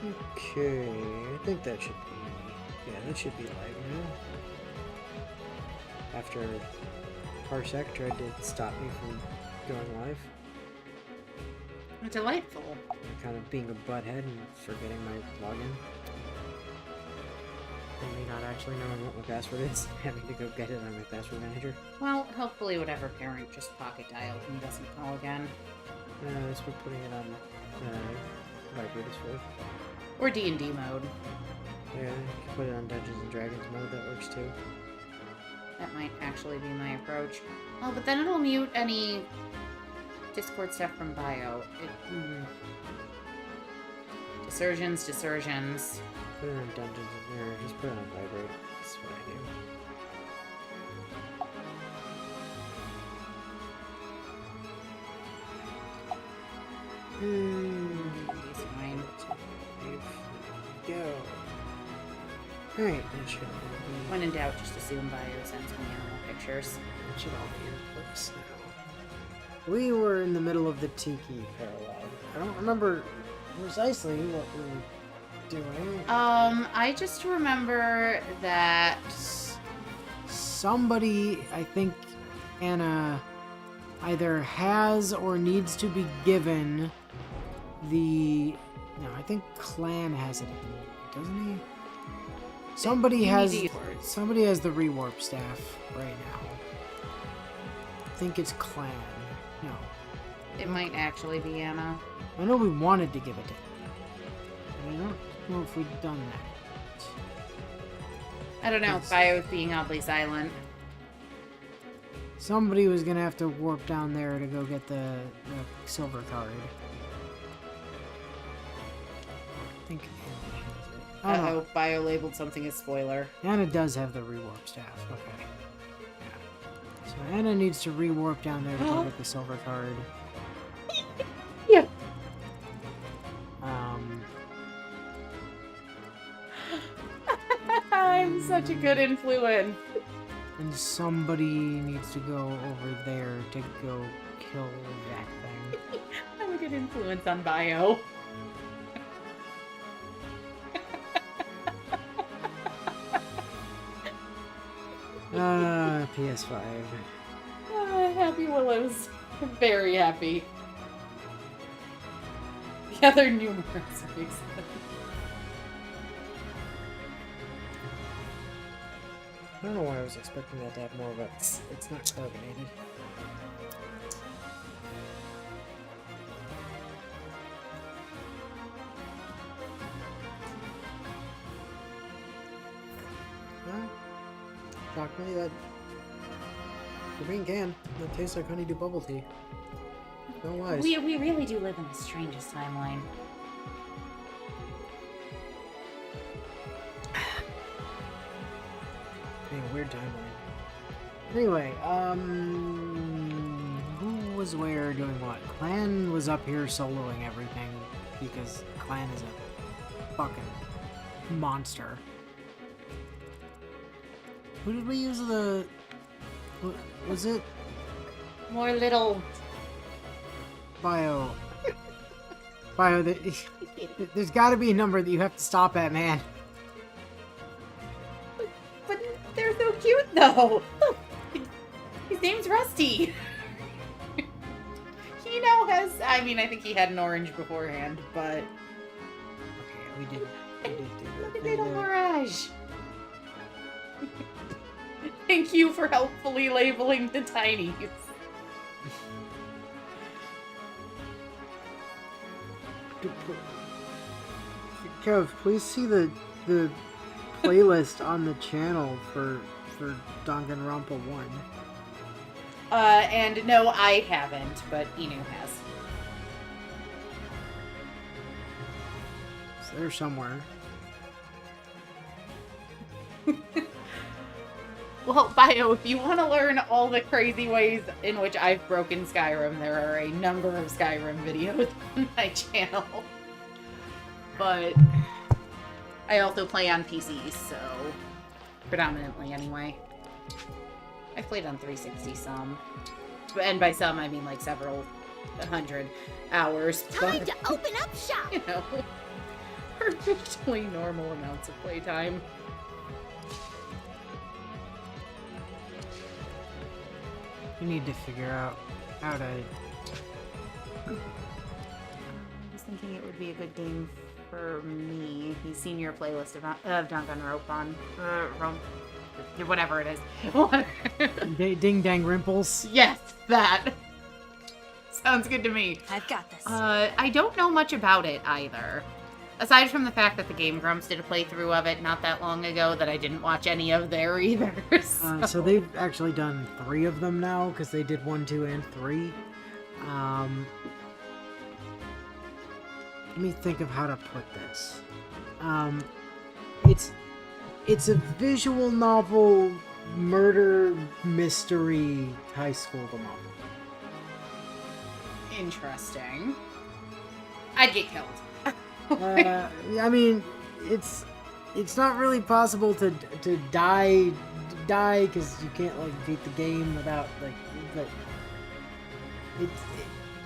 Okay, I think that should be... Yeah, that should be live now. After Parsec tried to stop me from going live. Delightful. I'm kind of being a butthead and forgetting my login. And me not actually knowing what my password is, having to go get it on my password manager. Well, hopefully whatever parent just pocket dialed and doesn't call again. That's what putting it on vibrate is for. Or D&D mode. Yeah, you can put it on Dungeons and Dragons mode, that works too. That might actually be my approach. Oh, but then it'll mute any Discord stuff from bio. Desertions. Put it on Dungeons or just put it on vibrate. That's what I do. He's fine. Go. Alright, that should all be... When in doubt, just assume bio sends me animal pictures. That should all be in place now. We were in the middle of the Tiki parallel. I don't remember precisely what we were doing. I just remember that somebody, I think Anna, either has or needs to be given the... No, I think Clan has it, doesn't he? Somebody has the rewarp staff right now. I think it's Clan. No. it might actually be Anna. I know we wanted to give it to him. I don't know if we've done that. I don't know. Bio's being oddly silent. Somebody was gonna have to warp down there to go get the silver card. I think Anna has it. Oh, no. Uh-oh, Bio labeled something as spoiler. Anna does have the rewarp staff. Okay. Yeah. So Anna needs to rewarp down there to go get the silver card. Yeah. I'm such a good influence. And somebody needs to go over there to go kill that thing. I'm a good influence on Bio. PS5. Happy Willows. Very happy. Yeah, they're numerous. I don't know why I was expecting that to have more of a... It's not carbonated. Shockingly, that green can that tastes like honeydew bubble tea. No lies. We really do live in the strangest timeline. Being a weird timeline. Anyway, who was where doing what? Clan was up here soloing everything because Clan is a fucking monster. Who did we use the... Was it? More little... Bio. Bio, there's gotta be a number that you have to stop at, man. But they're so cute, though. Look, his name's Rusty. He now has... I mean, I think he had an orange beforehand, but... Okay, we did do Look that. at little Mirage. Thank you for helpfully labeling the tinies. Kev, please see the playlist on the channel for Danganronpa 1. And no, I haven't, but Inu has. It's there somewhere. Well, Bio, if you want to learn all the crazy ways in which I've broken Skyrim, there are a number of Skyrim videos on my channel. But I also play on PCs, so predominantly anyway. I've played on 360 some. And by some, I mean like several 100 hours. Time to open up shop! You know. perfectly normal amounts of playtime. You need to figure out how to... I was thinking it would be a good game for me. He's seen your playlist of Danganronpa, whatever it is. Ding dang rimples. Yes, that. Sounds good to me. I've got this. I don't know much about it either. Aside from the fact that the Game Grumps did a playthrough of it not that long ago that I didn't watch any of there either. So they've actually done 3 of them now, because they did 1, 2, and 3. Let me think of how to put this. It's a visual novel murder mystery high school novel. Interesting. I'd get killed. I mean, it's not really possible to die because you can't like beat the game without like, but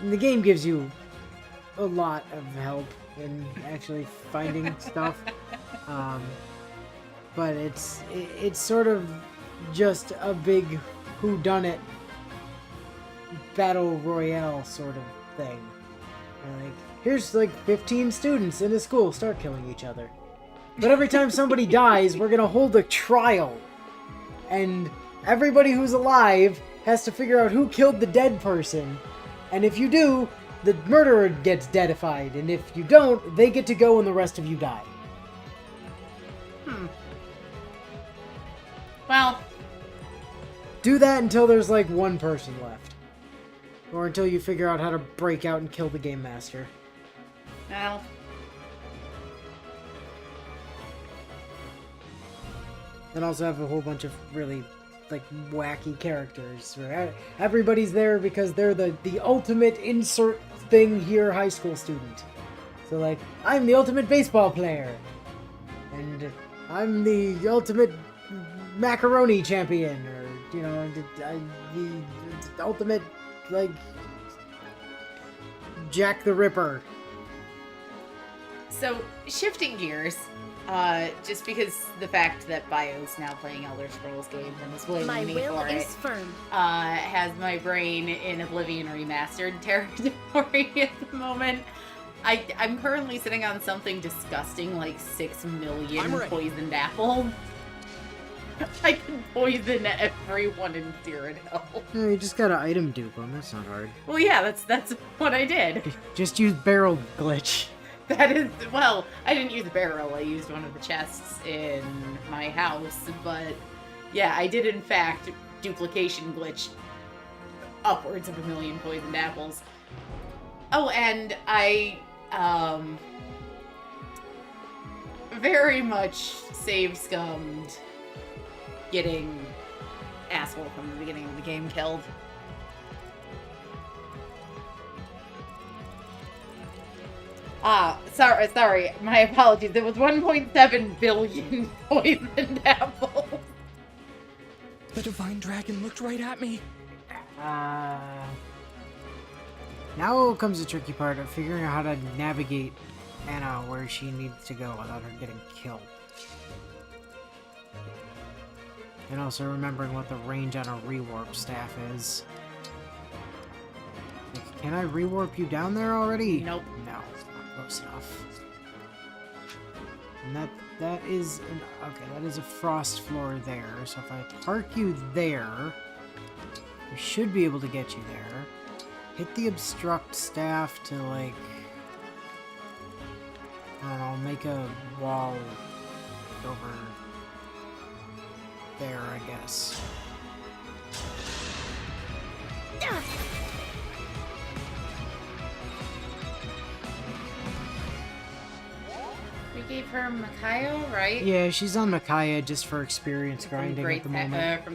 the game gives you a lot of help in actually finding stuff. But it's sort of just a big whodunit battle royale sort of thing. Like, here's like 15 students in a school, start killing each other. But every time somebody dies, we're gonna hold a trial. And everybody who's alive has to figure out who killed the dead person. And if you do, the murderer gets deadified. And if you don't, they get to go and the rest of you die. Well, Do that until there's like one person left. Or until you figure out how to break out and kill the game master. well, And also have a whole bunch of really, like, wacky characters. Where everybody's there because they're the ultimate insert thing here high school student. So, like, I'm the ultimate baseball player. And I'm the ultimate macaroni champion. Or, you know, the ultimate, like, Jack the Ripper. so shifting gears, just because the fact that Bio's now playing Elder Scrolls games and is blaming My me will for is it, firm. has my brain in Oblivion Remastered territory at the moment. I'm currently sitting on something disgusting like 6 million poisoned apples. I can poison everyone in Cyrodiil. No, you just gotta item dupe them. That's not hard. Well, yeah, that's what I did. Just use barrel glitch. That is, well, I didn't use a barrel. I used one of the chests in my house, but yeah, I did in fact duplication glitch upwards of 1 million poisoned apples. Oh, and I very much save scummed getting asshole from the beginning of the game killed. Sorry, my apologies. It was 1.7 billion poisoned apples. The divine dragon looked right at me. Now comes the tricky part of figuring out how to navigate Anna where she needs to go without her getting killed. And also remembering what the range on a rewarp staff is. Like, can I rewarp you down there already? Nope. No, it's not close enough. And that is an, okay, that is a frost floor there. So if I park you there, we should be able to get you there. Hit the obstruct staff to, like, I don't know, make a wall over there, I guess. We gave her Makayo, right? Yeah, she's on Micaiah just for experience grinding at the moment.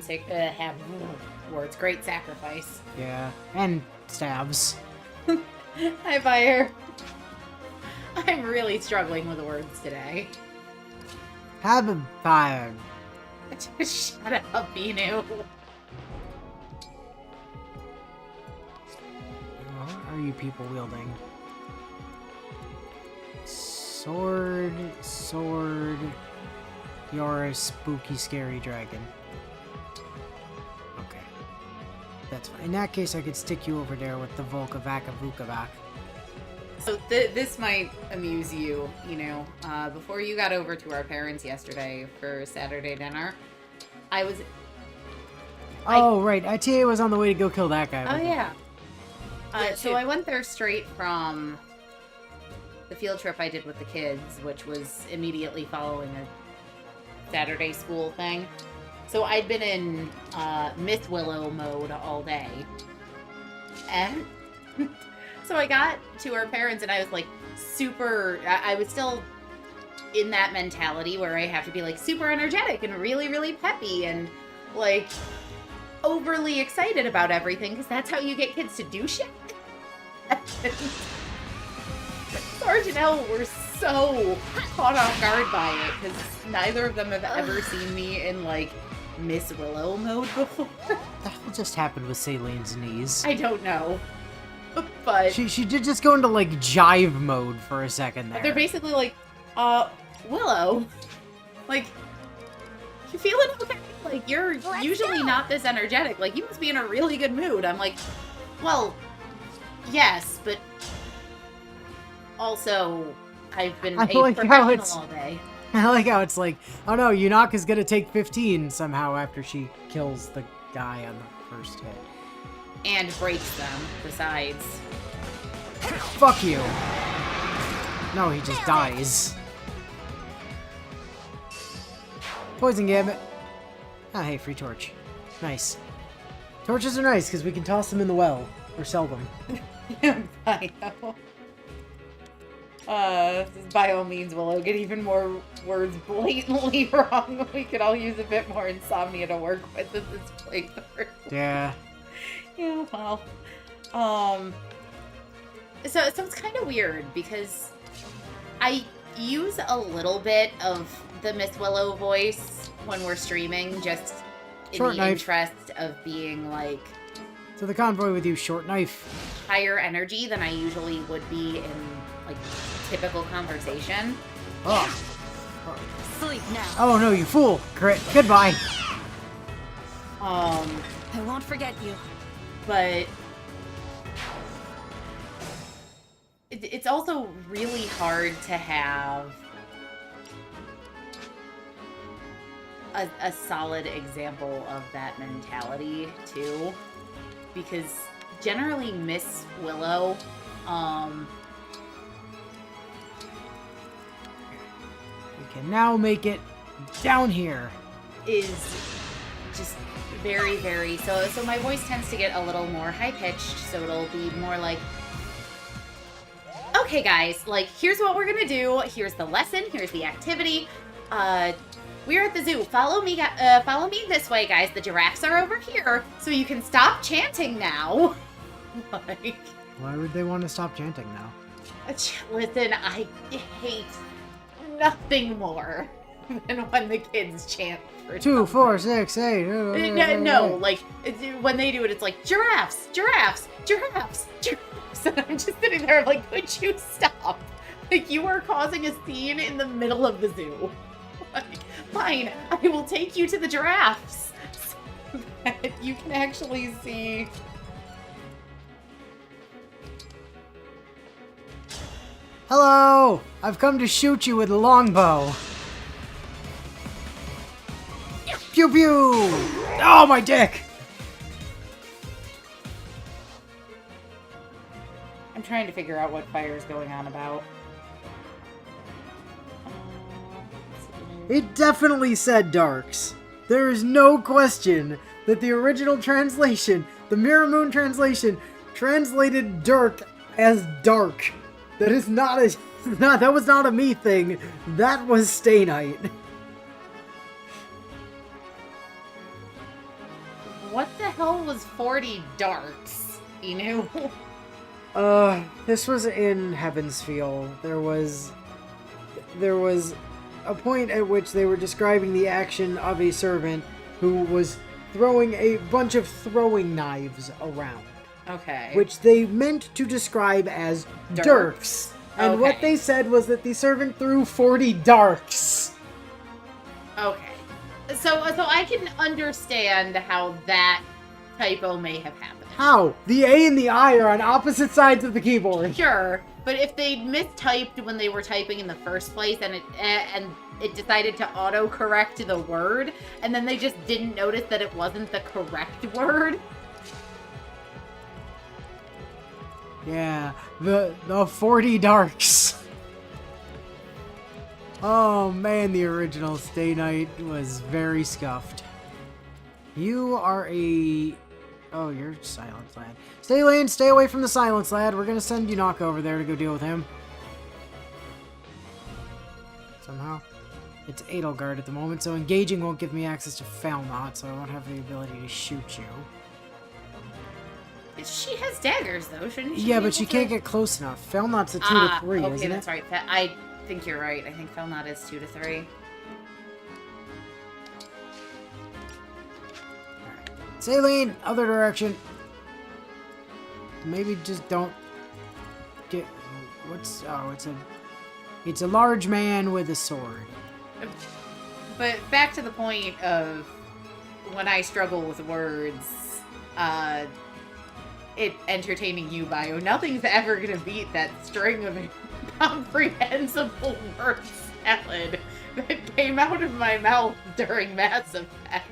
Words, great sacrifice. Yeah, and stabs. Hi, Fire. I'm really struggling with the words today. Have a fire. Just shut up, Binu. What are you people wielding? Sword. sword. You're a spooky, scary dragon. Okay. That's fine. In that case, I could stick you over there with the Volkavaka Vukavak. So this might amuse you, you know. Before you got over to our parents yesterday for Saturday dinner, Oh, right. ITA was on the way to go kill that guy. Oh, wasn't yeah. it? So I went there straight from the field trip I did with the kids, which was immediately following a Saturday school thing. So I'd been in Miss Willow mode all day. And so I got to our parents and I was like I was still in that mentality where I have to be like super energetic and really, really peppy and like overly excited about everything because that's how you get kids to do shit. Sarge and Elle were so caught off guard by it because neither of them have ever seen me in like Miss Willow mode before. That just happened with Celine's knees. I don't know. But She did just go into like jive mode for a second there. they're basically like, Willow, like, you feeling okay? Like, you're usually not this energetic. Like, you must be in a really good mood. I'm like, well, yes, but also, I've been a professional all day. I like how it's like, oh no, Yunaka's gonna take 15 somehow after she kills the guy on the first hit. And breaks them, besides. Fuck you! No, he just dies. Poison Gambit. Ah, hey, free torch. Nice. Torches are nice because we can toss them in the well or sell them. Bio. By all means, Willow, get even more words blatantly wrong. We could all use a bit more insomnia to work with in this playthrough. Yeah. Yeah, well. So it's kind of weird because I use a little bit of the Miss Willow voice when we're streaming, just in Short the knife. interest of being like So the convoy with you, short knife. higher energy than I usually would be in like typical conversation. Oh. Sleep now. Oh no, you fool! Crit. Goodbye. I won't forget you. But it's also really hard to have a solid example of that mentality too, because generally Miss Willow, We can now make it down here. is just very, very so my voice tends to get a little more high pitched, so it'll be more like, okay guys, like here's what we're gonna do, here's the lesson, here's the activity, we're at the zoo, follow me this way guys, the giraffes are over here, so you can stop chanting now. Like, Why would they want to stop chanting now? listen, I hate nothing more than when the kids chant for 2, 4, 6, 8. No, like, when they do it, it's like, giraffes, giraffes, giraffes, giraffes. And I'm just sitting there like, could you stop? Like, you are causing a scene in the middle of the zoo. Like, fine, I will take you to the giraffes so that you can actually see. Hello! I've come to shoot you with a longbow. Pew pew! Oh, my dick! I'm trying to figure out what fire is going on about. It definitely said darks. There is no question that the original translation, the Mirror Moon translation, translated Dirk as dark. That is not a... that was not a me thing. That was Stay Night. What the hell was 40 darks? You know? This was in Heaven's Feel. There was a point at which they were describing the action of a servant who was throwing a bunch of throwing knives around. Okay. Which they meant to describe as dirks. And what Okay. they said was that the servant threw 40 darks. Okay. So I can understand how that typo may have happened. How? The A and the I are on opposite sides of the keyboard. Sure, but if they mistyped when they were typing in the first place and it decided to auto-correct the word, and then they just didn't notice that it wasn't the correct word. Yeah, the 40 darks. Oh man, the original Stay Night was very scuffed. You are a... Oh, you're Silence Lad. Stay lane, stay away from the Silence Lad. We're gonna send Yunaka over there to go deal with him. Somehow. It's Edelgard at the moment, so engaging won't give me access to Falnot, so I won't have the ability to shoot you. She has daggers, though, shouldn't she? Yeah, be but she able can't to- get close enough. Falnot's a 2 to 3, okay, isn't that's it? right. I think you're right. I think Felnot is 2 to 3. Saline, other direction. Maybe just don't get... What's... Oh, it's a large man with a sword. But back to the point of when I struggle with words, it entertaining you, Bio. Nothing's ever gonna beat that string of incomprehensible word salad that came out of my mouth during Mass Effect.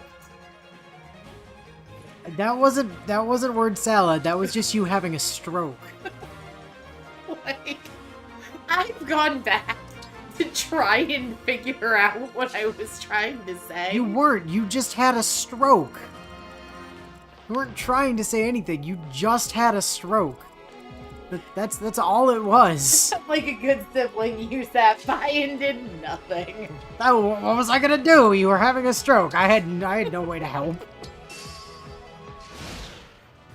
That wasn't word salad. That was just you having a stroke. Like, I've gone back to try and figure out what I was trying to say. You weren't. You just had a stroke. You weren't trying to say anything. You just had a stroke. That's all it was. Like a good sibling, you sat by and did nothing. Oh, what was I gonna do? You were having a stroke. I had no way to help.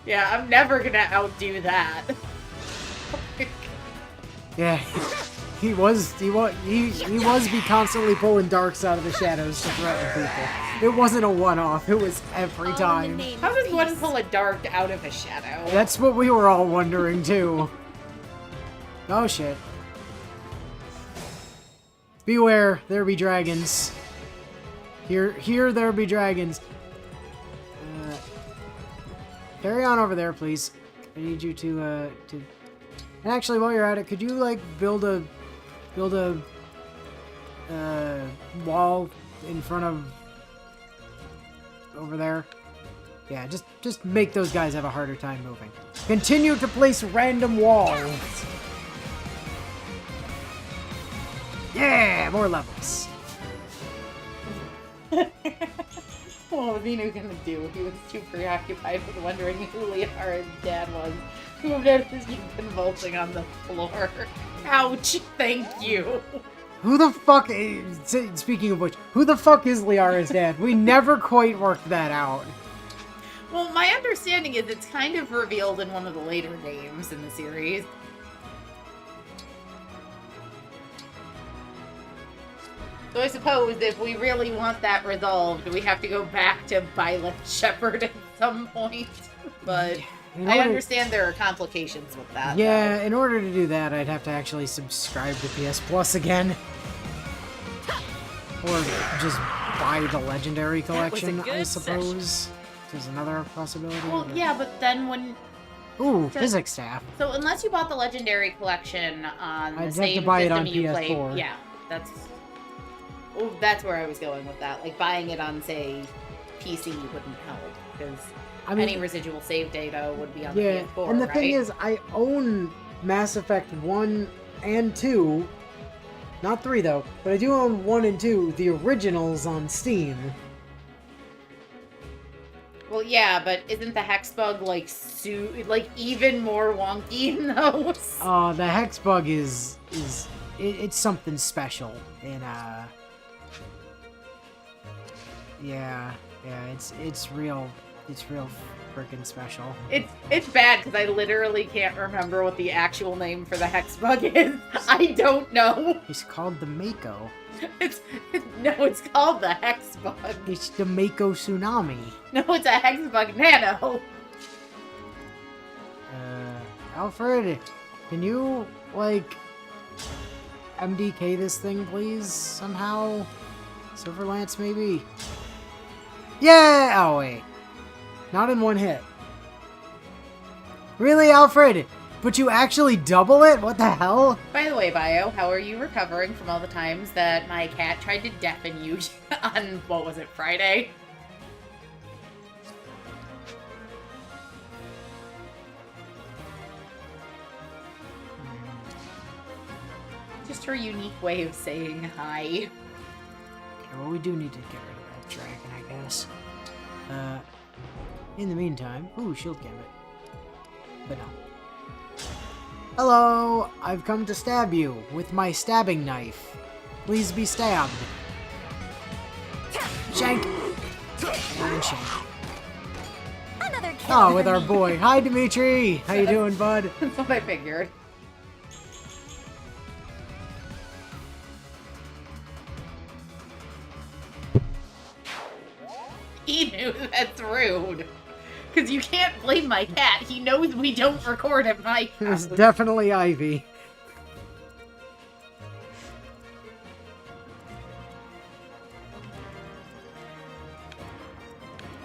Yeah, I'm never gonna outdo that. Yeah, he was be constantly pulling darks out of the shadows to threaten people. It wasn't a one-off. It was every All in time. the name How of does one peace. pull a dark out of a shadow? That's what we were all wondering too. Oh shit! Beware, there be dragons. Here there be dragons. Carry on over there, please. I need you to. And actually, while you're at it, could you like build a wall in front of over there? Yeah, just make those guys have a harder time moving. Continue to place random walls. Yeah, more levels. What was Inu gonna do? He was too preoccupied with wondering who Liara's dad was, who noticed you convulsing on the floor. Ouch! Thank you. Who the fuck is, speaking of which, who the fuck is Liara's dad? We never quite worked that out. Well, my understanding is it's kind of revealed in one of the later games in the series. So I suppose if we really want that resolved, we have to go back to Byleth Shepherd at some point. But I understand there are complications with that. Yeah, in order to do that, I'd have to actually subscribe to PS Plus again. Or just buy the Legendary Collection, I good suppose. There's another possibility. Well, yeah, but then when... Ooh, physics staff. So unless you bought the Legendary Collection on the I'd have same to buy it system on you played... PS4. Yeah, that's... Oh, that's where I was going with that. Like, buying it on, say, PC wouldn't help, because I mean, any residual save data would be on yeah, the PS4, and the right? thing is, I own Mass Effect 1 and 2. Not 3, though. But I do own 1 and 2, the originals on Steam. Well, yeah, but isn't the hex bug, like, even more wonky in those? The hex bug it's something special. And, yeah, it's real freaking special. It's bad, because I literally can't remember what the actual name for the hex bug is. I don't know. It's called the Mako. It's called the hex bug. It's the Mako Tsunami. No, it's a hex bug nano. Alfred, can you, like, MDK this thing, please? Somehow? Silver Lance, maybe? Yeah! Oh, wait. Not in one hit. Really, Alfred? But you actually double it? What the hell? By the way, Bio, how are you recovering from all the times that my cat tried to deafen you on, what was it, Friday? Just her unique way of saying hi. Okay, well, we do need to get rid of that dragon, I guess. In the meantime... Ooh, shield gambit. But no. Hello! I've come to stab you with my stabbing knife. Please be stabbed. Shank! And shank. Another kill. Oh, with our boy. Hi, Dimitri! How you doing, bud? That's what I figured. He knew that's rude. Because you can't blame my cat. He knows we don't record at my It was house. definitely Ivy.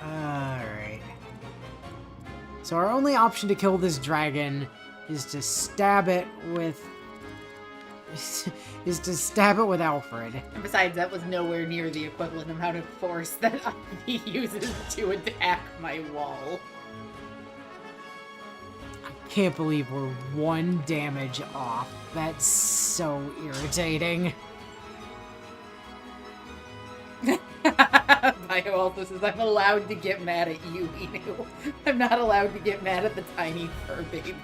Alright. So our only option to kill this dragon is to stab it with... is to stab it with Alfred. And besides, that was nowhere near the equivalent amount of force that he uses to attack my wall. Can't believe we're 1 damage off. That's so irritating. Bio also says, I'm allowed to get mad at you, Inu. I'm not allowed to get mad at the tiny fur baby.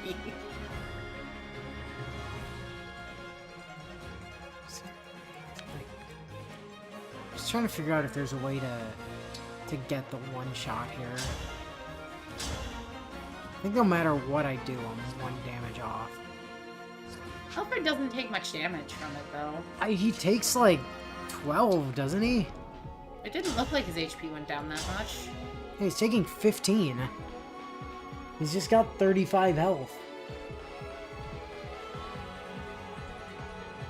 Just trying to figure out if there's a way to get the one shot here. I think no matter what I do, I'm 1 damage off. Alfred doesn't take much damage from it, though. He takes like 12, doesn't he? It didn't look like his HP went down that much. Hey, he's taking 15. He's just got 35 health.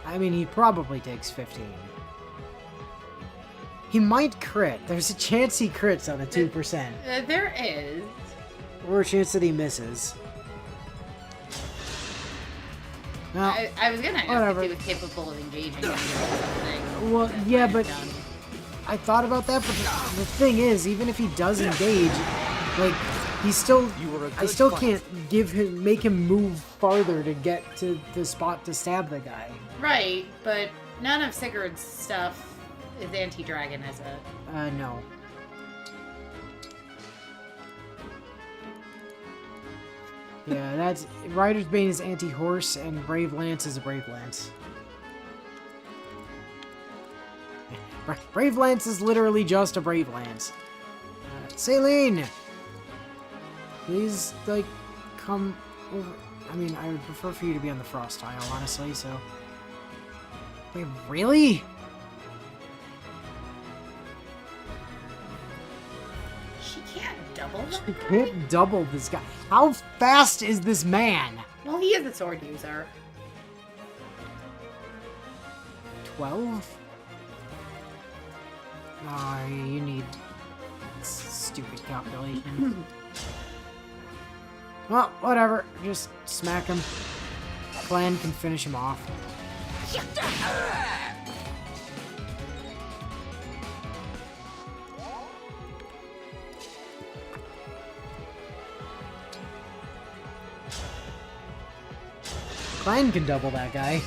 I mean, he probably takes 15. He might crit. There's a chance he crits on a 2%. There is. Or a chance that he misses. No. I was gonna ask Whatever. if he was capable of engaging me or something. Well, yeah, but Done. I thought about that, but the thing is, even if he does engage, like, he's still... You were a I good still fight. can't make him move farther to get to the spot to stab the guy. Right, but none of Sigurd's stuff is anti-dragon, is it? No. Yeah, that's... Rider's Bane is anti-horse, and Brave Lance is a Brave Lance. Brave Lance is literally just a Brave Lance. Saline! Please, like, come over... I mean, I would prefer for you to be on the frost tile, honestly, so... Wait, really? She can't double You that guy? can't double this guy. How fast is this man? Well, he is a sword user. 12? Oh, you need stupid calculation. Well, whatever. Just smack him. Clan can finish him off. Clan can double that guy.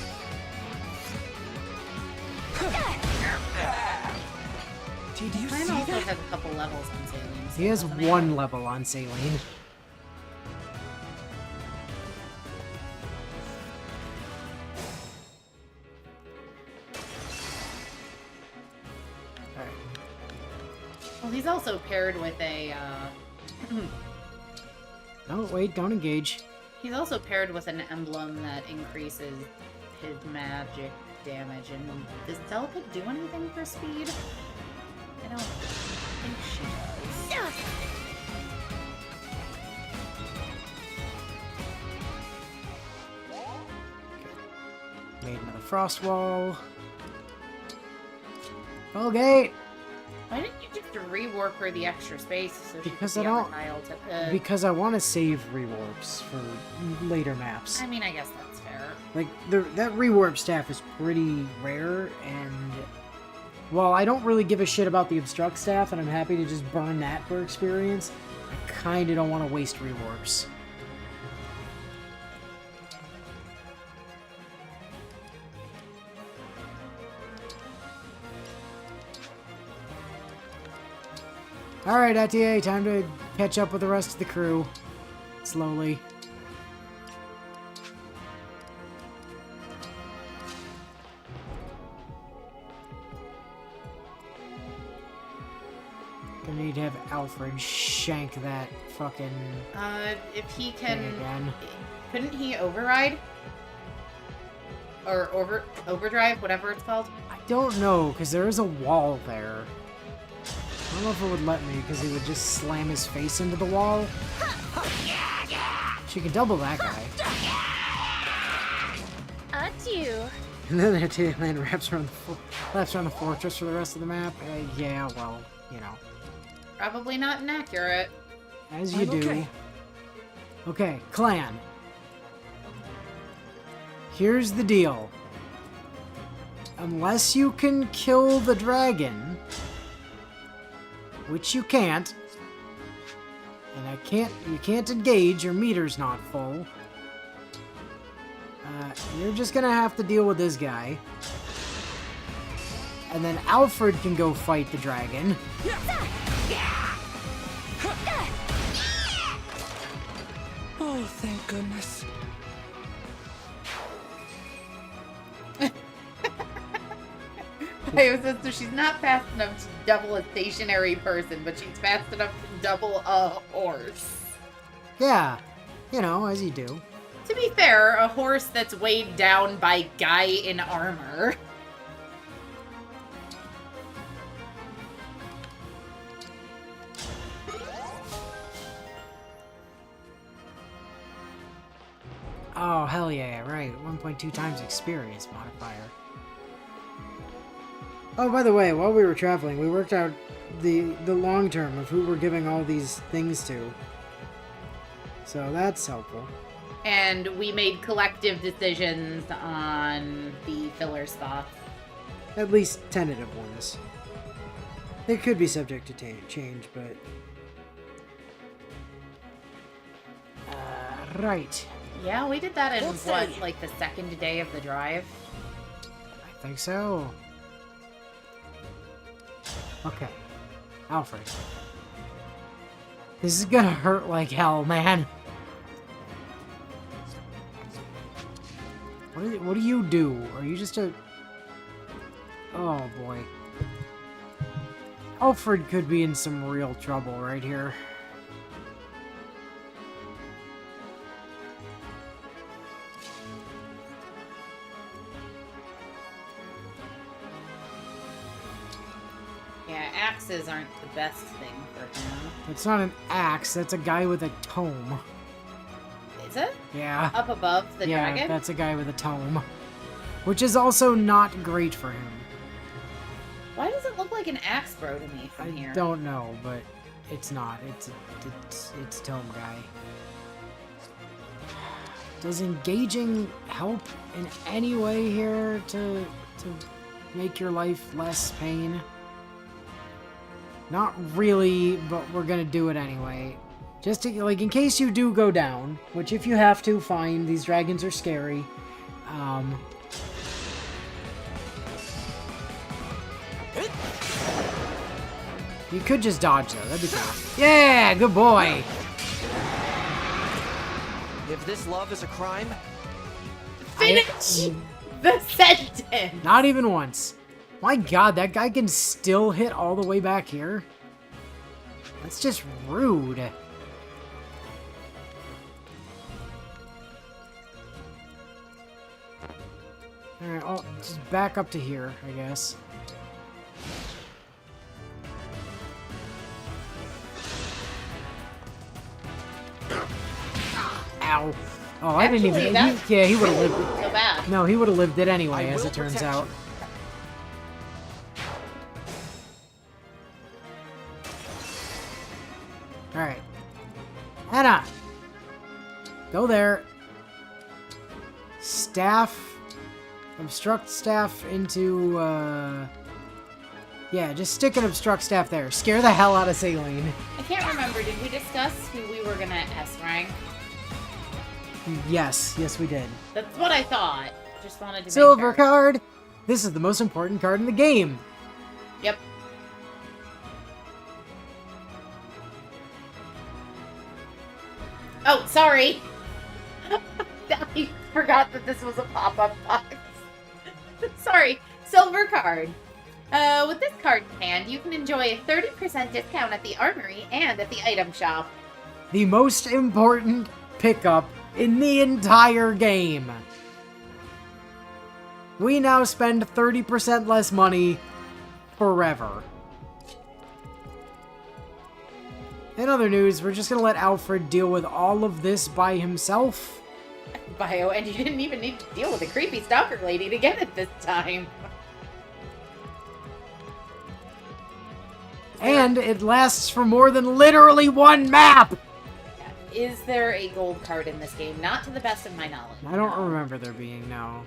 Did you Clan see also that? has a couple levels on Saline. He has doesn't he? 1 level on Saline. Alright. Well, he's also paired with a, No, wait, don't engage. he's also paired with an emblem that increases his magic damage. And does Delicate do anything for speed? I don't think she does. made another frost wall. Gate. Why didn't you just rewarp her the extra space so she Because could I be on don't- the Nile to, Because I want to save rewarps for later maps. I mean, I guess that's fair. Like, that rewarp staff is pretty rare, and while I don't really give a shit about the obstruct staff, and I'm happy to just burn that for experience, I kinda don't want to waste rewarps. Alright, ATA, time to catch up with the rest of the crew. Slowly. Gonna need to have Alfred shank that fucking If he thing can... again. Couldn't he override? Or overdrive, whatever it's called? I don't know, because there is a wall there. I don't know if it would let me, because he would just slam his face into the wall. She can double that guy. Adieu. And then ATA land wraps around the fortress for the rest of the map. Yeah, well, you know. Probably not inaccurate. As you I'm do. okay. Okay, clan. Here's the deal. Unless you can kill the dragon, which you can't, and you can't engage, your meter's not full. You're just gonna have to deal with this guy. And then Alfred can go fight the dragon. Oh, thank goodness. So she's not fast enough to double a stationary person, but she's fast enough to double a horse. Yeah, you know, as you do. To be fair, a horse that's weighed down by guy in armor. Oh, hell yeah, right. 1.2 times experience modifier. Oh, by the way, while we were traveling, we worked out the long term of who we're giving all these things to. So that's helpful. And we made collective decisions on the filler spots. At least tentative ones. They could be subject to change, but... right. Yeah, we did that in, What's what, that? like the second day of the drive? I think so. Okay. Alfred. This is gonna hurt like hell, man. What do you do? Are you just a... Oh, boy. Alfred could be in some real trouble right here. Yeah, axes aren't the best thing for him. It's not an axe, that's a guy with a tome. Is it? Yeah. Up above the Yeah, dragon? that's a guy with a tome. Which is also not great for him. Why does it look like an axe bro to me from I here? don't know, but it's not. It's tome guy. Does engaging help in any way here to make your life less pain? Not really, but we're gonna do it anyway. Just to, like, in case you do go down, which if you have to, fine. These dragons are scary. You could just dodge though, that'd be cool. Yeah, good boy! If this love is a crime, Finish the sentence! Not even once. My god, that guy can still hit all the way back here? That's just rude. Alright, I'll just back up to here, I guess. Ow. Oh, I didn't Actually, even... that- yeah, he would have lived. So bad. No, he would have lived it I anyway, as will it turns protect out. you. Alright. Anna! Go there. Staff. Obstruct staff into, yeah, just stick an obstruct staff there. Scare the hell out of Saline. I can't remember. Did we discuss who we were gonna S rank? Yes, yes we did. That's what I thought. Just wanted to Silver make sure. card! This is the most important card in the game. Yep. Oh, sorry. I forgot that this was a pop-up box. Sorry. Silver card. With this card in hand, you can enjoy a 30% discount at the armory and at the item shop. The most important pickup in the entire game. We now spend 30% less money forever. In other news, we're just gonna let Alfred deal with all of this by himself. Bio, and you didn't even need to deal with a creepy stalker lady to get it this time. And it lasts for more than literally one map! Is there a gold card in this game? Not to the best of my knowledge. I don't remember there being, no.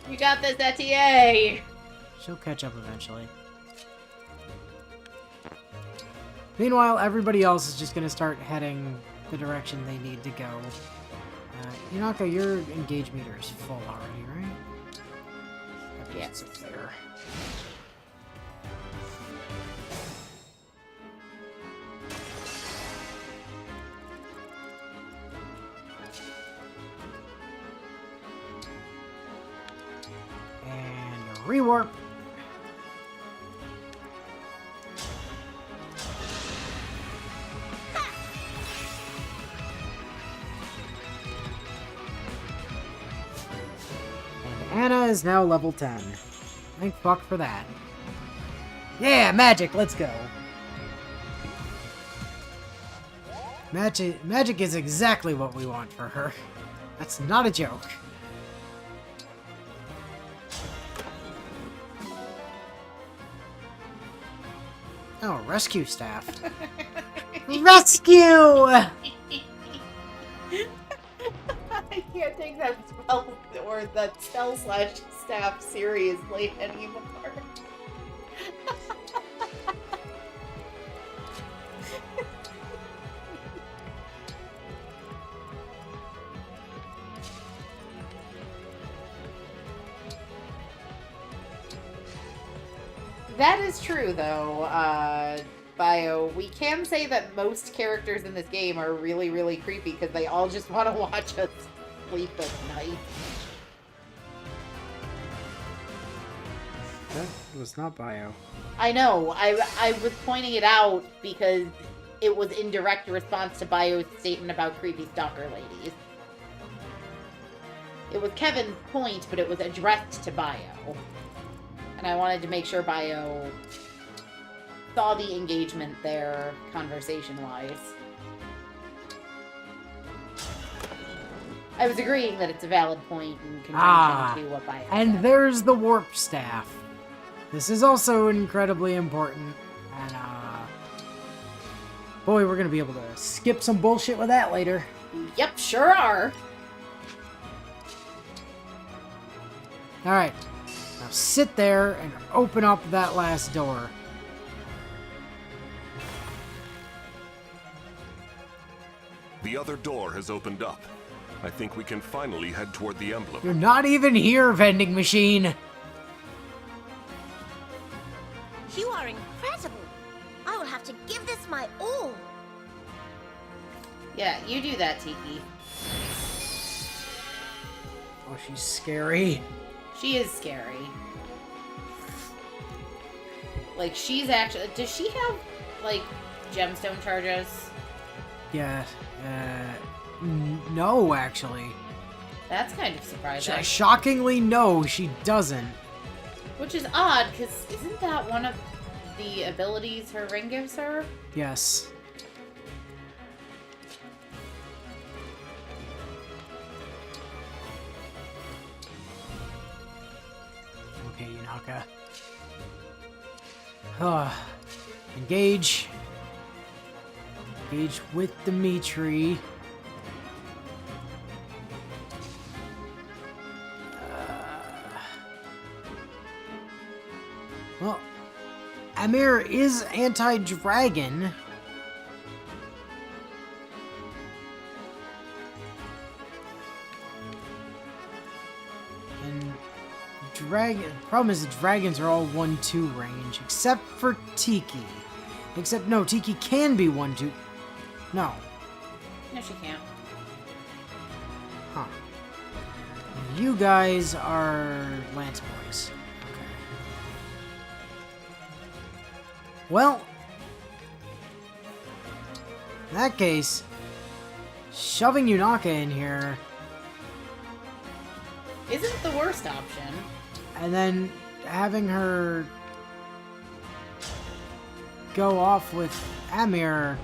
You got this, Etier! She'll catch up eventually. Meanwhile, everybody else is just gonna start heading the direction they need to go. Yunaka, your engage meter is full already, right? Yeah. It's there. And a rewarp. Anna is now level 10. Thank fuck for that. Yeah, magic, let's go. Magic is exactly what we want for her. That's not a joke. Oh, rescue staff. Rescue! I can't take that spell or that spell slash staff seriously anymore. That is true, though, Bio. We can say that most characters in this game are really, really creepy because they all just want to watch us sleep at night. That was not bio. I know. I was pointing it out because it was in direct response to Bio's statement about creepy stalker ladies. It was Kevin's point, but it was addressed to Bio. And I wanted to make sure Bio saw the engagement there, conversation-wise. I was agreeing that it's a valid point in conjunction to what Bio and said. there's the warp staff. This is also incredibly important, and boy, we're gonna be able to skip some bullshit with that later. Yep, sure are. Alright, now sit there and open up that last door. The other door has opened up. I think we can finally head toward the emblem. You're not even here, vending machine! You are incredible. I will have to give this my all. Yeah, you do that, Tiki. Oh, she's scary. She is scary. Like, she's actually... Does she have, like, gemstone charges? Yeah, no, actually. That's kind of surprising. Shockingly, no, she doesn't. Which is odd, because isn't that one of the abilities her ring gives her? Yes. Yunaka. Engage. Engage with Dimitri. Well, Amir is anti-dragon. And problem is the dragons are all 1-2 range, except for Tiki. Except, no, Tiki can be 1-2. No. No, she can't. Huh. You guys are Lance boys. Okay. Well, in that case, shoving Yunaka in here, Isn't the worst option. and then having her go off with Amir.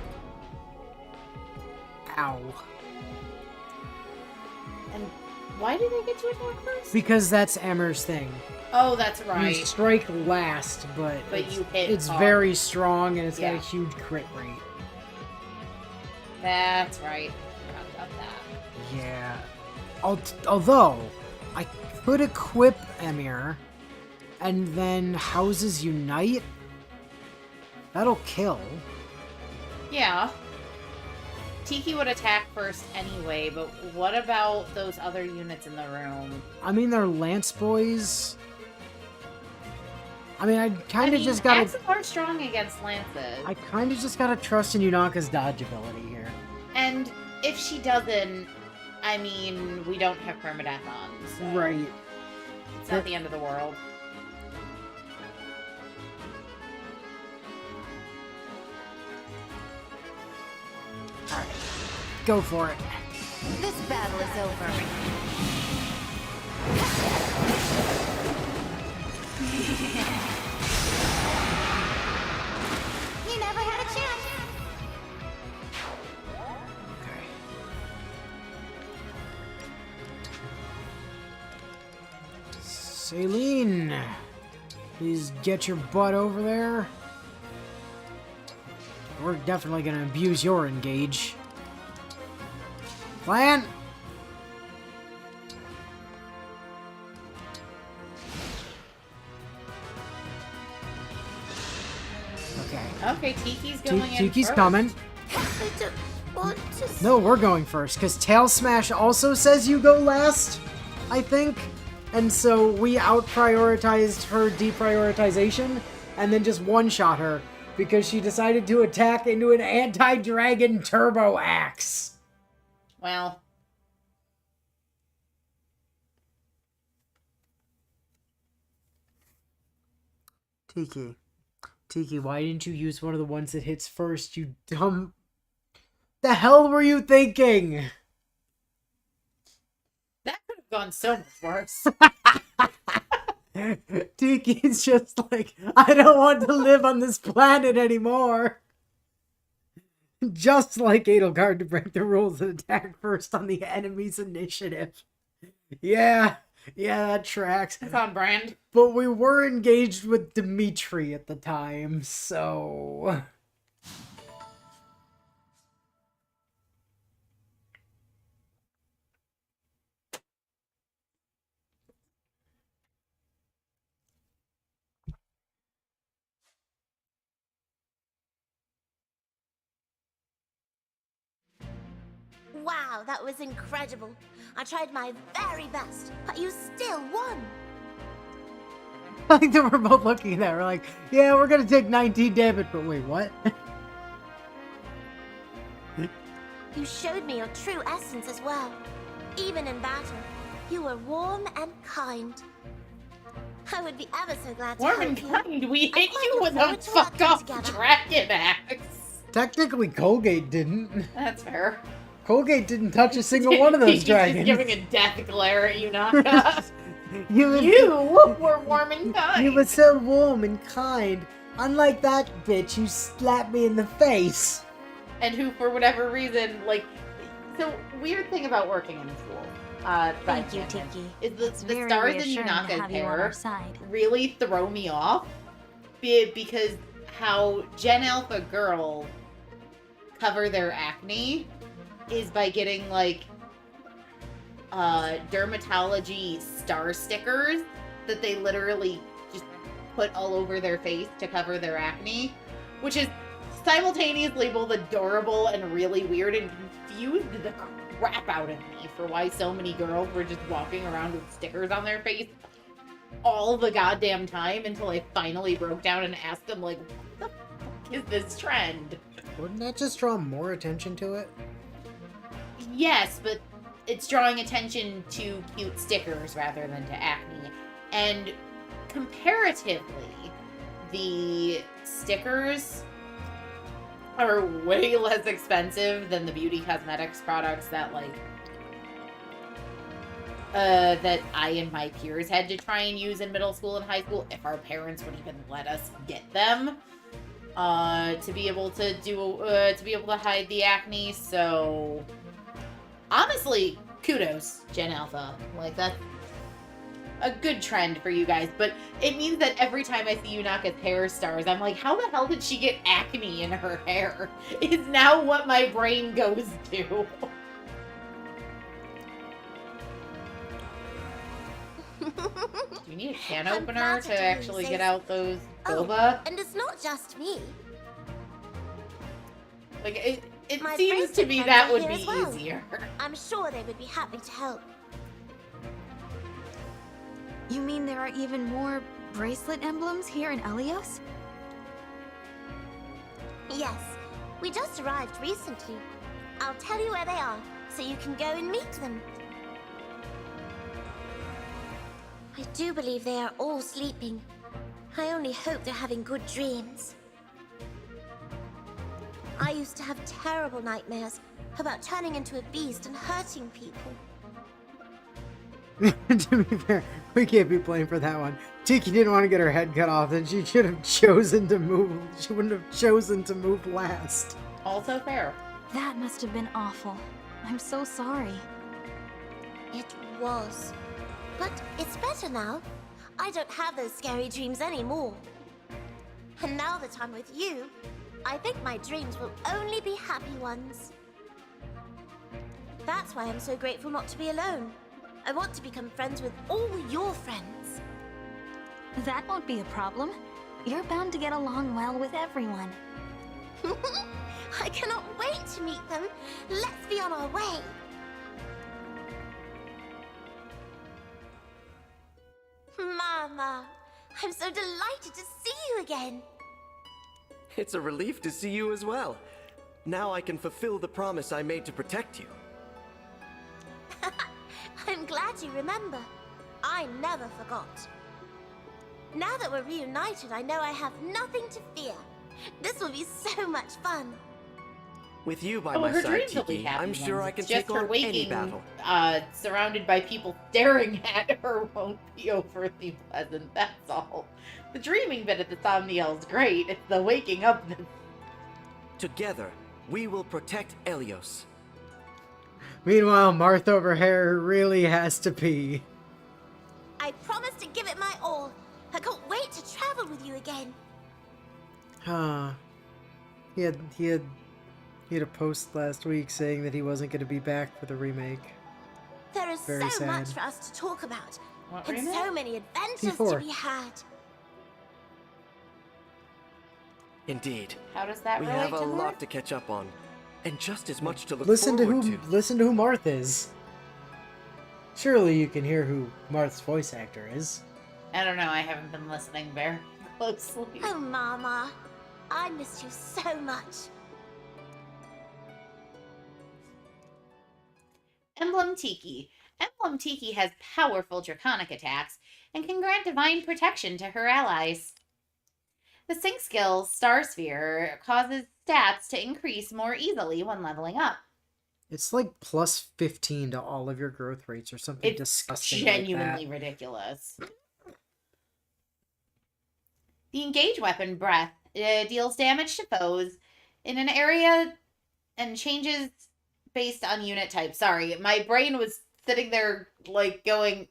Ow. And why did they get to attack first? Because that's Amir's thing. Oh, that's right. You strike last, but You hit it's hard. very strong and it's got a Yeah. huge crit rate. That's right. Forgot about that. Yeah. Although, I could equip Emir, and then Houses Unite. That'll kill. Yeah. Tiki would attack first anyway, but what about those other units in the room? I mean, they're Lance boys. I mean, I kind of just gotta... Axes are strong against lances. I kind of just gotta trust in Yunaka's dodge ability here. And if she doesn't, I mean, we don't have permadeath on, so... Right. It's not the end of the world. Alright. Go for it. This battle is over. You never had a chance. Okay. Celine, please get your butt over there. We're definitely gonna abuse your engage. Plan? Okay. Okay, Tiki's going in Tiki's first. coming. I don't want to. No, we're going first, because Tail Smash also says you go last, I think. And so we out-prioritized her deprioritization, and then just one-shot her, because she decided to attack into an anti-dragon turbo axe. Well, Tiki, why didn't you use one of the ones that hits first, you dumb... The hell were you thinking? that could have gone so much worse. Tiki's just like, I don't want to live on this planet anymore. Just like Edelgard to break the rules and attack first on the enemy's initiative. Yeah, that tracks. It's on brand. But we were engaged with Dimitri at the time, so... Wow, that was incredible. I tried my very best, but you still won. I think that we're both looking at that. We're like, yeah, we're gonna take 19 damage, but wait, what? You showed me your true essence as well. Even in battle, you were warm and kind. I would be ever so glad to Warm and help you. kind, we I hit quite you look with a forward to fuck working off together. dragon axe. Technically, Colgate didn't. That's fair. Colgate didn't touch a single one of those He's dragons. just giving a death glare at Yunaka. You were warm and kind. You were so warm and kind. Unlike that bitch who slapped me in the face. And who, for whatever reason, like... So, weird thing about working in school. Thank you, Tiki. Is It's the very stars in reassuring to Yunaka's have you on our hair side. really throw me off because how Gen Alpha girls cover their acne is by getting like dermatology star stickers that they literally just put all over their face to cover their acne, which is simultaneously both adorable and really weird, and confused the crap out of me for why so many girls were just walking around with stickers on their face all the goddamn time until I finally broke down and asked them, like, what the fuck is this trend? Wouldn't that just draw more attention to it? Yes, but it's drawing attention to cute stickers rather than to acne. And comparatively, the stickers are way less expensive than the beauty cosmetics products that, like, that I and my peers had to try and use in middle school and high school, if our parents would even let us get them, to be able to hide the acne. So, honestly, kudos, Gen Alpha. Like, that's a good trend for you guys, but it means that every time I see Yunaka's hair stars, I'm like, how the hell did she get acne in her hair? Is now what my brain goes to. Do you need a can I'm opener flattered to to hear you actually say get so. out those Oh, boba? and it's not just me. Like, it My seems to bracelet me friends that are would here be as well. easier. I'm sure they would be happy to help. You mean there are even more bracelet emblems here in Elios? Yes, we just arrived recently. I'll tell you where they are, so you can go and meet them. I do believe they are all sleeping. I only hope they're having good dreams. I used to have terrible nightmares about turning into a beast and hurting people. To be fair, we can't be blamed for that one. Tiki didn't want to get her head cut off, and she should have chosen to move. She wouldn't have chosen to move last. Also fair. That must have been awful. I'm so sorry. It was. But it's better now. I don't have those scary dreams anymore. And now that I'm with you, I think my dreams will only be happy ones. That's why I'm so grateful not to be alone. I want to become friends with all your friends. That won't be a problem. You're bound to get along well with everyone. I cannot wait to meet them. Let's be on our way. Mama, I'm so delighted to see you again. It's a relief to see you as well. Now I can fulfill the promise I made to protect you. I'm glad you remember. I never forgot. Now that we're reunited, I know I have nothing to fear. This will be so much fun. With you by Oh, my her side, dreams will be Tiki, happy I'm sure ones. I can It's just take her on waking, any battle. surrounded by people staring at her won't be overly pleasant, that's all. The dreaming bit of the Somniel's great, it's the waking up that's... Together, we will protect Elios. Meanwhile, Martha over here really has to pee. I promise to give it my all. I can't wait to travel with you again. He had a post last week saying that he wasn't going to be back for the remake. There is Very so much sad. for us to talk about. What And remake? so many adventures P4. to be had. Indeed. How does that We relate have a to lot Marth? to catch up on. And just as much to look Listen to forward who Marth is. Surely you can hear who Marth's voice actor is. I don't know, I haven't been listening very closely. Oh, Mama. I missed you so much. Emblem Tiki. Emblem Tiki has powerful draconic attacks and can grant divine protection to her allies. The sync skill Star Sphere causes stats to increase more easily when leveling up. It's like plus 15 to all of your growth rates or something It's disgusting genuinely like ridiculous. The engage weapon Breath deals damage to foes in an area and changes based on unit type. Sorry, my brain was sitting there, like, going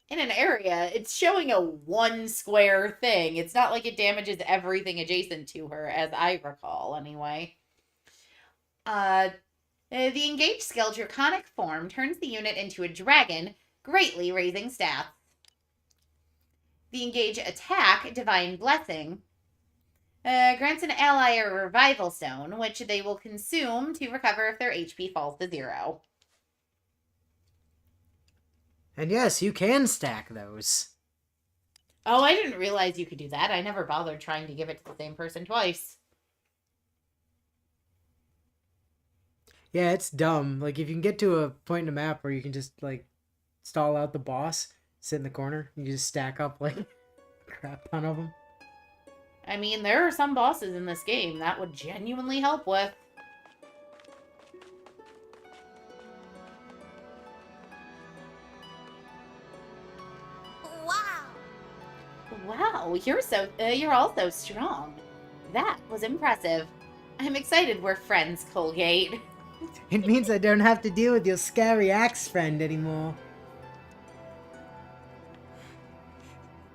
in an area. It's showing a 1 square thing. It's not like it damages everything adjacent to her, as I recall, anyway. The engaged skill Draconic Form turns the unit into a dragon, greatly raising stats. The engage attack, Divine Blessing, grants an ally a revival stone, which they will consume to recover if their HP falls to 0. And yes, you can stack those. Oh, I didn't realize you could do that. I never bothered trying to give it to the same person twice. Yeah, it's dumb. Like, if you can get to a point in the map where you can just, like, stall out the boss, sit in the corner, you just stack up, like, a crap ton of them. I mean, there are some bosses in this game that would genuinely help with. Wow! Wow, you're all so strong. That was impressive. I'm excited we're friends, Colgate. It means I don't have to deal with your scary axe friend anymore.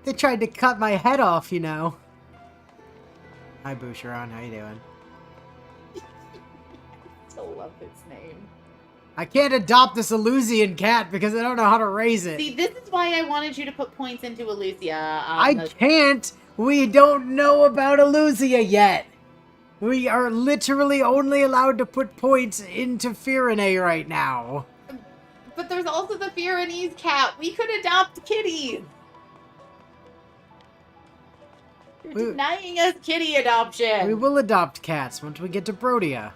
They tried to cut my head off, you know. Hi, Boucheron. How you doing? Still love his name. I can't adopt this Elusian cat because I don't know how to raise it. See, this is why I wanted you to put points into Elusia. I can't. We don't know about Elusia yet. We are literally only allowed to put points into Firene right now. But there's also the Firenese cat. We could adopt kitties. You're denying us kitty adoption. We will adopt cats once we get to Brodia.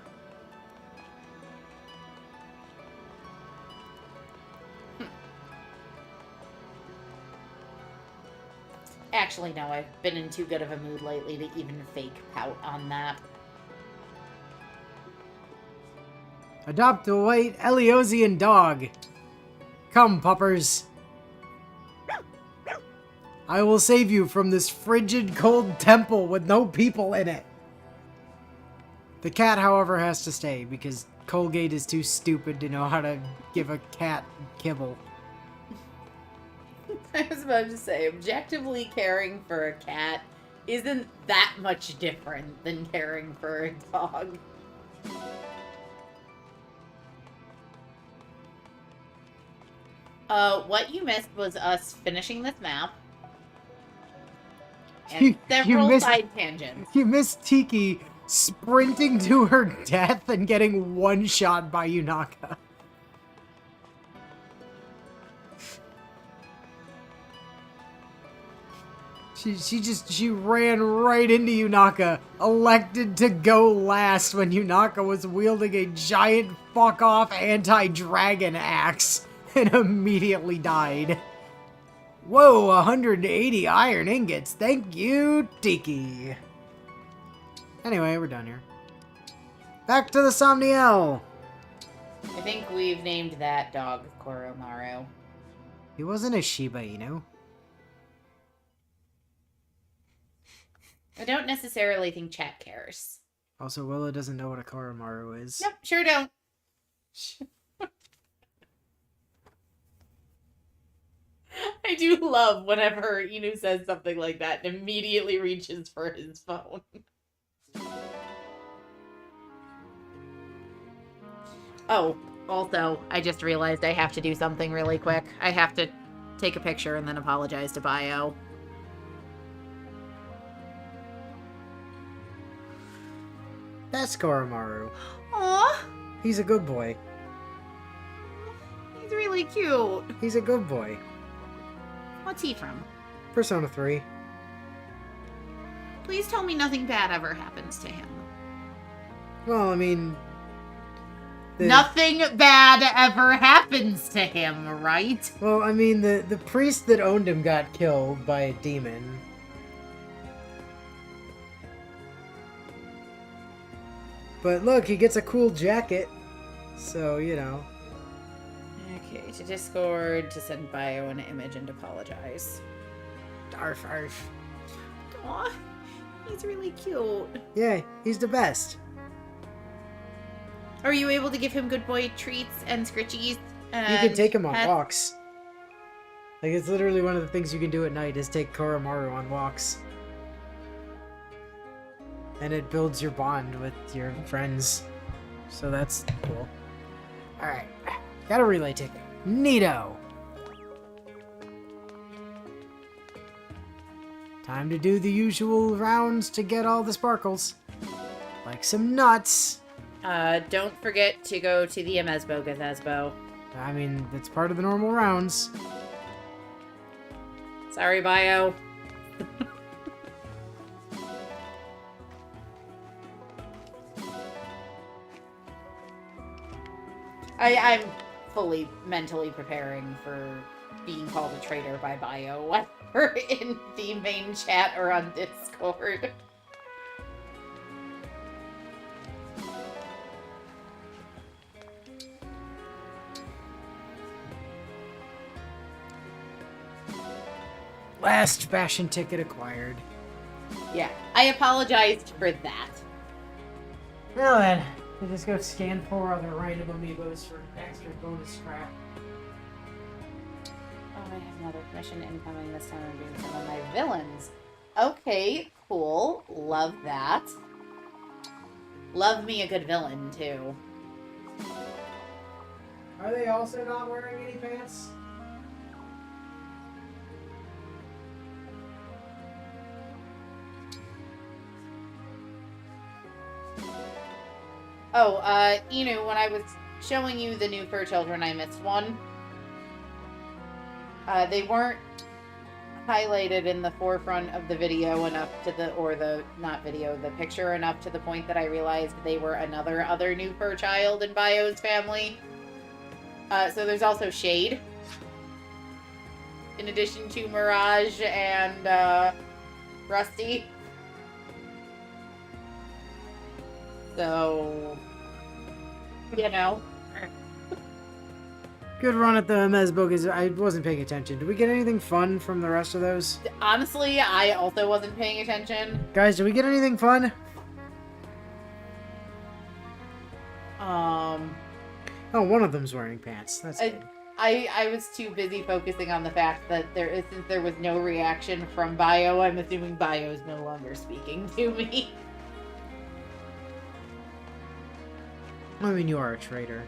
Actually, no, I've been in too good of a mood lately to even fake pout on that. Adopt a white Eliosian dog. Come, puppers. I will save you from this frigid, cold temple with no people in it. The cat, however, has to stay because Colgate is too stupid to know how to give a cat kibble. I was about to say, objectively caring for a cat isn't that much different than caring for a dog. What you missed was us finishing this map. And several side tangents. You missed Tiki sprinting to her death and getting one-shot by Yunaka. She ran right into Yunaka, elected to go last when Yunaka was wielding a giant fuck-off anti-dragon axe, and immediately died. Whoa, 180 iron ingots. Thank you, Tiki. Anyway, we're done here. Back to the Somniel. I think we've named that dog Koromaru. He wasn't a Shiba Inu. I don't necessarily think chat cares. Also, Willow doesn't know what a Koromaru is. Nope, sure don't. I do love whenever Inu says something like that and immediately reaches for his phone. Oh, also, I just realized I have to do something really quick. I have to take a picture and then apologize to Bio. That's Koromaru. Aw, He's a good boy. he's really cute. He's a good boy. What's he from? Persona 3. Please tell me nothing bad ever happens to him. Well, I mean... Nothing bad ever happens to him, right? Well, I mean, the priest that owned him got killed by a demon. But look, he gets a cool jacket. So, you know. Okay, to Discord, to send Bio an image and apologize. Arf, arf. Aw, he's really cute. Yeah, he's the best. Are you able to give him good boy treats and scritchies? You can take him on pets- walks. Like, it's literally one of the things you can do at night is take Koromaru on walks. And it builds your bond with your friends. So that's cool. Alright. Got a relay ticket. Neato! Time to do the usual rounds to get all the sparkles. Like some nuts. Don't forget to go to the Amesbo Gazesbo. I mean, that's part of the normal rounds. Sorry, Bio. I'm fully mentally preparing for being called a traitor by Bio, whether in the main chat or on Discord. Last fashion ticket acquired. Yeah, I apologized for that. Now then, we just go scan 4 other random amiibos for extra bonus scrap. Oh, I have another mission incoming. This time I'm doing some of my villains. Okay, cool. Love that. Love me a good villain, too. Are they also not wearing any pants? Oh, Inu, when I was showing you the new fur children, I missed one. They weren't highlighted in the forefront of the video enough to the picture enough to the point that I realized they were other new fur child in Bio's family. So there's also Shade. In addition to Mirage and, Rusty. So, you know. Good run at the Amesbo because I wasn't paying attention. Did we get anything fun from the rest of those? Honestly, I also wasn't paying attention. Guys, did we get anything fun? Oh, one of them's wearing pants. That's good. I was too busy focusing on the fact that since there was no reaction from Bio, I'm assuming Bio's no longer speaking to me. I mean, you are a traitor.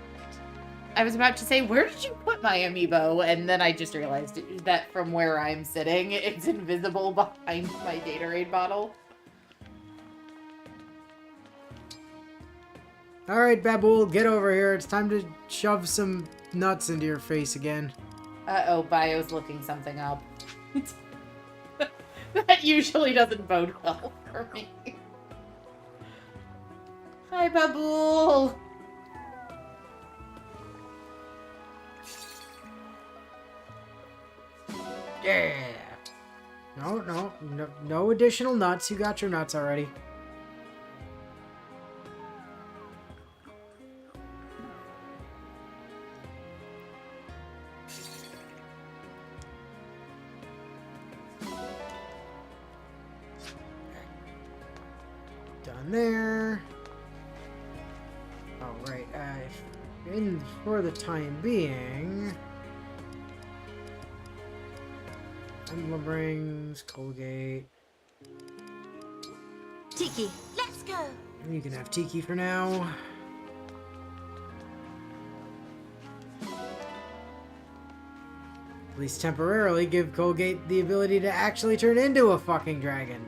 I was about to say, where did you put my amiibo? And then I just realized that from where I'm sitting, it's invisible behind my Gatorade bottle. Alright, Babool, get over here. It's time to shove some nuts into your face again. Uh-oh, Bio's looking something up. That usually doesn't bode well for me. Hi, Babool! Yeah. No additional nuts. You got your nuts already. Done there. Oh, right. For the time being... Emblem rings, Colgate. Tiki, let's go. You can have Tiki for now. At least temporarily give Colgate the ability to actually turn into a fucking dragon.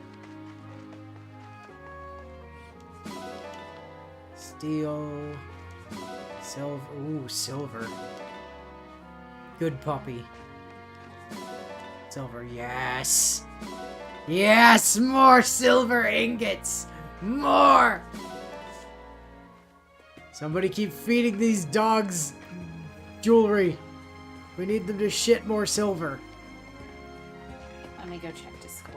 Steel. Silver. Ooh, silver. Good puppy. Silver, yes! Yes! More silver ingots! More! Somebody keep feeding these dogs jewelry. We need them to shit more silver. Let me go check Discord.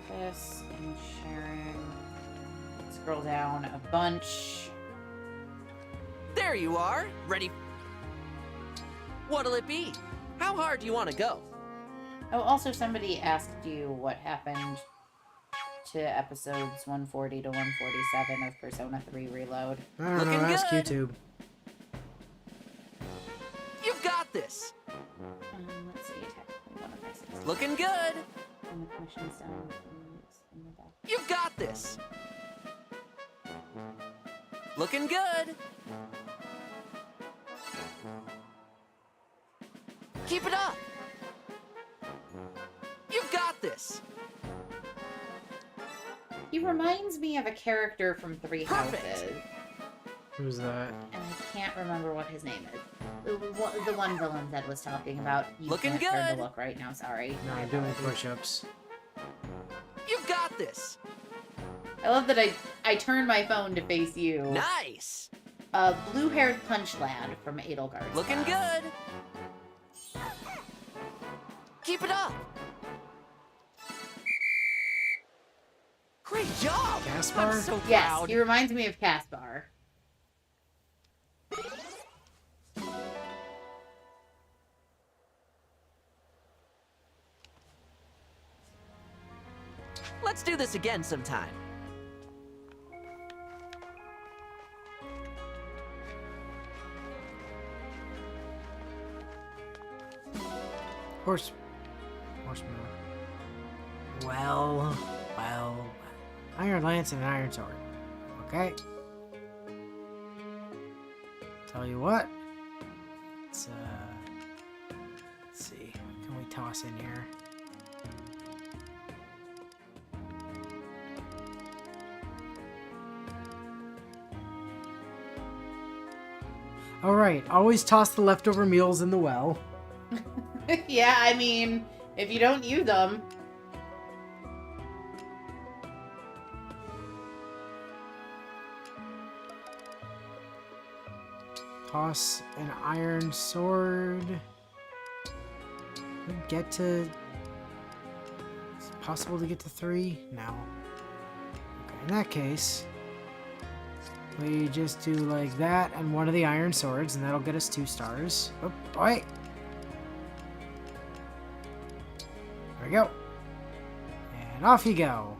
Where's this and sharing? Scroll down a bunch. There you are, ready. What'll it be? How hard do you want to go? Oh, also somebody asked you what happened to episodes 140 to 147 of Persona 3 Reload. I don't know, Looking ask good. YouTube. You've got this. Let's see, technically one of my 6 Looking good. and the commission's done in the back. You've got this. Looking good. Keep it up. You've got this. He reminds me of a character from Three Perfect. Houses, Who's that? and I can't remember what his name is. The one villain Zed was talking about. You Looking can't turn good. to look right now, sorry. No, My I'm doing apologies. push-ups. You've got this. I love that I turned my phone to face you. Nice. A blue-haired punch lad from Edelgard's Looking class. good. Keep it up. Great job. Gaspar? I'm so Yes, proud. he reminds me of Caspar. Let's do this again sometime. Horseman. Well. Iron Lance and an Iron Sword. Okay. Tell you what. Let's see. What can we toss in here? Alright, always toss the leftover meals in the well. Yeah, I mean, if you don't use them. Toss an iron sword. We get to... Is it possible to get to 3? No. Okay, in that case, we just do like that and one of the iron swords, and that'll get us 2 stars. Oh, wait. There we go. And off you go.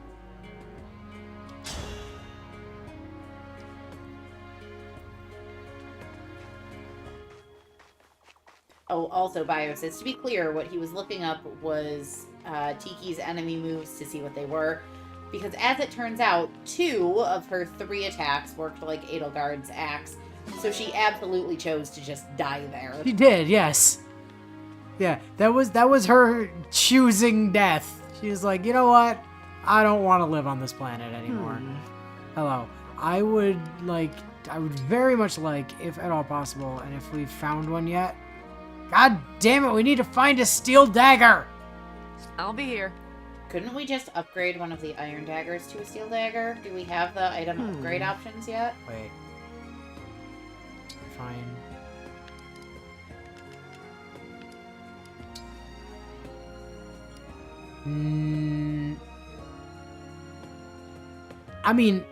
Oh, also, Bio says, to be clear, what he was looking up was Tiki's enemy moves to see what they were. Because as it turns out, 2 of her 3 attacks worked like Edelgard's axe. So she absolutely chose to just die there. She did, yes. Yeah, that was her choosing death. She was like, you know what? I don't want to live on this planet anymore. Hello. I would very much like, if at all possible, and if we've found one yet. God damn it, we need to find a steel dagger! I'll be here. Couldn't we just upgrade one of the iron daggers to a steel dagger? Do we have the item upgrade options yet? Wait. Fine. I mean,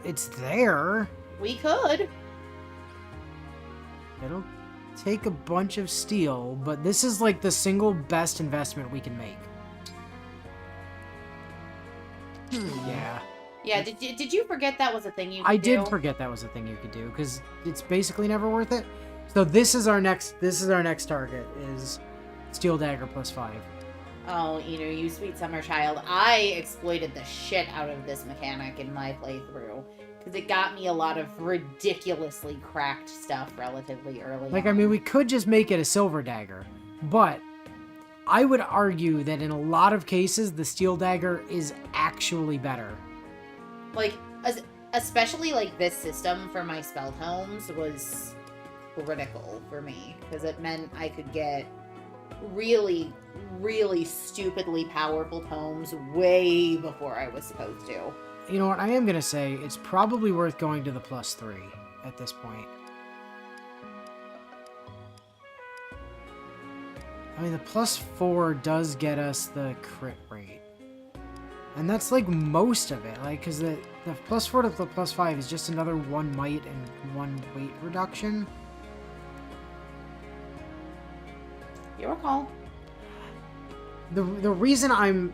it's there. We could. It'll take a bunch of steel, but this is like the single best investment we can make. Yeah. Yeah, did you forget that was a thing you could I do? did forget that was a thing you could do, because it's basically never worth it. So this is our next target, is Steel Dagger +5. Oh, you sweet summer child. I exploited the shit out of this mechanic in my playthrough. Because it got me a lot of ridiculously cracked stuff relatively early Like, on. I mean, we could just make it a silver dagger, but I would argue that in a lot of cases, the Steel Dagger is actually better. Like, especially like this system for my spell tomes was critical for me. Because it meant I could get really, really stupidly powerful tomes way before I was supposed to. You know what, I am going to say it's probably worth going to the +3 at this point. I mean, the +4 does get us the crit rate. And that's like most of it, like, because the +4 to the +5 is just another 1 might and 1 weight reduction. You recall? the reason I'm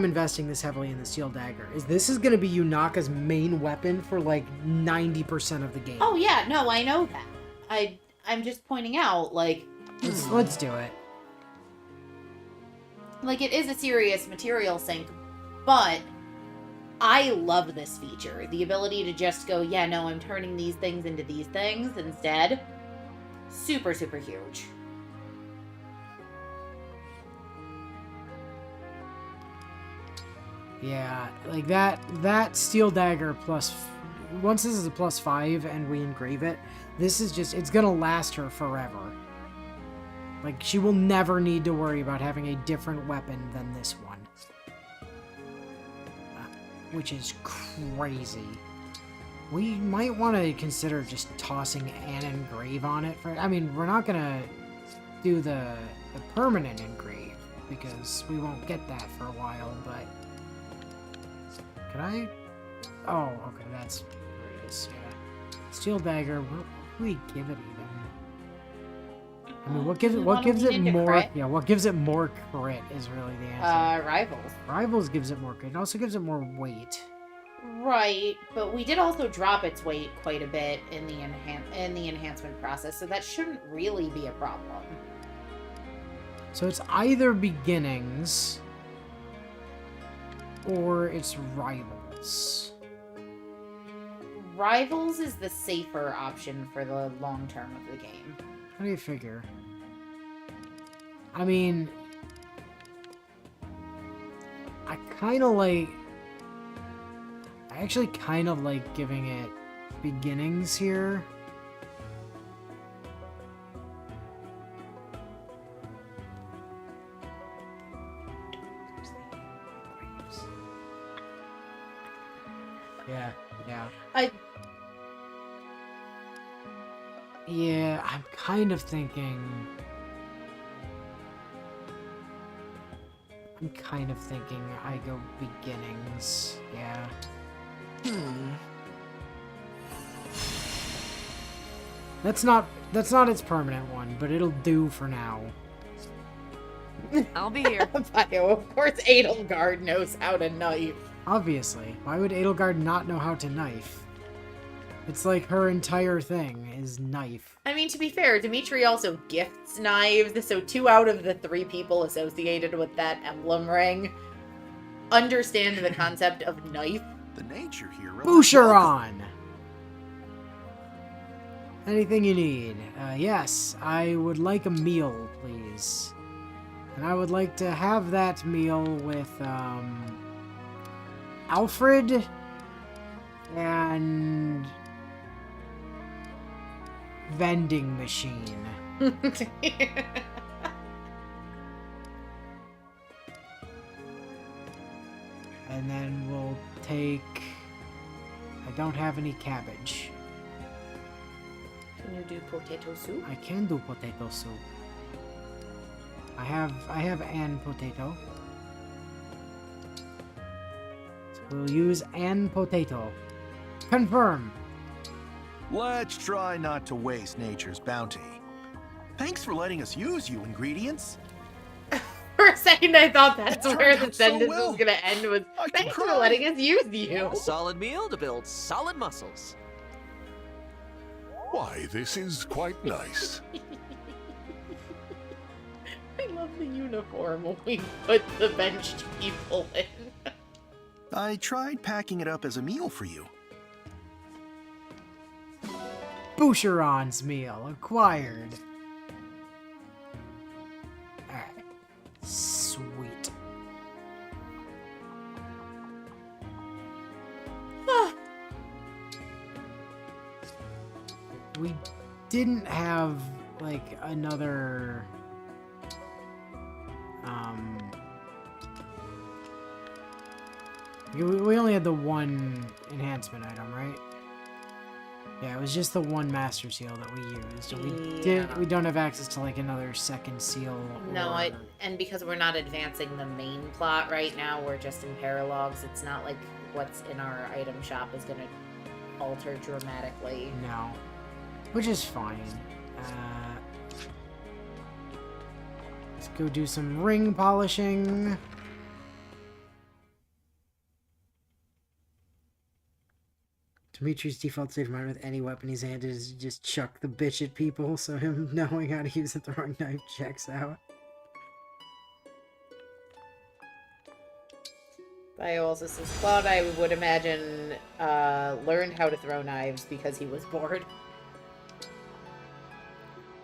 investing this heavily in the steel dagger is this is gonna be Yunaka's main weapon for like 90% of the game. Oh yeah, no, I know that. I'm just pointing out, like, Let's do it. like it is a serious material sink, but I love this feature. The ability to just go, yeah, no, I'm turning these things into these things instead. Super, super huge. Yeah, like that steel dagger plus once this is a +5 and we engrave it, this is just it's gonna last her forever. Like she will never need to worry about having a different weapon than this one. Which is crazy. We might want to consider just tossing an engrave on it for I mean, we're not gonna do the permanent engrave because we won't get that for a while, but could I? Oh, okay, that's where it is, yeah. Steel dagger, what do we give it even? I mean, what gives it more? Crit? Yeah, what gives it more crit is really the answer. Rivals. Rivals gives it more crit. It also gives it more weight. Right, but we did also drop its weight quite a bit in the enhancement process, so that shouldn't really be a problem. So it's either beginnings or it's rivals. Rivals is the safer option for the long term of the game. How do you figure? I mean, I actually kind of like giving it beginnings here. Yeah. Yeah, I'm kind of thinking I go beginnings. Yeah. That's not its permanent one, but it'll do for now. I'll be here. Bio, of course Edelgard knows how to knife. Obviously. Why would Edelgard not know how to knife? It's like her entire thing is knife. I mean, to be fair, Dimitri also gifts knives, so 2 out of the 3 people associated with that emblem ring understand the concept of knife. The nature here. Boucheron! Anything you need. Yes, I would like a meal, please. And I would like to have that meal with, Alfred and vending machine. And then we'll take... I don't have any cabbage. Can you do potato soup? I can do potato soup. I have an potato. So we'll use an potato. Confirm. Let's try not to waste nature's bounty. Thanks for letting us use you, ingredients. For a second, I thought that's It where turned the out so sentence well. was gonna end with, I can thanks for cry." letting us use you. A solid meal to build solid muscles. Why, this is quite nice. I love the uniform we put the benched people in. I tried packing it up as a meal for you. Boucheron's meal acquired. Alright. Sweet. We didn't have, like, another... We only had the one enhancement item, right? Yeah, it was just the one master seal that we used. We don't have access to like another second seal. No, and because we're not advancing the main plot right now, we're just in paralogs. It's not like what's in our item shop is gonna alter dramatically. go do some ring polishing. Dimitri's default save mode with any weapon he's handed is just chuck the bitch at people, so him knowing how to use a throwing knife checks out. Bio also says, Claude, I would imagine, learned how to throw knives because he was bored.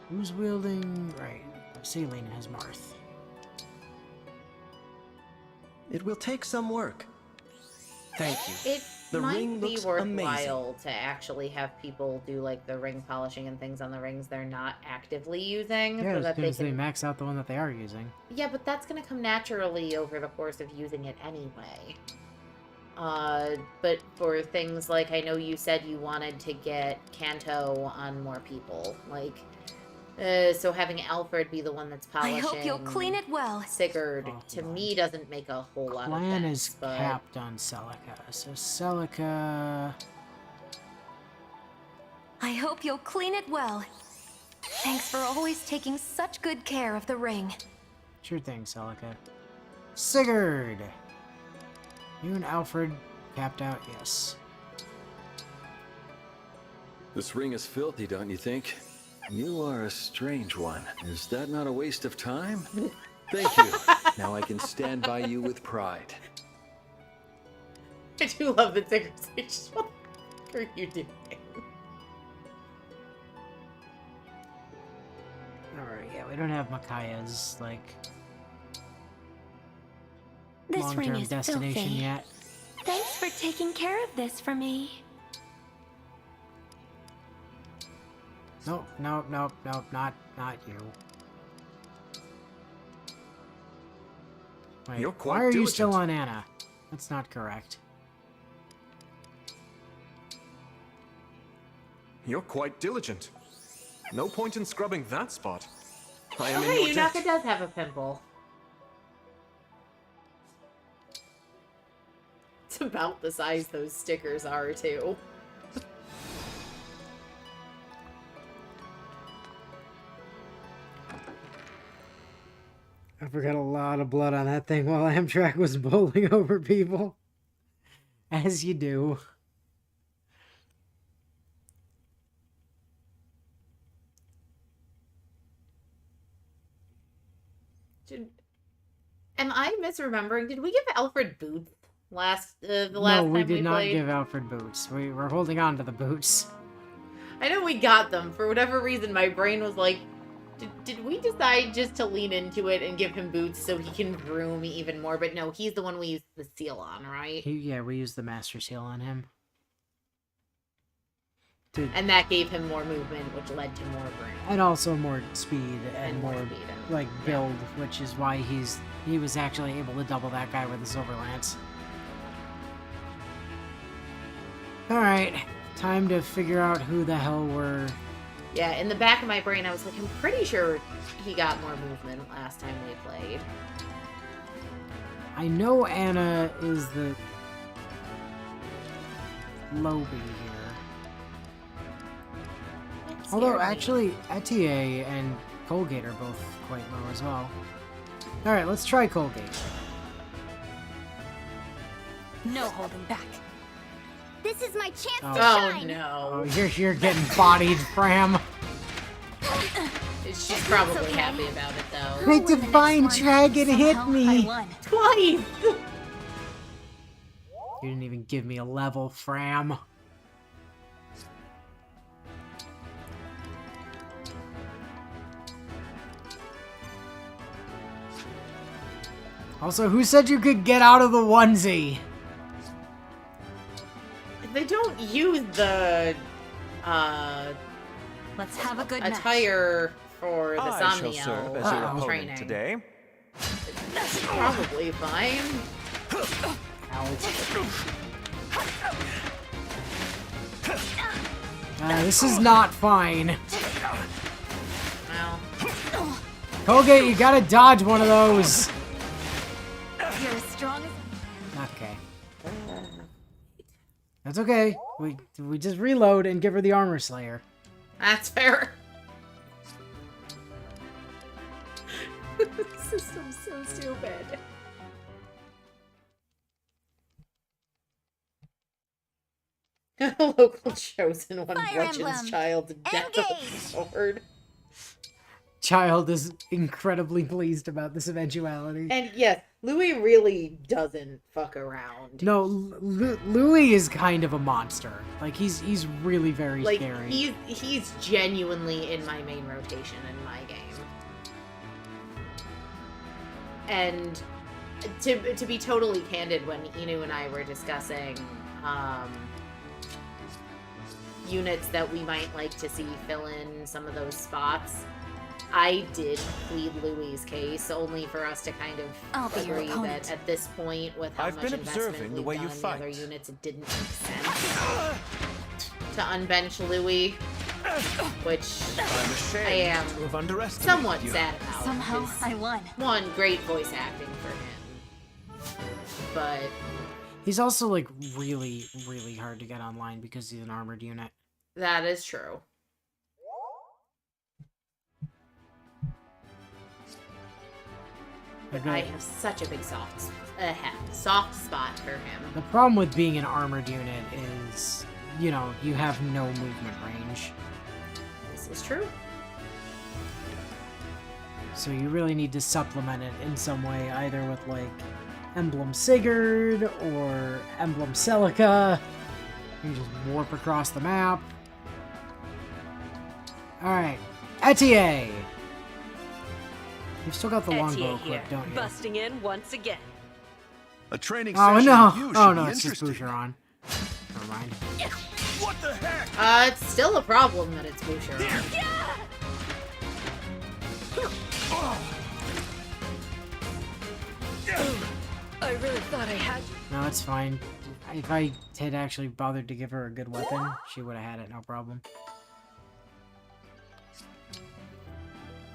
Who's wielding... Right, Selene has Marth. It will take some work. Thank you. It The might ring be looks worthwhile to actually have people do like the ring polishing and things on the rings they're not actively using. Yeah, so as that soon they as can... they max out the one that they are using. Yeah, but that's going to come naturally over the course of using it anyway. But for things like, I know you said you wanted to get Kanto on more people. Like, so having Alfred be the one that's polishing... I hope you'll clean it well. Sigurd, to me, doesn't make a whole lot of Clan sense. is but... capped on Celica, so Celica... I hope you'll clean it well. Thanks for always taking such good care of the ring. Sure thing, Celica. Sigurd! You and Alfred capped out, yes. This ring is filthy, don't you think? You are a strange one. Is that not a waste of time? Thank you. Now I can stand by you with pride. I do love the Sigurd speech. What the fuck are you doing? Alright, yeah, we don't have Makaya's, like, This ring long-term is destination filthy. yet. Thanks for taking care of this for me. Nope, not you. Wait, You're quite why are you diligent. still on Anna? That's not correct. You're quite diligent. No point in scrubbing that spot. I am in Okay, your debt. Yunaka does have a pimple. It's about the size those stickers are, too. I forgot a lot of blood on that thing while Amtrak was bowling over people. As you do. Am I misremembering? Did we give Alfred boots the last time we did not played? give Alfred boots. We were holding on to the boots. I know we got them. For whatever reason, my brain was like, did we decide just to lean into it and give him boots so he can groom even more? But no, he's the one we used the seal on, right? Yeah, we used the Master Seal on him. And that gave him more movement, which led to more groom. And also more speed and more speed and- like build, which is why he was actually able to double that guy with the Silver Lance. Alright, time to figure out who the hell we're... Yeah, in the back of my brain, I was like, I'm pretty sure he got more movement last time we played. I know Anna is the Lobie here. Although, actually, Etier and Colgate are both quite low as well. Alright, let's try Colgate. No holding back. This is my chance to Oh shine. no. Oh, you're getting bodied, Fram. She's probably okay. happy about it, though. My divine dragon hit Somehow me! I won. Twice! You didn't even give me a level, Fram. Also, who said you could get out of the onesie? They don't use the, Let's have a good match. attire for the I shall serve as your opponent training. today. That's probably fine. This is not fine. Well, Colgate, you gotta dodge one of those. You're as strong as... Okay. That's okay. We just reload and give her the Armor Slayer. that's fair. system's so stupid. Local chosen one Fire bludgeons Emblem. child to death with a Engage. sword. Child is incredibly pleased about this eventuality. And yes, Louis really doesn't fuck around. No, Louis is kind of a monster. Like he's really very Like scary. he's genuinely in my main rotation in my game. And to be totally candid, when Inu and I were discussing units that we might like to see fill in some of those spots, I did plead Louis' case, only for us to kind of I'll be your agree opponent. that at this point, with how I've much been investment observing the we've way done you in the other fight. units, it didn't make sense to unbench Louis, which I'm ashamed I am to have underestimated somewhat you. sad about. Somehow, 'cause I won. one, great voice acting for him, but He's also like really, really hard to get online because he's an armored unit. that is true. But I have such a big soft spot for him. The problem with being an armored unit is, you know, you have no movement range. This is true. So you really need to supplement it in some way, either with like Emblem Sigurd or Emblem Celica. You just warp across the map. Alright, Etier! You've still got the longbow equipped, don't you? Busting in once again. A training Oh session no! with you Oh should no, be it's just interesting. Boucheron. Never mind. What the heck? It's still a problem that it's Boucheron. I really thought I had. No, it's fine. If I had actually bothered to give her a good weapon, she would have had it, no problem.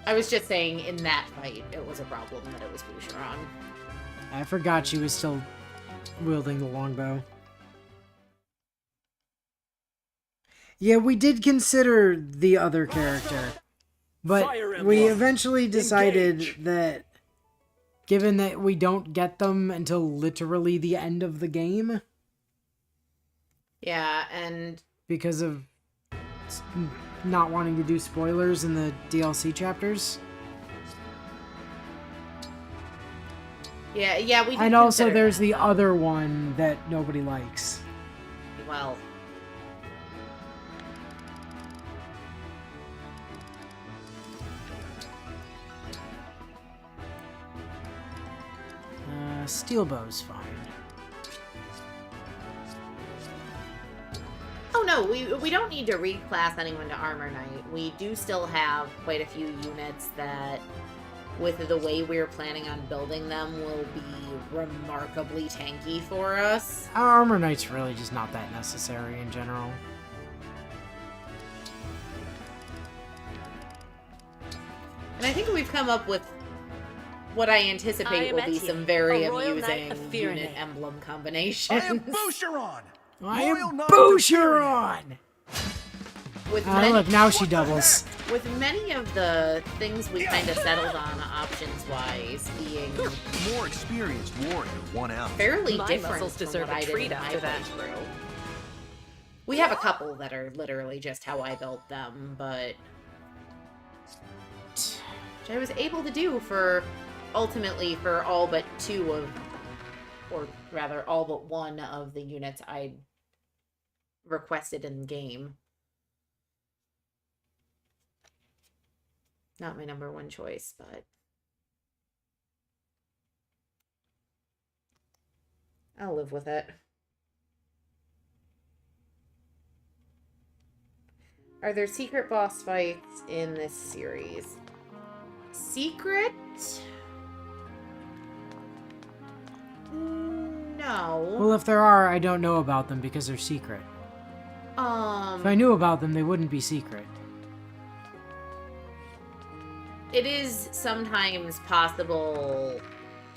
I was just saying, in that fight, it was a problem that it was Boucheron. I forgot she was still wielding the longbow. Yeah, we did consider the other character, but we eventually decided that given that we don't get them until literally the end of the game, Yeah, and because of not wanting to do spoilers in the DLC chapters. yeah, we did And also consider there's that. the other one that nobody likes. Well, Steel bow's fine. oh no, we don't need to reclass anyone to Armor Knight. We do still have quite a few units that, with the way we're planning on building them, will be remarkably tanky for us. Our Armor Knight's really just not that necessary in general. And I think we've come up with what I I anticipate am will be Etienne, some very a royal knight amusing of unit Firenze. emblem I combinations. am Boucheron! I Royal am Knight of Boucheron! with Oh, many, look, now she doubles. with many of the things we kind of settled on options-wise being More experienced warrior, one out. fairly My different muscles from deserve what a I did treat in my after that. playthrough. We have a couple that are literally just how I built them, but which I was able to do for ultimately for all but two of, or rather all but one of the units I requested in game. Not my number one choice, but I'll live with it. Are there secret boss fights in this series? Secret? No. Well, if there are, I don't know about them because they're secret. If I knew about them, they wouldn't be secret. It is sometimes possible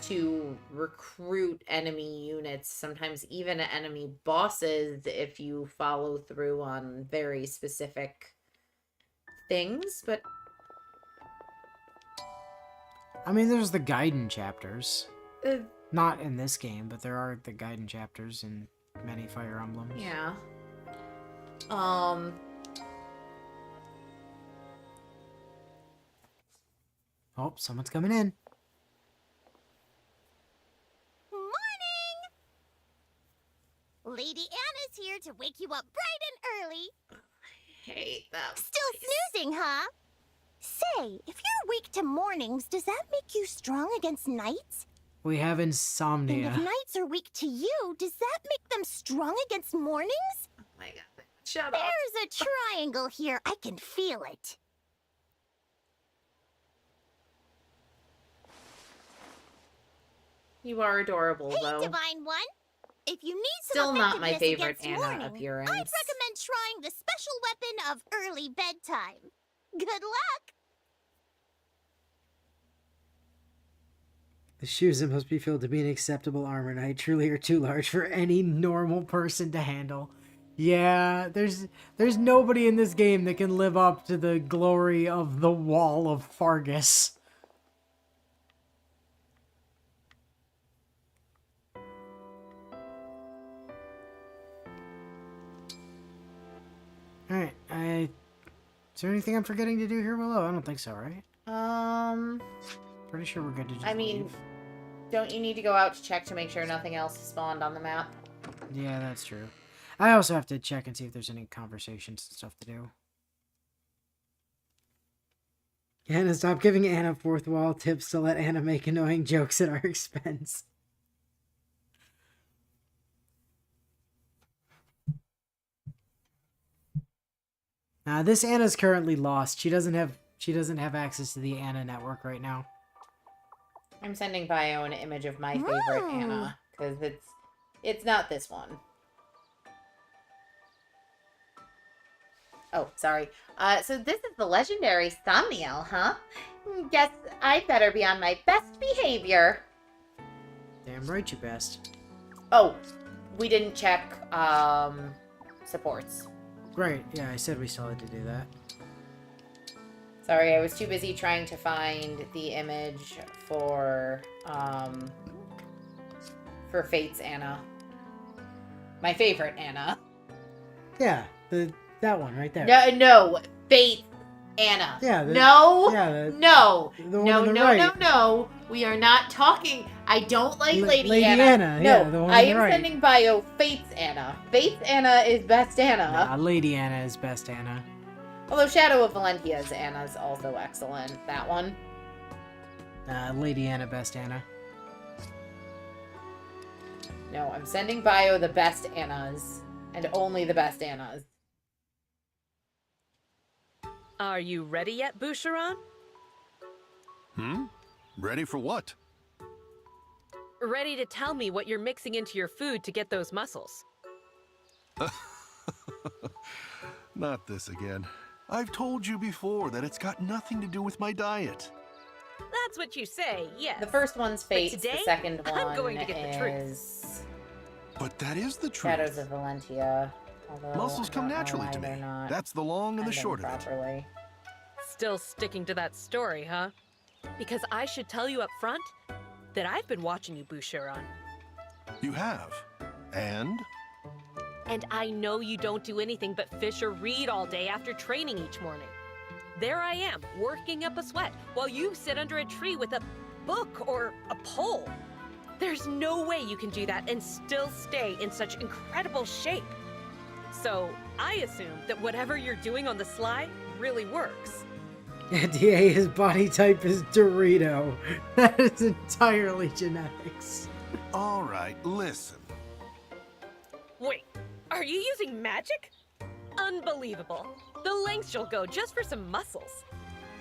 to recruit enemy units, sometimes even enemy bosses, if you follow through on very specific things, but I mean, there's the Gaiden chapters. Not in this game, but there are the Gaiden chapters in many Fire Emblems. Yeah. Oh, someone's coming in. Morning! Lady Anna's here to wake you up bright and early. Hate that. Still snoozing, huh? Say, if you're weak to mornings, does that make you strong against nights? We have And insomnia. if nights are weak to you, does that make them strong against mornings? Oh my god. Shut up. There's a triangle here. I can feel it. You are adorable, Hey, though. Divine One. If you need Still some not my effectiveness favorite against Anna morning, appearance. I'd recommend trying the special weapon of early bedtime. Good luck. The shoes that must be filled to be an acceptable armor knight truly are too large for any normal person to handle. Yeah, there's nobody in this game that can live up to the glory of the Wall of Fargus. Alright, is there anything I'm forgetting to do here below? I don't think so, right? Pretty sure we're good to just I mean, leave. don't you need to go out to check to make sure nothing else spawned on the map? Yeah, that's true. I also have to check and see if there's any conversations and stuff to do. Anna, stop giving Anna fourth wall tips to let Anna make annoying jokes at our expense. This Anna's currently lost. She doesn't have access to the Anna network right now. I'm sending Bio an image of my favorite Anna, because it's not this one. Oh, sorry. So this is the legendary Somniel, huh? Guess I'd better be on my best behavior. Damn right you best. Oh, we didn't check, supports. Right, yeah, I said we still had to do that. Sorry, I was too busy trying to find the image for Fate's Anna. My favorite Anna. Yeah, that one right there. No, Fate's Anna. Yeah. No. Yeah. No. The one No. on the No. right. No. No. We are not talking. I don't like Lady Anna. No, Yeah, the one I on the am right. sending Bio Fate's Anna. Fate's Anna is best Anna. Nah, Lady Anna is best Anna. Although Shadow of Valentia's Anna is also excellent. That one. Lady Anna, best Anna. No, I'm sending Bio the best Annas. And only the best Annas. Are you ready yet, Boucheron? Ready for what? Ready to tell me what you're mixing into your food to get those muscles? Not this again. I've told you before that it's got nothing to do with my diet. That's what you say, yes. The first one's Fate. today, The second one I'm going to get the truth. is But that is the truth. Shadows of Valentia. Although Muscles I come don't know naturally why to me. they're not That's the long and the ending short of it. properly. Still sticking to that story, huh? Because I should tell you up front that I've been watching you, Boucheron. You have. And? And I know you don't do anything but fish or read all day after training each morning. There I am, working up a sweat, while you sit under a tree with a book or a pole. There's no way you can do that and still stay in such incredible shape. So I assume that whatever you're doing on the sly really works. DA, his body type is Dorito. That is entirely genetics. All right, listen. Wait, are you using magic? Unbelievable. The lengths you'll go just for some muscles.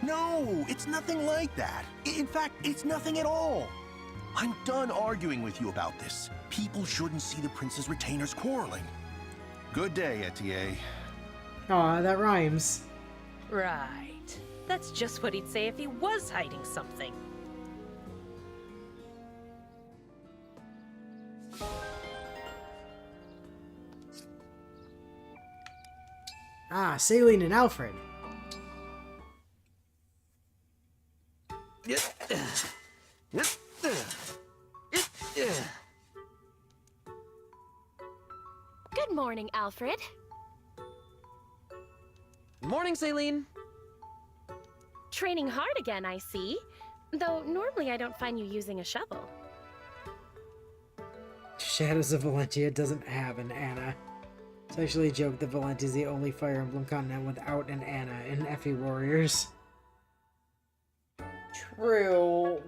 No, it's nothing like that. In fact, it's nothing at all. I'm done arguing with you about this. People shouldn't see the prince's retainers quarreling. Good day, Etienne. Aw, that rhymes. Right. That's just what he'd say if he was hiding something. Ah, Saline and Alfred. morning, Alfred. Morning, Celine. Training hard again, I see. Though normally I don't find you using a shovel. Shadows of Valentia doesn't have an Anna. It's actually a joke that Valentia is the only Fire Emblem continent without an Anna in FE Warriors. True.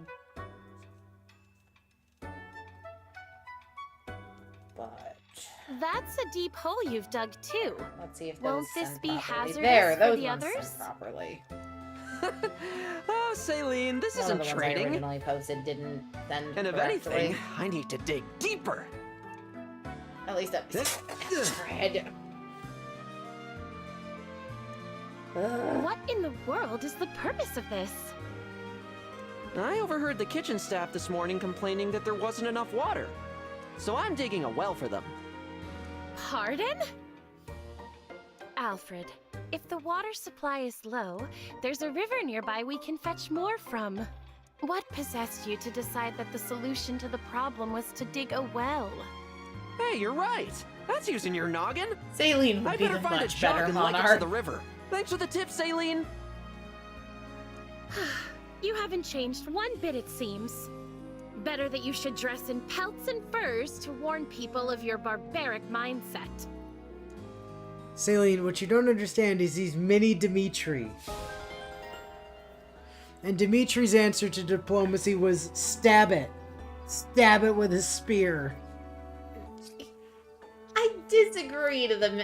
But That's a deep hole you've dug too. let's see if those Won't this send be properly. hazardous There, for those the ones sent others? properly. Oh, Celine, this One of isn't the ones I trading. originally posted didn't send And if correctly. anything, I need to dig deeper. At least that was tread. What in the world is the purpose of this? I overheard the kitchen staff this morning complaining that there wasn't enough water. So I'm digging a well for them. Pardon? Alfred, if the water supply is low, there's a river nearby we can fetch more from. What possessed you to decide that the solution to the problem was to dig a well? Hey, you're right. That's using your noggin. Saline would I be better the find a much jug better and link it to monarch. the river. Thanks for the tip, Saline. You haven't changed one bit, it seems. Better that you should dress in pelts and furs to warn people of your barbaric mindset. Celine, what you don't understand is he's mini Dimitri. And Dimitri's answer to diplomacy was stab it. Stab it with a spear. I disagree to them.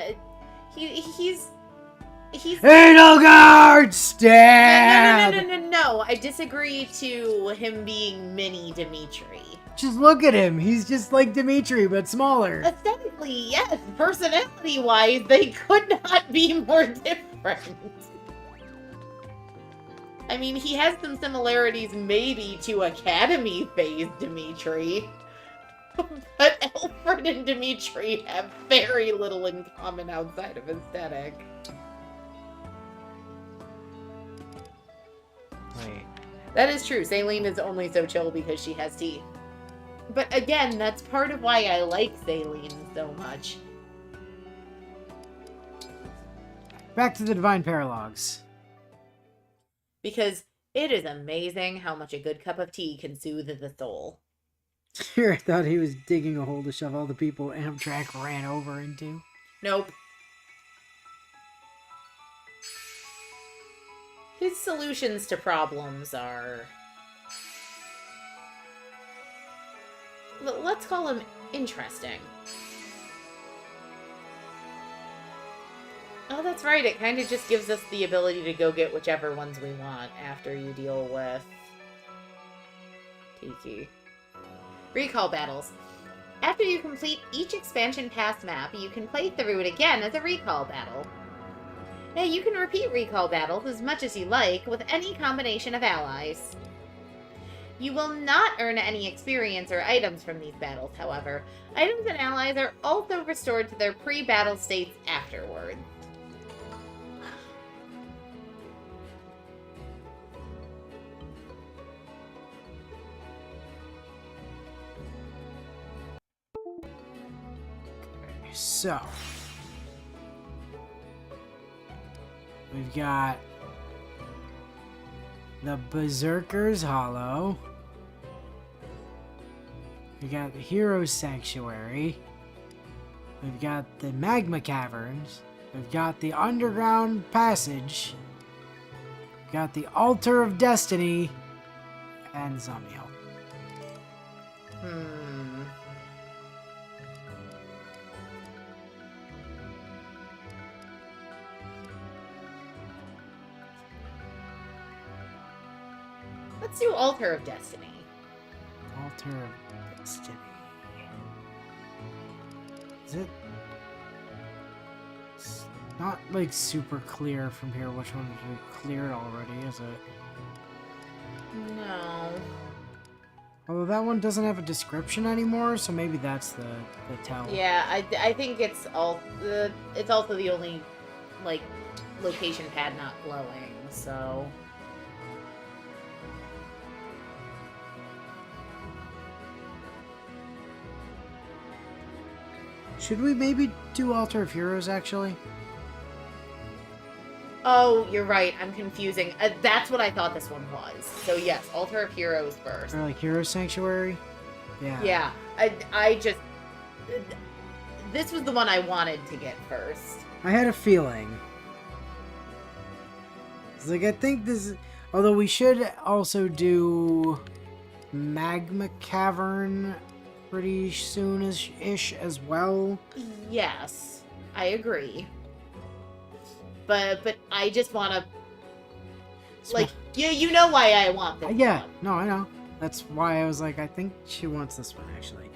He's Edelgard, stab! No. I disagree to him being mini Dimitri. Just look at him. He's just like Dimitri, but smaller. Aesthetically, yes. Personality-wise, they could not be more different. I mean, he has some similarities maybe to Academy phase Dimitri. But Alfred and Dimitri have very little in common outside of aesthetic. Wait. That is true. Saline is only so chill because she has teeth. But again, that's part of why I like Saline so much. Back to the Divine Paralogs. Because it is amazing how much a good cup of tea can soothe the soul. Here, I thought he was digging a hole to shove all the people Amtrak ran over into. Nope. His solutions to problems are... let's call him interesting. Oh, that's right. It kind of just gives us the ability to go get whichever ones we want after you deal with Tiki. Recall battles. After you complete each expansion pass map, you can play through it again as a recall battle. Now, you can repeat recall battles as much as you like with any combination of allies. You will not earn any experience or items from these battles, however. Items and allies are also restored to their pre-battle states afterward. So, we've got the Berserker's Hollow. We got the Hero's Sanctuary. We've got the Magma Caverns. We've got the Underground Passage. We've got the Altar of Destiny. And Zamio. Let's do Altar of Destiny. Altar of Destiny. Is it? It's not like super clear from here which ones we cleared already, is it? No. Although that one doesn't have a description anymore, so maybe that's the tell. Yeah, I think it's it's also the only like location pad not glowing, so. Should we maybe do Altar of Heroes, actually? Oh, you're right. I'm confusing. That's what I thought this one was. So yes, Altar of Heroes first. Or like Hero Sanctuary? Yeah. Yeah. I just... This was the one I wanted to get first. I had a feeling. It's like, I think this... Although we should also do Magma Cavern pretty soon-ish as well. Yes, I agree. But I just want to... Like, you know why I want this Yeah, one. no, I know. That's why I was like, I think she wants this one, actually.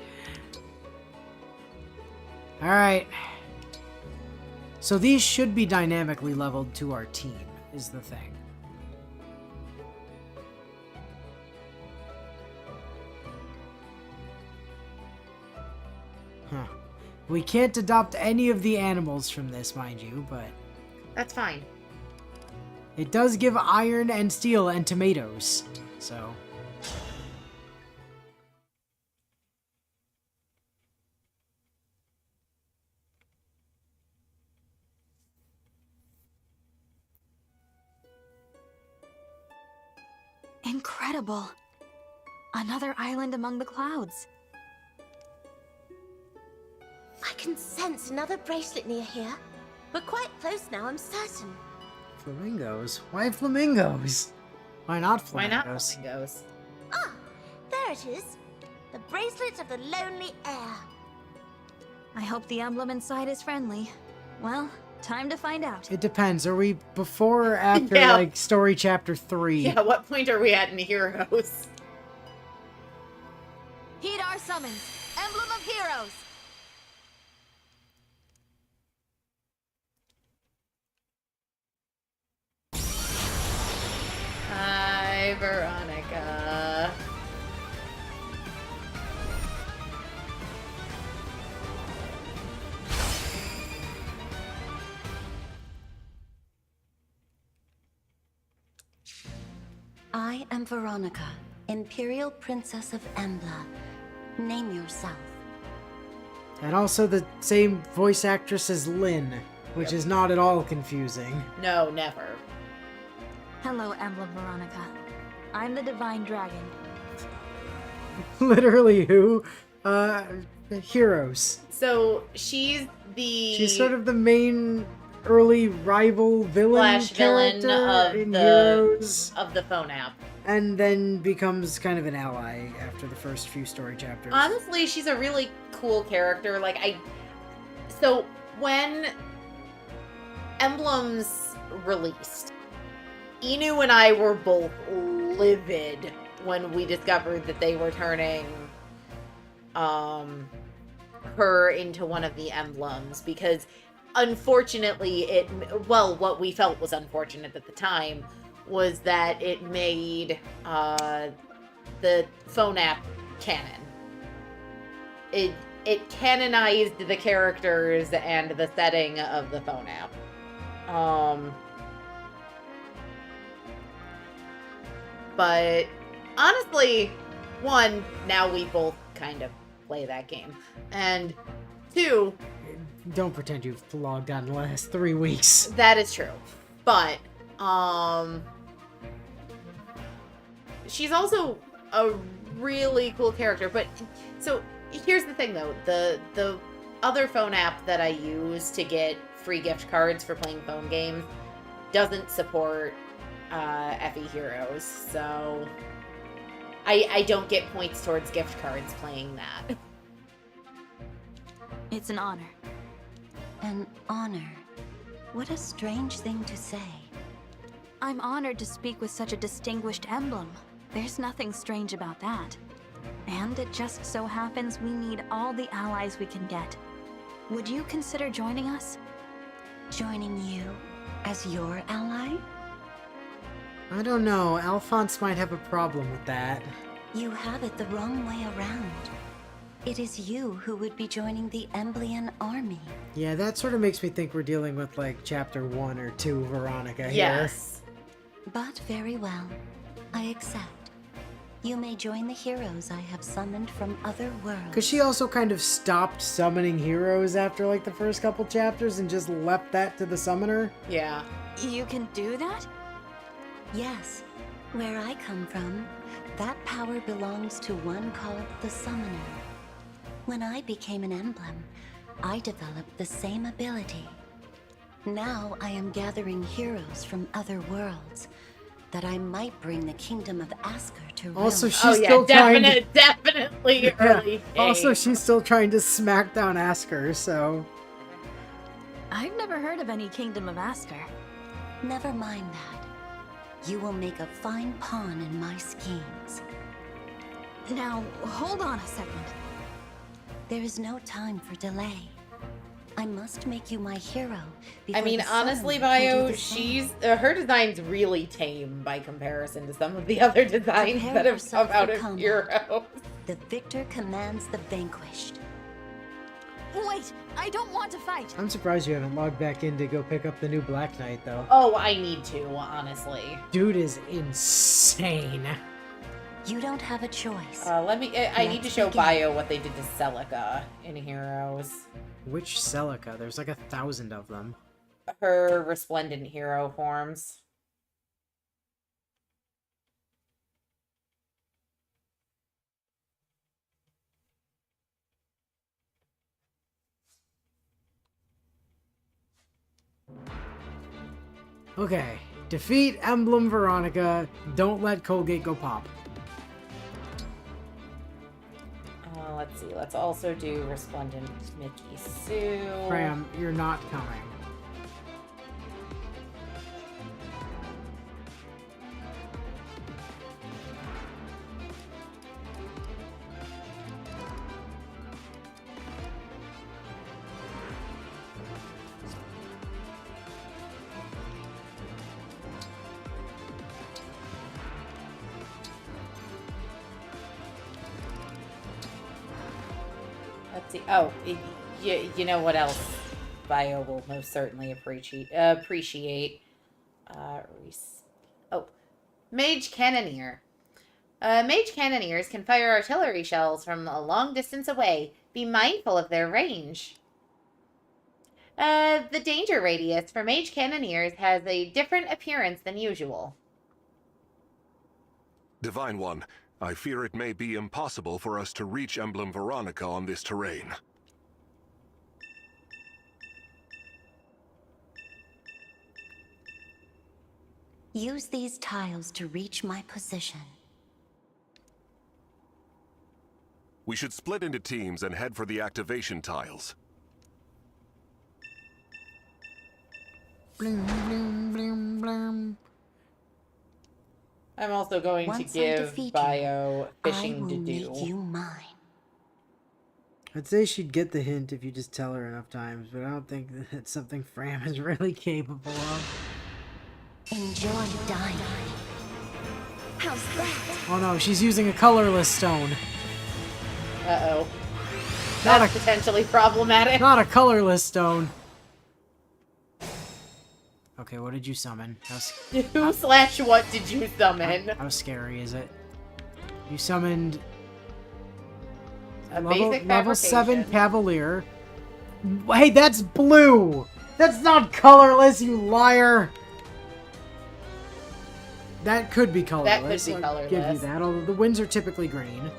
Alright. So these should be dynamically leveled to our team, is the thing. Huh. We can't adopt any of the animals from this, mind you, but... That's fine. It does give iron and steel and tomatoes, so... Incredible. Another island among the clouds. I can sense another bracelet near here. We're quite close now, I'm certain. Flamingos? Why flamingos? Why not Why flamingos? not flamingos? Ah, there it is. The bracelet of the lonely air. I hope the emblem inside is friendly. Well, time to find out. It depends. Are we before or after, Yeah. like, story chapter 3? Yeah, what point are we at in Heroes? Heed our summons. Emblem of Heroes. Hi, Veronica. I am Veronica, Imperial Princess of Emblem. Name yourself. And also the same voice actress as Lynn, which is not at all confusing. No, never. Hello, Emblem Veronica. I'm the Divine Dragon. Literally who? Heroes. So she's the... She's sort of the main early rival villain Slash villain character of in the Heroes. of the phone app. And then becomes kind of an ally after the first few story chapters. Honestly, she's a really cool character. So when Emblems released, Inu and I were both livid when we discovered that they were turning her into one of the emblems, because unfortunately what we felt was unfortunate at the time was that it made the phone app canon. It canonized the characters and the setting of the phone app. But honestly, one, now we both kind of play that game. And two... Don't pretend you've logged on the last 3 weeks. That is true. But, she's also a really cool character. But, so, here's the thing though. The other phone app that I use to get free gift cards for playing phone games doesn't support FE Heroes, so I don't get points towards gift cards playing that. It's an honor. An honor? What a strange thing to say. I'm honored to speak with such a distinguished emblem. There's nothing strange about that. And it just so happens we need all the allies we can get. Would you consider joining us? Joining you as your ally? I don't know. Alphonse might have a problem with that. You have it the wrong way around. It is you who would be joining the Emblean army. Yeah, that sort of makes me think we're dealing with, like, chapter 1 or 2 Veronica here. Yes. But very well. I accept. You may join the heroes I have summoned from other worlds. Because she also kind of stopped summoning heroes after like the first couple chapters and just left that to the summoner. Yeah. You can do that? Yes. Where I come from, that power belongs to one called the Summoner. When I became an emblem, I developed the same ability. Now I am gathering heroes from other worlds, that I might bring the kingdom of Asker to Realm. Also, she's still trying to... definitely early. Also, she's still trying to smack down Asker, so... I've never heard of any Kingdom of Asker. Never mind that. You will make a fine pawn in my schemes. Now, hold on a second. There is no time for delay. I must make you my hero. I mean, the honestly, sun can do Bio, the same. she's her design's really tame by comparison to some of the other designs Prepare that have yourself come out for of combat. Heroes. The victor commands the vanquished. Wait, I don't want to fight. I'm surprised you haven't logged back in to go pick up the new Black Knight, though. Oh, I need to, honestly. Dude is insane. You don't have a choice. I need to Let's show begin. Bio what they did to Celica in Heroes. Which Celica? There's like 1,000 of them. Her resplendent hero forms. Okay. Defeat Emblem Veronica. Don't let Colgate go pop. Let's see. Let's also do resplendent Mickey Sue. Cram, you're not coming. Let's see. Oh, you know what else Bio will most certainly appreciate. Mage Cannoneer. Mage Cannoneers can fire artillery shells from a long distance away. Be mindful of their range. The danger radius for Mage Cannoneers has a different appearance than usual. Divine One, I fear it may be impossible for us to reach Emblem Veronica on this terrain. Use these tiles to reach my position. We should split into teams and head for the activation tiles. Bloom, bloom, bloom, bloom. I'm also going Once to I give defeat Bio I fishing will to make do. you mine. I'd say she'd get the hint if you just tell her enough times, but I don't think that's something Fram is really capable of. Enjoy dying. How's that? Oh no, she's using a colorless stone. Uh-oh. Not That's potentially problematic. Not a colorless stone. Okay, what did you summon? Who/what did you summon? How scary is it? You summoned A level basic 7 fabrication. Cavalier. Hey, that's blue! That's not colorless, you liar! That could be colorless. be I'll give you colorless. that, although the winds are typically green.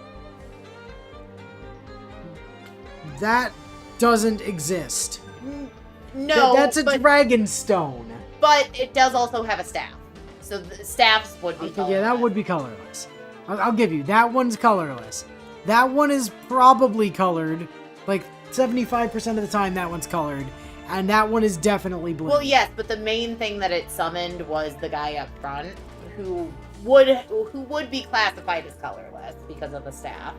That doesn't exist. No, That's a but, dragon stone. but it does also have a staff. So the staffs would be Okay, colorless. yeah, that would be colorless. I'll give you. That one's colorless. That one is probably colored. Like, 75% of the time that one's colored. And that one is definitely blue. Well, yes, but the main thing that it summoned was the guy up front who would be classified as colorless because of the staff.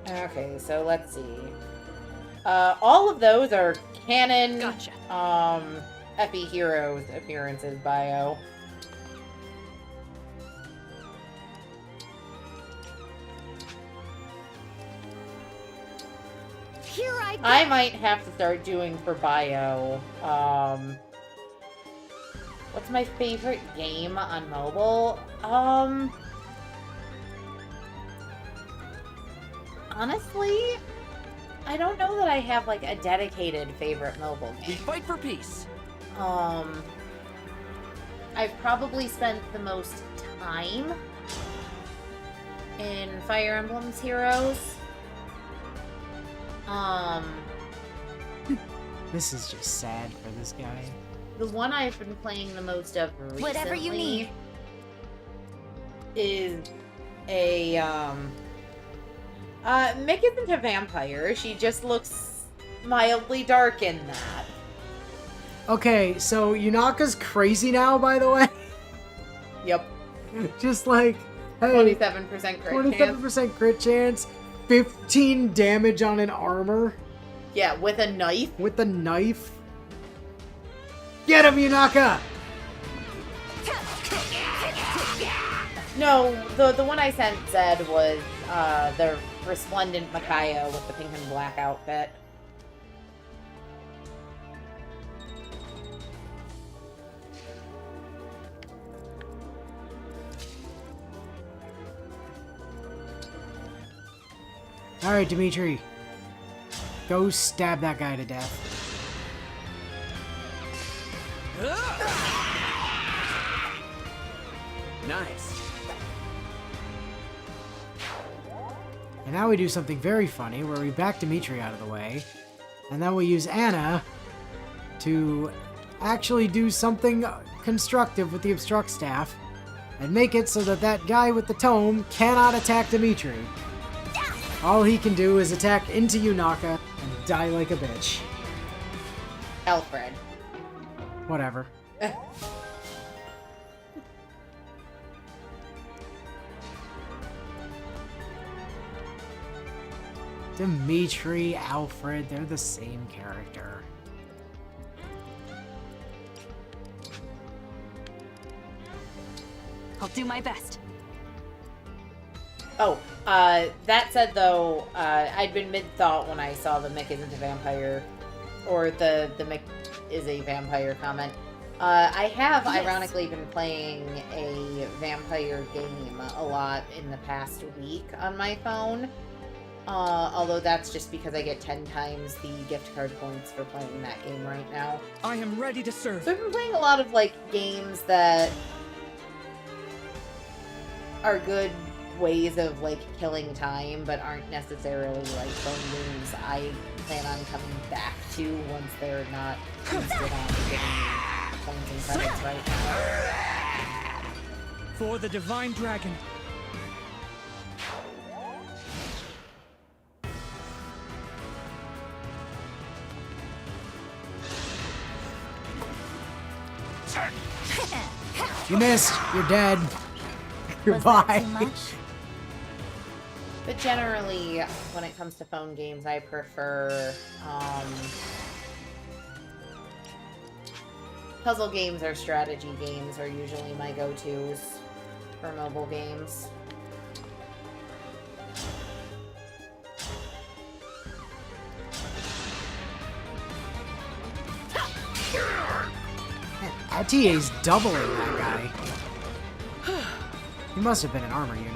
Okay, so let's see. All of those are canon Gotcha. Epi Heroes appearances Bio. Here I go. I might have to start doing for Bio. What's my favorite game on mobile? Honestly, I don't know that I have like a dedicated favorite mobile We game. fight for peace. I've probably spent the most time in Fire Emblem's Heroes. This is just sad for this guy. The one I've been playing the most of recently Whatever you need. is a Mick isn't a vampire. She just looks mildly dark in that. Okay, so Yunaka's crazy now, by the way. Yep. Just like, hey, 27% crit chance. 27% crit chance, 15 damage on an armor. Yeah, with a knife. With a knife. Get him, Yunaka! No, the one I sent said was the resplendent Micaiah with the pink and black outfit. Alright, Dimitri. Go stab that guy to death. Nice. And now we do something very funny, where we back Dimitri out of the way, and then we use Anna to actually do something constructive with the obstruct staff, and make it so that that guy with the tome cannot attack Dimitri. All he can do is attack into Yunaka and die like a bitch. Alfred. Whatever. Dimitri, Alfred, they're the same character. I'll do my best. Oh, that said though, I'd been mid-thought when I saw the Mick isn't a vampire, or the Mick is a vampire comment. I have ironically been playing a vampire game a lot in the past week on my phone. Although that's just because I get 10 times the gift card points for playing that game right now. I am ready to serve. So I've been playing a lot of like games that are good ways of like killing time but aren't necessarily like phone games I plan on coming back to once they're not listed on giving me points and credits right now. For the Divine Dragon. You missed. You're dead. Goodbye. But generally, when it comes to phone games, I prefer puzzle games or strategy games are usually my go-tos for mobile games. TA's doubling that guy. He must have been an armor unit.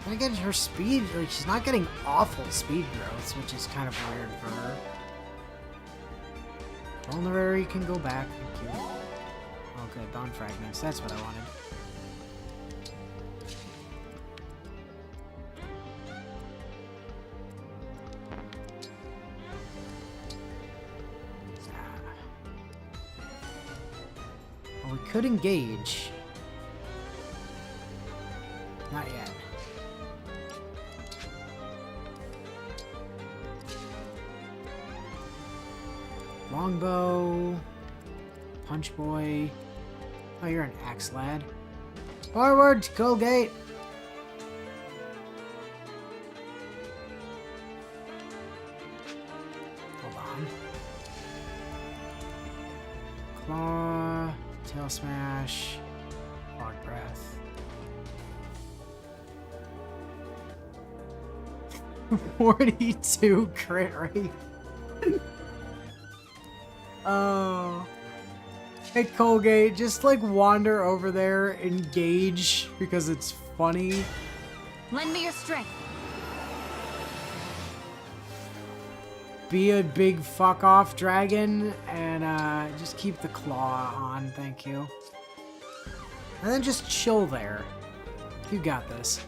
And again, her speed, like, she's not getting awful speed growths, which is kind of weird for her. Vulnerary can go back. Thank you. Oh, good. Bone fragments. That's what I wanted. Well, we could engage. Not yet. Longbow. Punch boy. Oh, you're an axe lad. Forward, Colgate. Hold on. Claw. Tail smash. Fog breath. 42 crit rate. Oh. Hey, Colgate, just like wander over there, engage, because it's funny. Lend me your strength. Be a big fuck off dragon, and just keep the claw on, thank you. And then just chill there. You got this.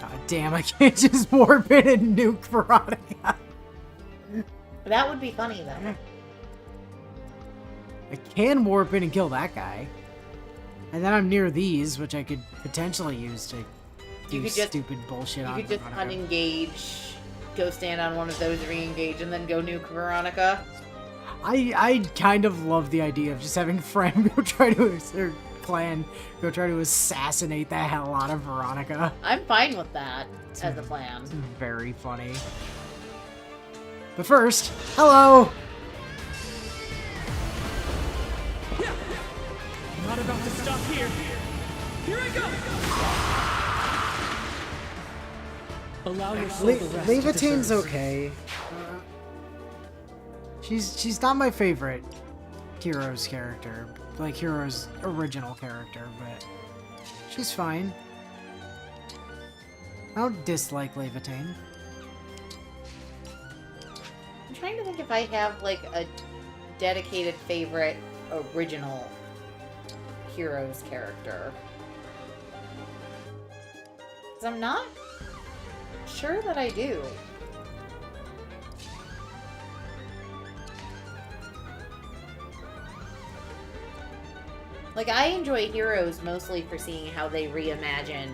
God damn, I can't just warp in and nuke Veronica. That would be funny, though. I can warp in and kill that guy. And then I'm near these, which I could potentially use to do stupid bullshit on You could just Veronica. unengage, go stand on one of those, re-engage, and then go nuke Veronica. I kind of love the idea of just having Fran go try to, or Clan, go try to assassinate the hell out of Veronica. I'm fine with that as a plan. It's very funny. But first, hello! I'm not about to stop here. Here I go! Allow your soul to rest. Levitane's okay. She's not my favorite Hero's character, like Hero's original character, but she's fine. I don't dislike Levitane. I'm trying to think if I have, like, a dedicated favorite original Heroes character. Because I'm not sure that I do. Like, I enjoy Heroes mostly for seeing how they reimagine,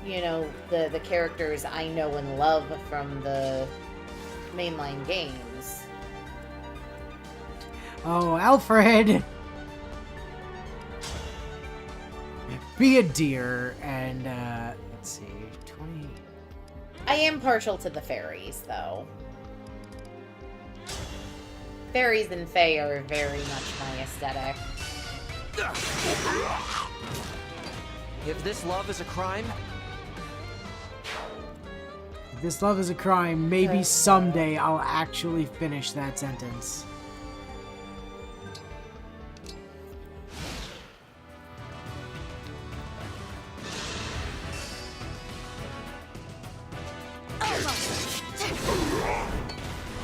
you know, the characters I know and love from the mainline games. Oh, Alfred! Be a deer, and, let's see, 20... I am partial to the fairies, though. Fairies and fae are very much my aesthetic. If this love is a crime, If this love is a crime, maybe someday I'll actually finish that sentence.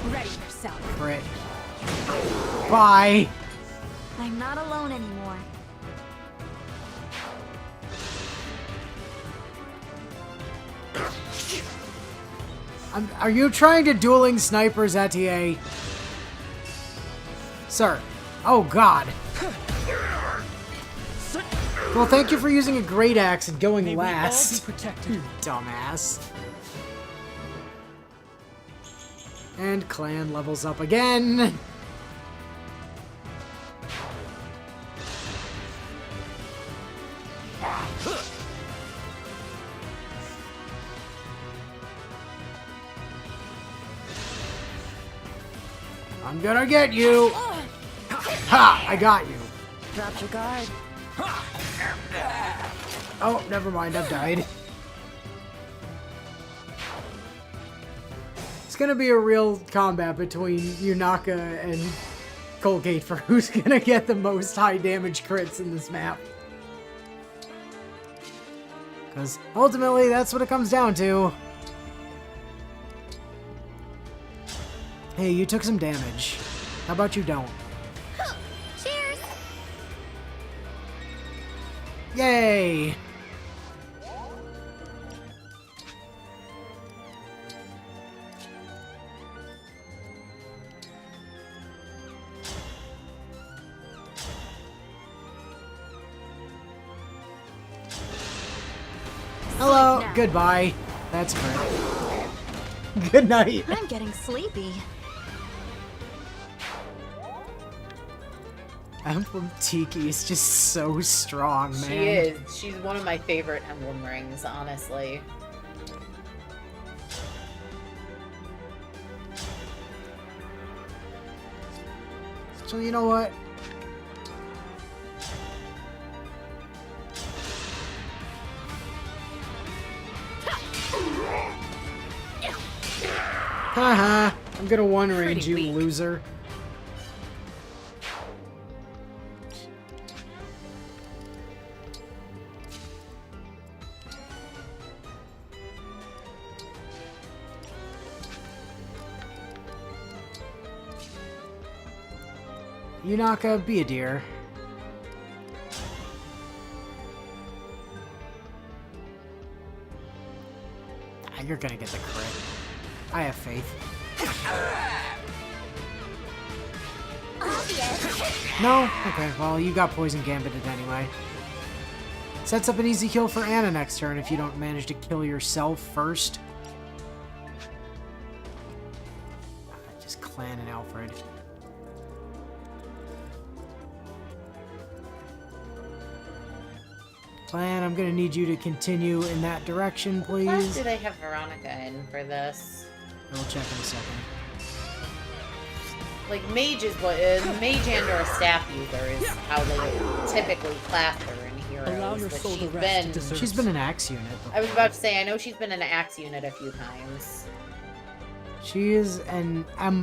Ready yourself. Crit. Bye! I'm not alone anymore. Are you trying to dueling snipers, Etier? Sir. Oh, God. Well, thank you for using a great axe and going last. You dumbass. And Clan levels up again. I'm gonna get you! Ha! I got you. Drop your guard. Oh, never mind, I've died. It's gonna be a real combat between Yunaka and Colgate for who's gonna get the most high damage crits in this map. Because ultimately, that's what it comes down to. Hey, you took some damage. How about you don't? Cheers! Yay! Hello, goodbye. That's great. Good night. I'm getting sleepy. Emblem Tiki is just so strong, man. She is. She's one of my favorite Emblem rings, honestly. Actually, you know what? Haha, I'm gonna one range you, loser. Yunaka, be a dear. Ah, you're gonna get the crit. I have faith. No? Okay, well, you got poison gambited anyway. Sets up an easy kill for Anna next turn if you don't manage to kill yourself first. Just Clan and Alfred. Clan, I'm gonna need you to continue in that direction, please. Why do they have Veronica in for this? We'll check in a second. Like, mage is what mage and or a staff user is how they typically class her in Heroes. But she's been an axe unit. I was about to say, I know she's been an axe unit a few times. She is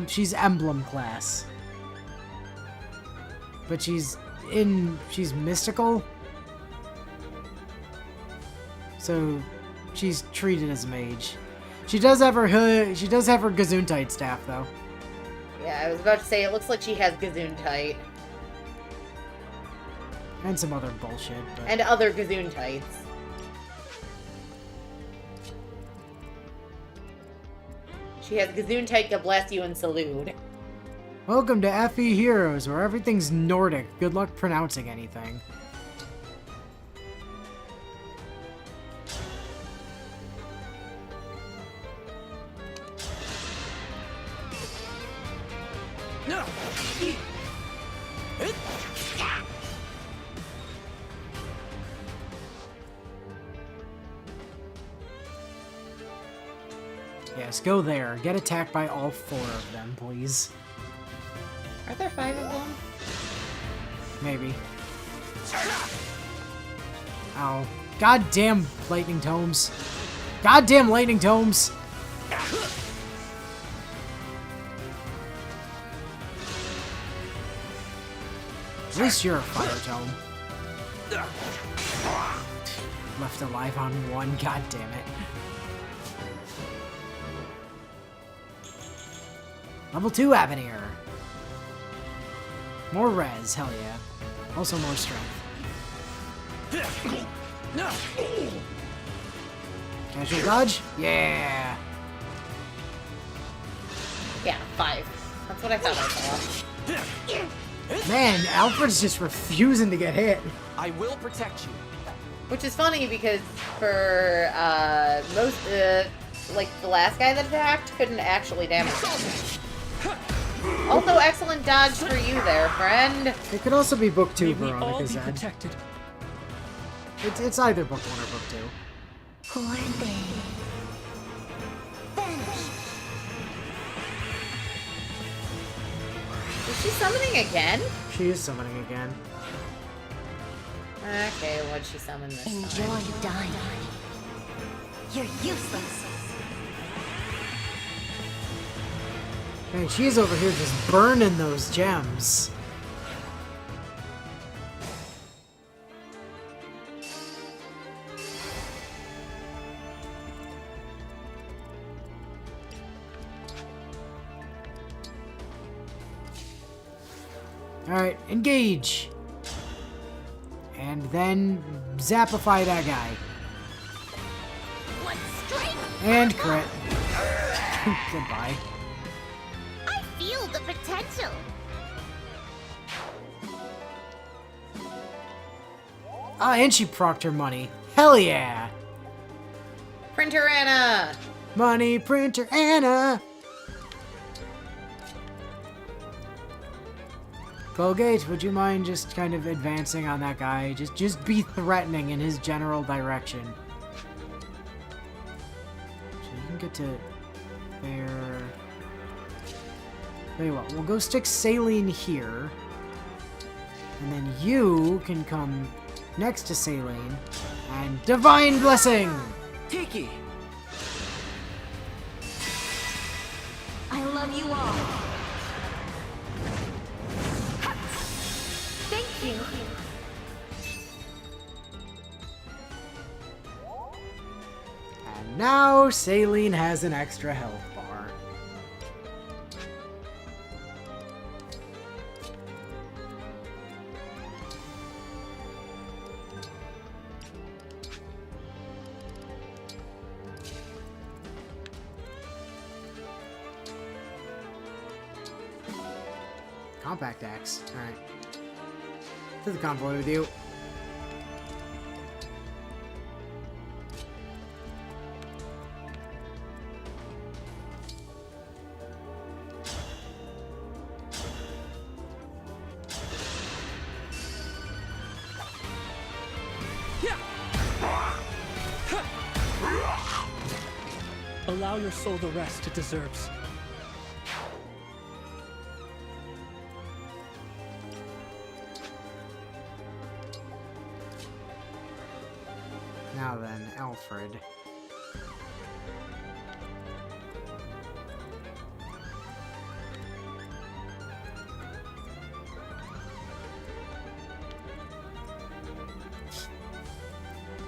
she's Emblem class. But she's mystical. So she's treated as a mage. She does have her Gesundheit staff though. Yeah, I was about to say it looks like she has Gesundheit. And some other bullshit. But... And other Gesundheits. She has Gesundheit to bless you and salute. Welcome to FE Heroes, where everything's Nordic. Good luck pronouncing anything. No. Yes, go there. Get attacked by all 4 of them, please. Are there 5 of them? Maybe. Ow. Goddamn lightning tomes. Goddamn lightning tomes. At least you're a fire tome. Left alive on 1, god damn it. Level 2 Avenir. More res, hell yeah. Also more strength. Casual dodge? Yeah. Yeah, 5. That's what I thought I saw. Man, Alfred's just refusing to get hit. I will protect you. Which is funny because for most, like the last guy that attacked couldn't actually damage him. Also, excellent dodge for you there, friend. It could also be Book 2, May we Veronica all be said. protected. It's either Book 1 or Book 2. Poor thing. Vanished. Is she summoning again? She is summoning again. Okay, what'd she summon this time? Enjoy dying. You're useless. Man, she's over here just burning those gems. Alright, engage! And then zapify that guy. And crit. Goodbye. I feel the potential. Ah, and she procced her money. Hell yeah! Printer Anna! Money Printer Anna! Colgate, would you mind just kind of advancing on that guy? Just be threatening in his general direction. So you can get to there. Tell you what, we'll go stick Saline here. And then you can come next to Saline. And Divine Blessing! Tiki! I love you all. Thank you. And now Saline has an extra health bar. Compact axe. Alright. To the convoy with you. Allow your soul the rest it deserves. Now then, Alfred.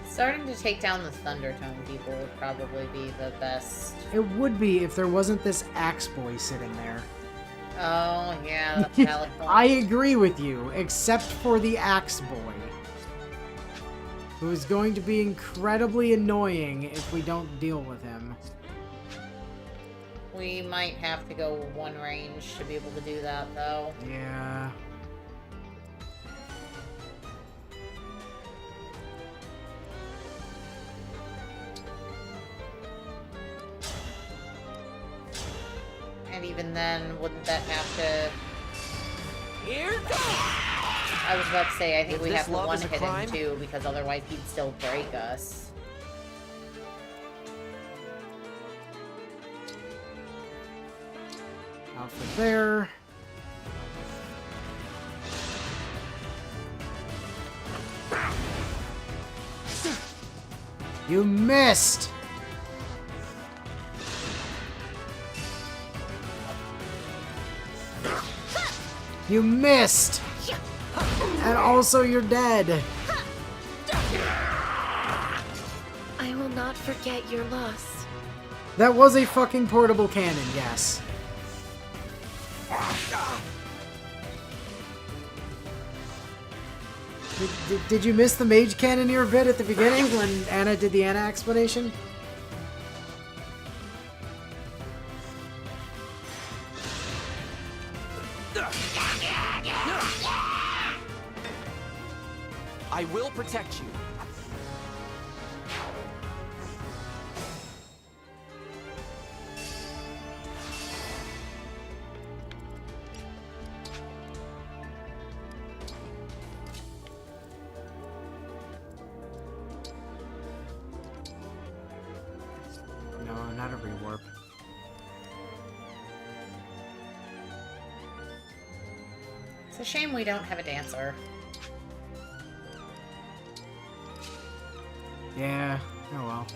Starting to take down the Thundertone people would probably be the best. It would be if there wasn't this axe boy sitting there. Oh, yeah, that's valid point. I agree with you, except for the axe boy. Who is going to be incredibly annoying if we don't deal with him. We might have to go one range to be able to do that, though. Yeah. And even then, wouldn't that have to... Here goes! I was about to say, I think If we this have to love is a one-hit him, crime- too, because otherwise he'd still break us. Alfred there. You missed! You missed! And also you're dead! I will not forget your loss. That was a fucking portable cannon, yes. Did you miss the mage cannoneer bit at the beginning when Anna did the Anna explanation? I will protect you. No, not a rewarp. It's a shame we don't have a dancer. Yeah, oh well.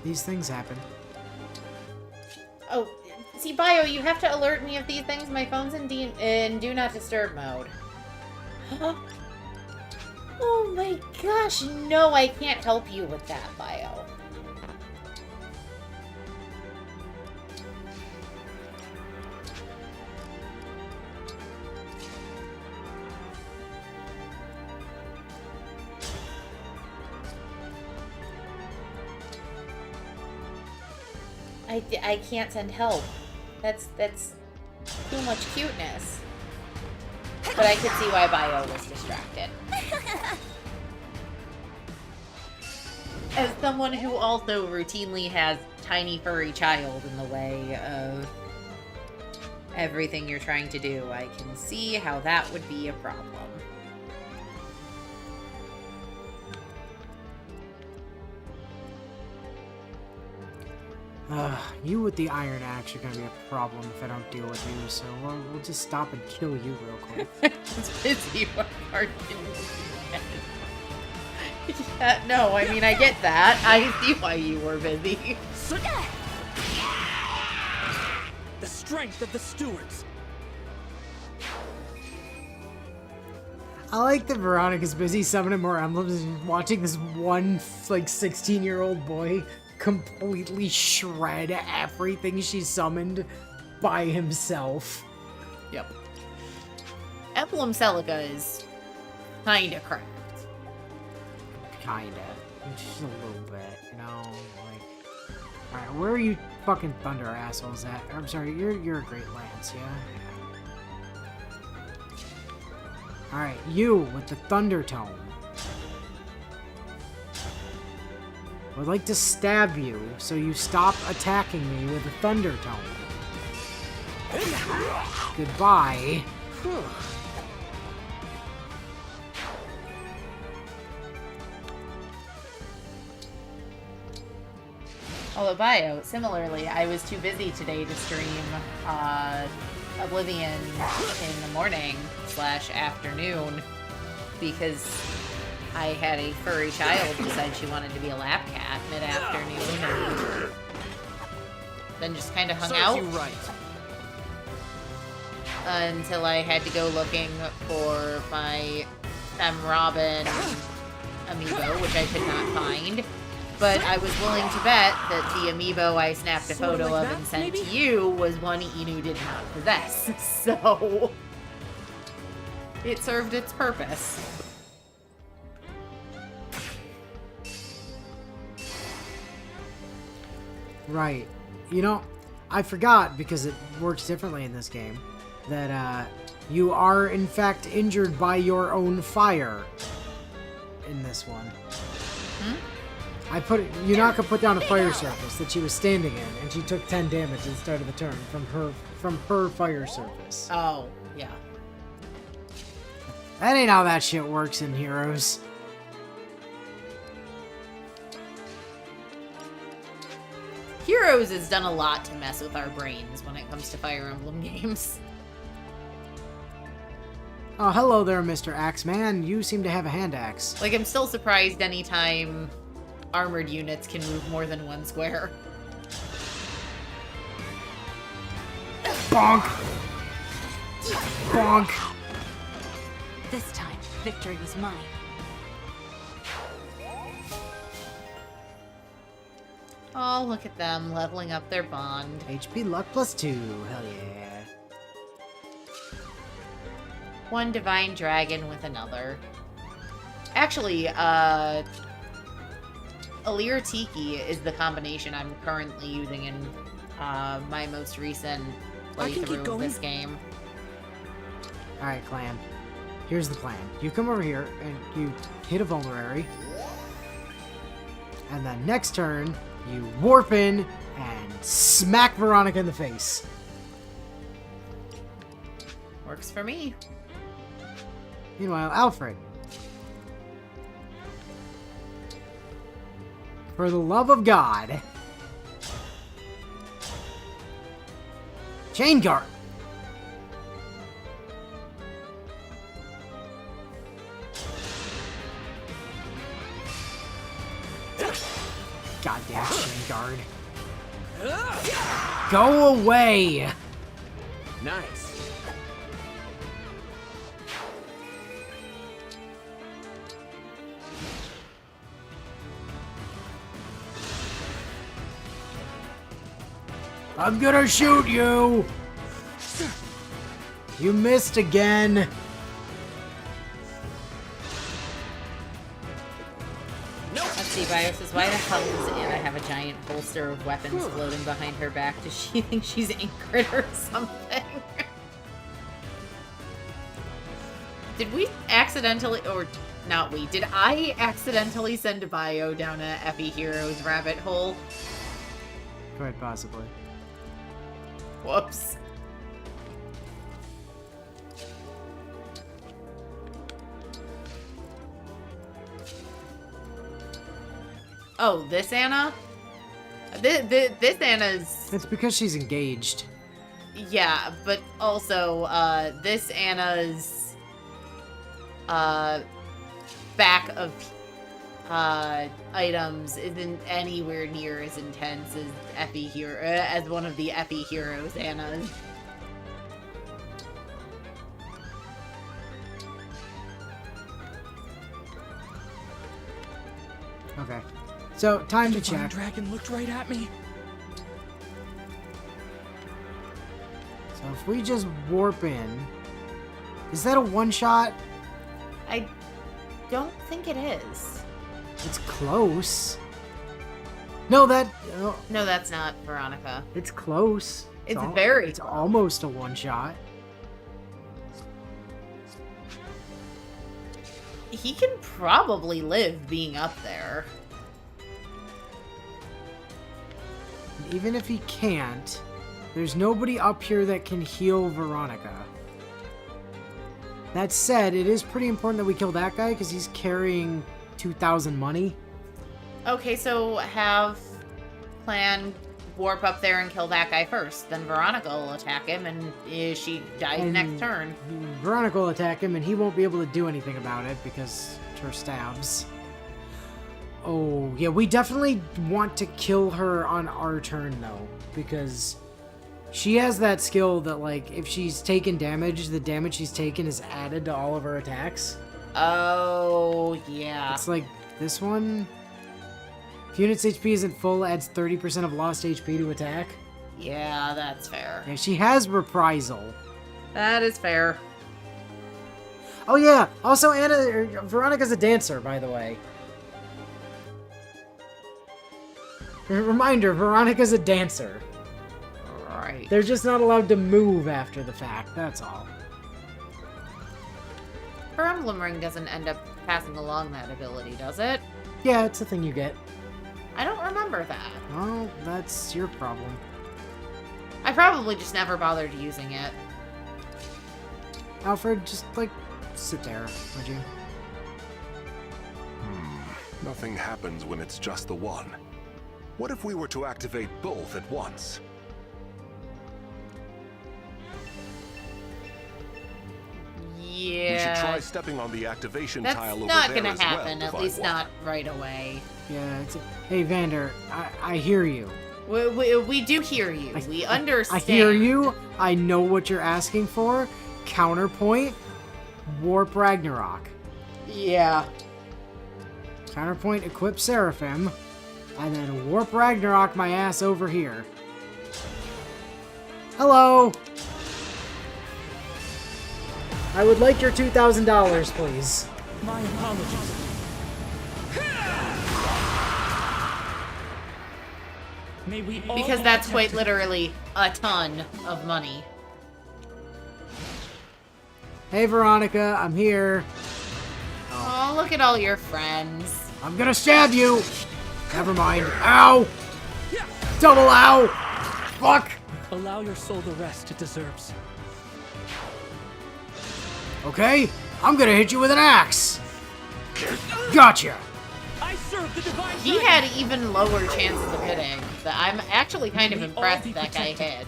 These things happen. Oh, see, Bio, you have to alert me of these things. My phone's in Do Not Disturb mode. Oh my gosh, no, I can't help you with that, Bio. I can't send help. That's too much cuteness. But I could see why Bio was distracted. As someone who also routinely has tiny furry child in the way of everything you're trying to do, I can see how that would be a problem. You with the iron axe are gonna be a problem if I don't deal with you, so we'll just stop and kill you real quick. It's busy. What part did you get? Yeah, no, I mean, I get that. I see why you were busy. The strength of the stewards. I like that Veronica's busy summoning more emblems and watching this one, like, 16-year-old boy completely shred everything she summoned by himself. Yep. Emblem Celica is kinda cracked. Kinda. Just a little bit, you know? Like, alright, where are you fucking thunder assholes at? I'm sorry, you're a Great Lance, yeah? Alright, you with the thunder tone. I would like to stab you, so you stop attacking me with a thunder tone. Goodbye. Although Bio, similarly, I was too busy today to stream Oblivion in the morning / afternoon because I had a furry child decide she wanted to be a lap cat mid-afternoon and then just kind of hung out until I had to go looking for my Robin amiibo, which I could not find. But I was willing to bet that the amiibo I snapped a photo of and sent to you was one Inu did not possess. So it served its purpose. Right. You know, I forgot, because it works differently in this game, that you are in fact injured by your own fire in this one. Yunaka put down a fire surface that she was standing in, and she took 10 damage at the start of the turn from her fire surface. Oh, yeah. That ain't how that shit works in Heroes. Heroes has done a lot to mess with our brains when it comes to Fire Emblem games. Oh, hello there, Mr. Axeman. You seem to have a hand axe. Like, I'm still surprised anytime armored units can move more than one square. Bonk! Bonk! This time, victory was mine. Oh, look at them leveling up their bond. HP luck +2. Hell yeah. One divine dragon with another. Actually, Alir Tiki is the combination I'm currently using in my most recent playthrough of this game. Alright, clan. Here's the plan. You come over here and you hit a vulnerary. And then next turn, you warp in and smack Veronica in the face. Works for me. Meanwhile, Alfred. For the love of God. Chain guard. Goddamn chain guard. Go away. Nice. I'm gonna shoot you! You missed again! Let's see, Bio says, why the hell does Anna have a giant holster of weapons floating behind her back? Does she think she's Ingrid or something? Did we accidentally, or not we, did I accidentally send Bio down a Effie Heroes rabbit hole? Quite possibly. Whoops. Oh, this Anna? this Anna's... It's because she's engaged. Yeah, but also, this Anna's, back of, items isn't anywhere near as intense as as one of the Epi heroes, Anna's. Okay. So, time to Divine check. Dragon looked right at me. So if we just warp in... Is that a one-shot? I don't think it is. It's close. No, that... Oh, No, that's not Veronica. it's close. It's very It's close. almost a one-shot. He can probably live being up there. Even if he can't, there's nobody up here that can heal Veronica. That said, it is pretty important that we kill that guy because he's carrying 2,000 money. Okay, so have Clan warp up there and kill that guy first. Then Veronica will attack him, and she dies And next turn. Veronica will attack him, and he won't be able to do anything about it because her stabs. Oh, yeah, we definitely want to kill her on our turn, though, because she has that skill that, like, if she's taken damage, the damage she's taken is added to all of her attacks. Oh, yeah. It's like this one. If unit's HP isn't full, adds 30% of lost HP to attack. Yeah, that's fair. Yeah, she has reprisal. That is fair. Oh yeah, also Veronica's a dancer, by the way. Reminder, Veronica's a dancer. Right. They're just not allowed to move after the fact, that's all. Her emblem ring doesn't end up passing along that ability, does it? Yeah, it's a thing you get. I don't remember that. Well, that's your problem. I probably just never bothered using it. Alfred, just, like, sit there, would you? Nothing happens when it's just the one. What if we were to activate both at once? Yeah. We should try stepping on the activation That's tile over not there gonna as well, happen, at Divine least One. not right away. Yeah, hey, Vander, I hear you. We do hear you. We understand. I hear you. I know what you're asking for. Counterpoint, Warp Ragnarok. Yeah. Counterpoint, equip Seraphim. And then Warp Ragnarok my ass over here. Hello! I would like your $2,000, please. My apologies. May we all Because that's attempt quite to- literally a ton of money. Hey, Veronica, I'm here. Oh, look at all your friends. I'm gonna stab you! Never mind. Ow! Double ow! Fuck! Allow your soul the rest it deserves. Okay, I'm gonna hit you with an axe! Gotcha! I serve the divine He dragon. had even lower chances of hitting. But I'm actually kind of We all impressed be that guy protected. hit.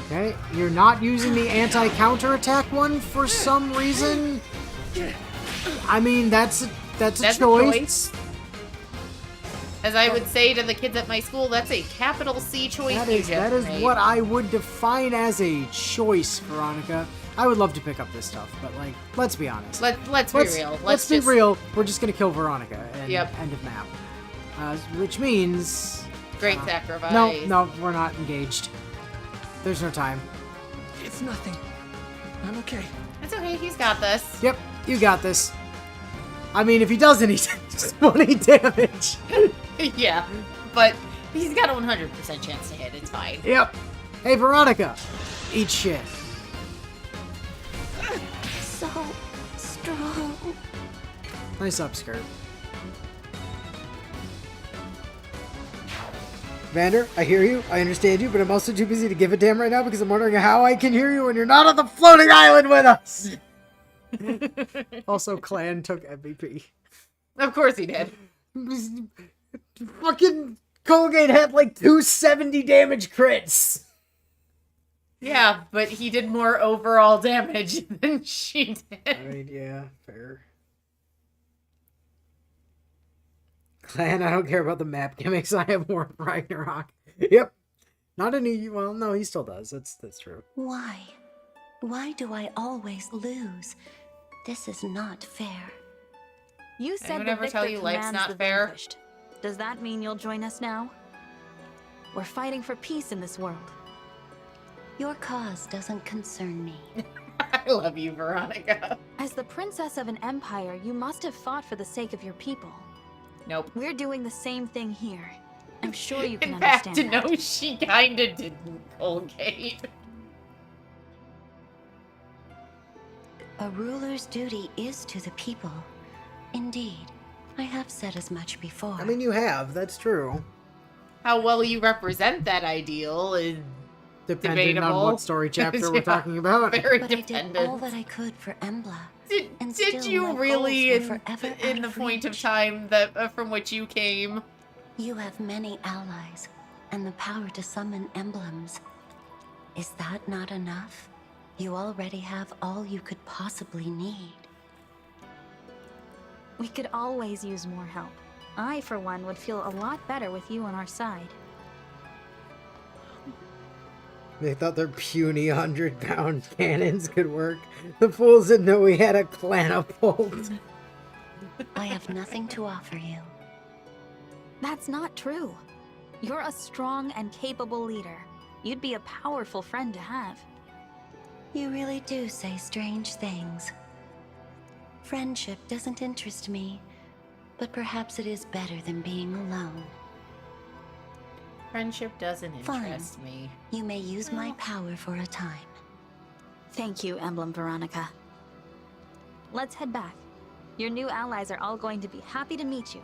Okay, you're not using the anti-counterattack one for some reason? I mean, that's a choice. As I would say to the kids at my school, that's a capital C choice That you is just made. what I would define as a choice, Veronica. I would love to pick up this stuff, but, like, let's be honest. Let's be real. Let's be just- real. We're just gonna kill Veronica. And Yep. End of map. Which means... Great sacrifice. No, we're not engaged. There's no time. It's nothing. I'm okay. It's okay, he's got this. Yep, you got this. I mean, if he does any 20 damage. Yeah, but he's got a 100% chance to hit. It's fine. Yep. Hey, Veronica. Eat shit. So strong. Nice upskirt. Vander, I hear you, I understand you, but I'm also too busy to give a damn right now because I'm wondering how I can hear you when you're not on the floating island with us! Also, Clan took MVP. Of course he did. Fucking Colgate had like 270 damage crits. Yeah, but he did more overall damage than she did. I mean, yeah, fair. Clan, I don't care about the map gimmicks. I have more Ragnarok. Yep. Not any. Well, no, he still does. That's true. Why? Why do I always lose? This is not fair. You said Anyone the ever tell victor you life's commands not the fair? vanquished. Does that mean you'll join us now? We're fighting for peace in this world. Your cause doesn't concern me. I love you, Veronica. As the princess of an empire, you must have fought for the sake of your people. Nope. We're doing the same thing here. I'm sure you can In fact, understand that. no, she kinda didn't, Colgate. A ruler's duty is to the people. Indeed, I have said as much before. I mean, you have. That's true. How well you represent that ideal is Depending debatable. on what story chapter we're Yeah, talking about. Very but I dependent. did all that I could for Embla. and Did still you my really, goals were forever out in the of point of reach. time that from which you came? You have many allies, and the power to summon emblems. Is that not enough? You already have all you could possibly need. We could always use more help. I, for one, would feel a lot better with you on our side. They thought their puny 100-pound cannons could work. The fools didn't know we had a clan of bolt. I have nothing to offer you. That's not true. You're a strong and capable leader. You'd be a powerful friend to have. You really do say strange things. Friendship doesn't interest me, but perhaps it is better than being alone. Friendship doesn't interest Fine. me. You may use my power for a time. Thank you, Emblem Veronica. Let's head back. Your new allies are all going to be happy to meet you.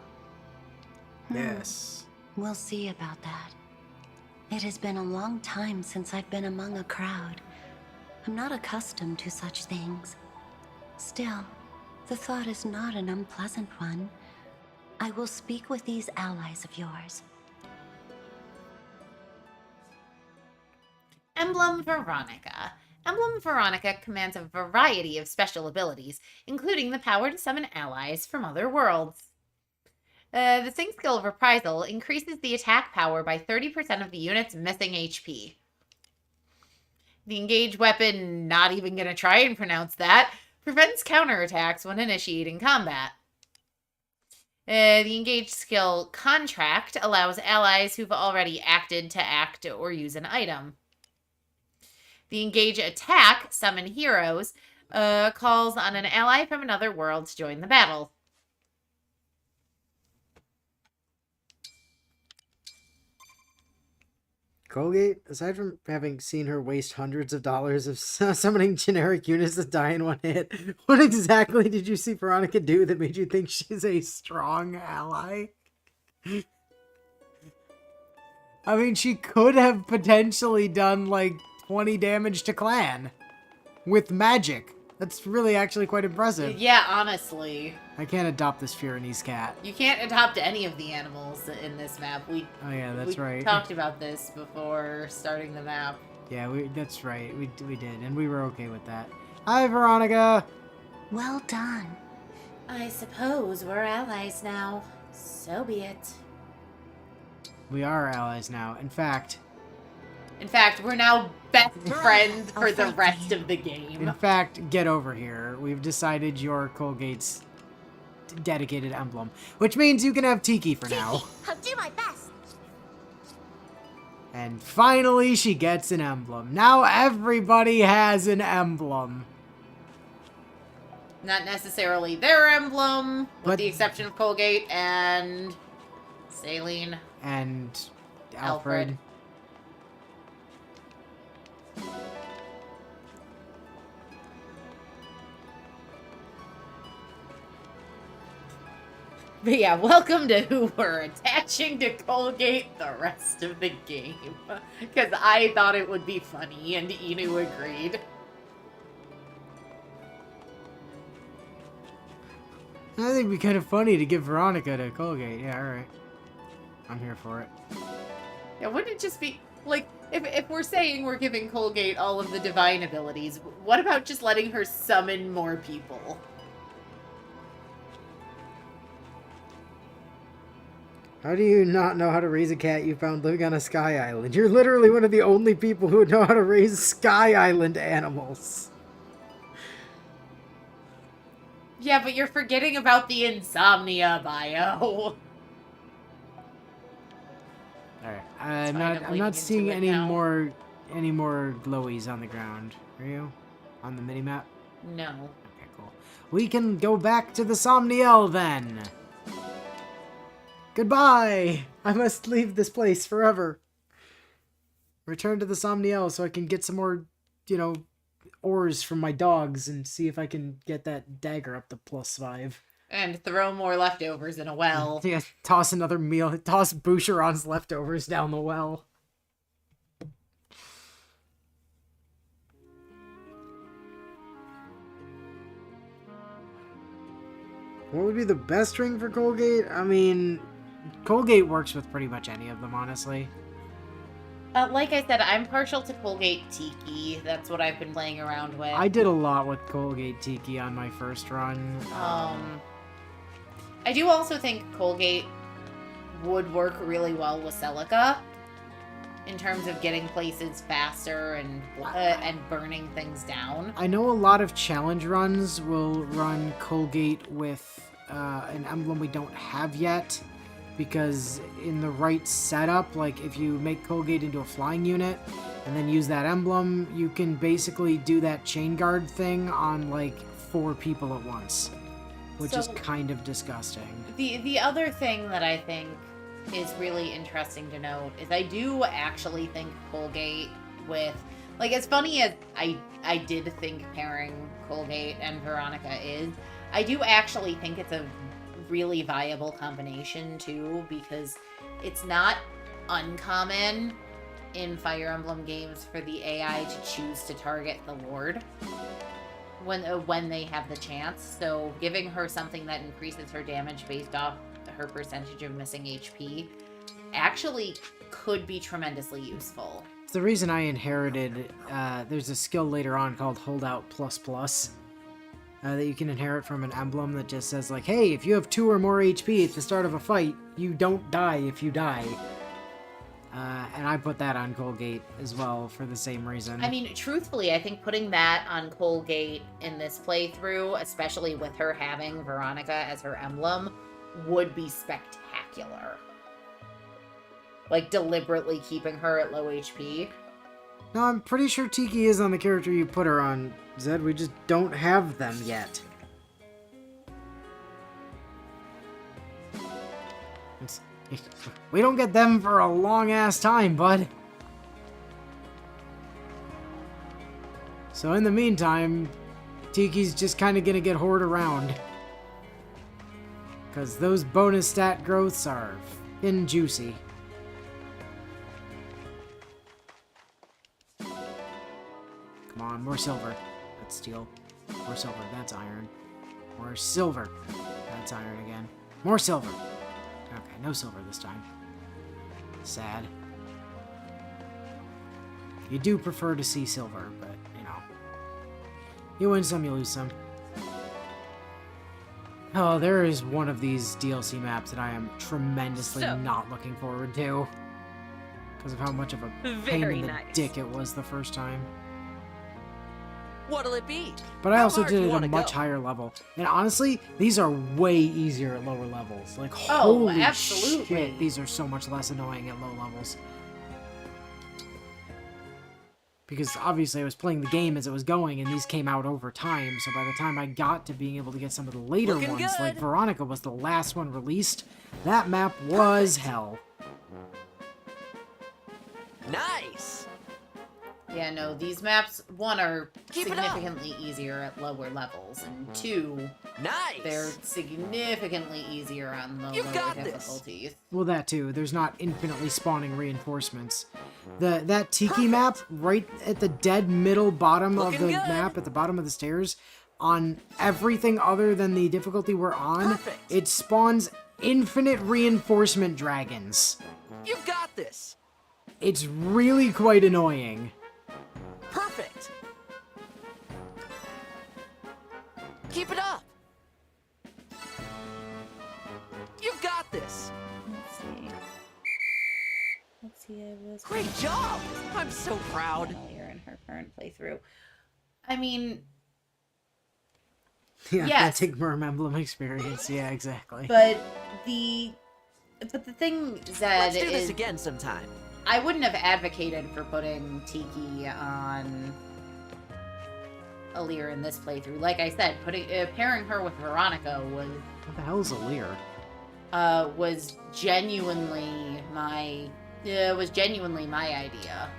Yes. We'll see about that. It has been a long time since I've been among a crowd. I'm not accustomed to such things. Still, the thought is not an unpleasant one. I will speak with these allies of yours. Emblem Veronica. Emblem Veronica commands a variety of special abilities, including the power to summon allies from other worlds. The Sing skill of Reprisal increases the attack power by 30% of the unit's missing HP. The engaged weapon, not even gonna try and pronounce that, prevents counterattacks when initiating combat. The engaged skill Contract allows allies who've already acted to act or use an item. The engage attack, Summon Heroes, calls on an ally from another world to join the battle. Colgate, aside from having seen her waste hundreds of dollars of summoning generic units that die in one hit, what exactly did you see Veronica do that made you think she's a strong ally? I mean, she could have potentially done like 20 damage to Clan with magic. That's really actually quite impressive. Yeah, honestly. I can't adopt this Pyrenees cat. You can't adopt any of the animals in this map. Oh yeah, that's we right. talked about this before starting the map. Yeah, that's right. We did, and we were okay with that. Hi, Veronica. Well done. I suppose we're allies now. So be it. We are allies now. In fact, we're now best friends for the rest of the game. In fact, get over here. We've decided you're Colgate's dedicated emblem, which means you can have Tiki for now. I'll do my best. And finally, she gets an emblem. Now everybody has an emblem. Not necessarily their emblem, with But- the exception of Colgate and Saline. And Alfred. But yeah, welcome to who we're attaching to Colgate the rest of the game. Because I thought it would be funny, and Inu agreed. I think it'd be kind of funny to give Veronica to Colgate. Yeah, alright. I'm here for it. Yeah, wouldn't it just be, like, if we're saying we're giving Colgate all of the divine abilities, what about just letting her summon more people? How do you not know how to raise a cat you found living on a sky island? You're literally one of the only people who know how to raise sky island animals. Yeah, but you're forgetting about the insomnia bio. Alright, I'm not seeing any more glowies on the ground. Are you? On the minimap? No. Okay, cool. We can go back to the Somniel then. Goodbye! I must leave this place forever. Return to the Somniel so I can get some more, ores from my dogs and see if I can get that dagger up to +5. And throw more leftovers in a well. Yeah, toss another meal. Toss Boucheron's leftovers down the well. What would be the best ring for Colgate? I mean, Colgate works with pretty much any of them, honestly. Like I said, I'm partial to Colgate Tiki. That's what I've been playing around with. I did a lot with Colgate Tiki on my first run. I do also think Colgate would work really well with Celica in terms of getting places faster and burning things down. I know a lot of challenge runs will run Colgate with an emblem we don't have yet, because in the right setup, like if you make Colgate into a flying unit and then use that emblem, you can basically do that chain guard thing on like 4 people at once, which is kind of disgusting. The other thing that I think is really interesting to note is I do actually think Colgate with, like, as funny as I did think pairing Colgate and Veronica is, I do actually think it's a really viable combination too, because it's not uncommon in Fire Emblem games for the AI to choose to target the Lord when they have the chance. So giving her something that increases her damage based off her percentage of missing HP actually could be tremendously useful. It's the reason I inherited, there's a skill later on called Holdout++, that you can inherit from an emblem that just says like, hey, if you have 2 or more HP at the start of a fight, you don't die if you die. And I put that on Colgate as well for the same reason. I mean, truthfully, I think putting that on Colgate in this playthrough, especially with her having Veronica as her emblem, would be spectacular. Like, deliberately keeping her at low HP. No, I'm pretty sure Tiki is on the character you put her on, Zed. We just don't have them yet. We don't get them for a long-ass time, bud. So in the meantime, Tiki's just kind of gonna get hoarded around. Because those bonus stat growths are f***ing juicy. Come on, more silver. That's steel. More silver, that's iron. More silver. That's iron again. More silver. Okay, no silver this time. Sad. You do prefer to see silver, but, you win some, you lose some. Oh, there is one of these DLC maps that I am tremendously not looking forward to. Because of how much of a pain in the dick it was the first time. What'll it be? But I also did it at a much higher level. And honestly, these are way easier at lower levels. Like, holy shit, these are so much less annoying at low levels. Because obviously I was playing the game as it was going, and these came out over time, so by the time I got to being able to get some of the later ones, like Veronica was the last one released, that map was hell. Nice! Yeah, no, these maps, 1, are significantly easier at lower levels, and 2, they're significantly easier on the lower difficulties. Well, that too. There's not infinitely spawning reinforcements. That Tiki map, right at the dead middle bottom of the map, at the bottom of the stairs, on everything other than the difficulty we're on, Perfect. it spawns infinite reinforcement dragons. You've got this. It's really quite annoying. Perfect. Keep it up. You've got this. Let's see. Let's see. I was Great job. I'm so proud. Earlier in her current playthrough. I mean, Yeah, yes. Take Merm Emblem experience. Yeah, exactly. But the thing, Zed, Let's do this is again sometime. I wouldn't have advocated for putting Tiki on Alir in this playthrough. Like I said, pairing her with Veronica What the hell is Alir? was genuinely my idea.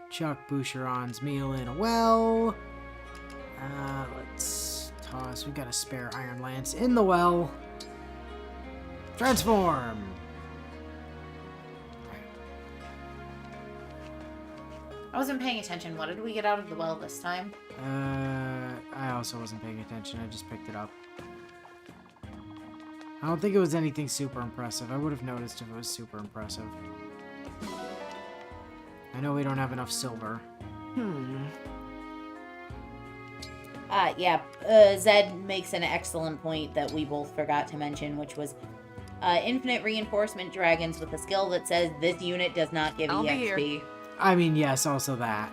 Chuck Boucheron's meal in a well. Let's toss. We got a spare Iron Lance in the well. Transform! I wasn't paying attention. What did we get out of the well this time? I also wasn't paying attention. I just picked it up. I don't think it was anything super impressive. I would have noticed if it was super impressive. I know we don't have enough silver. Yeah, Zed makes an excellent point that we both forgot to mention, which was infinite reinforcement dragons with a skill that says this unit does not give I'll be EXP. here. I mean, yes, also that.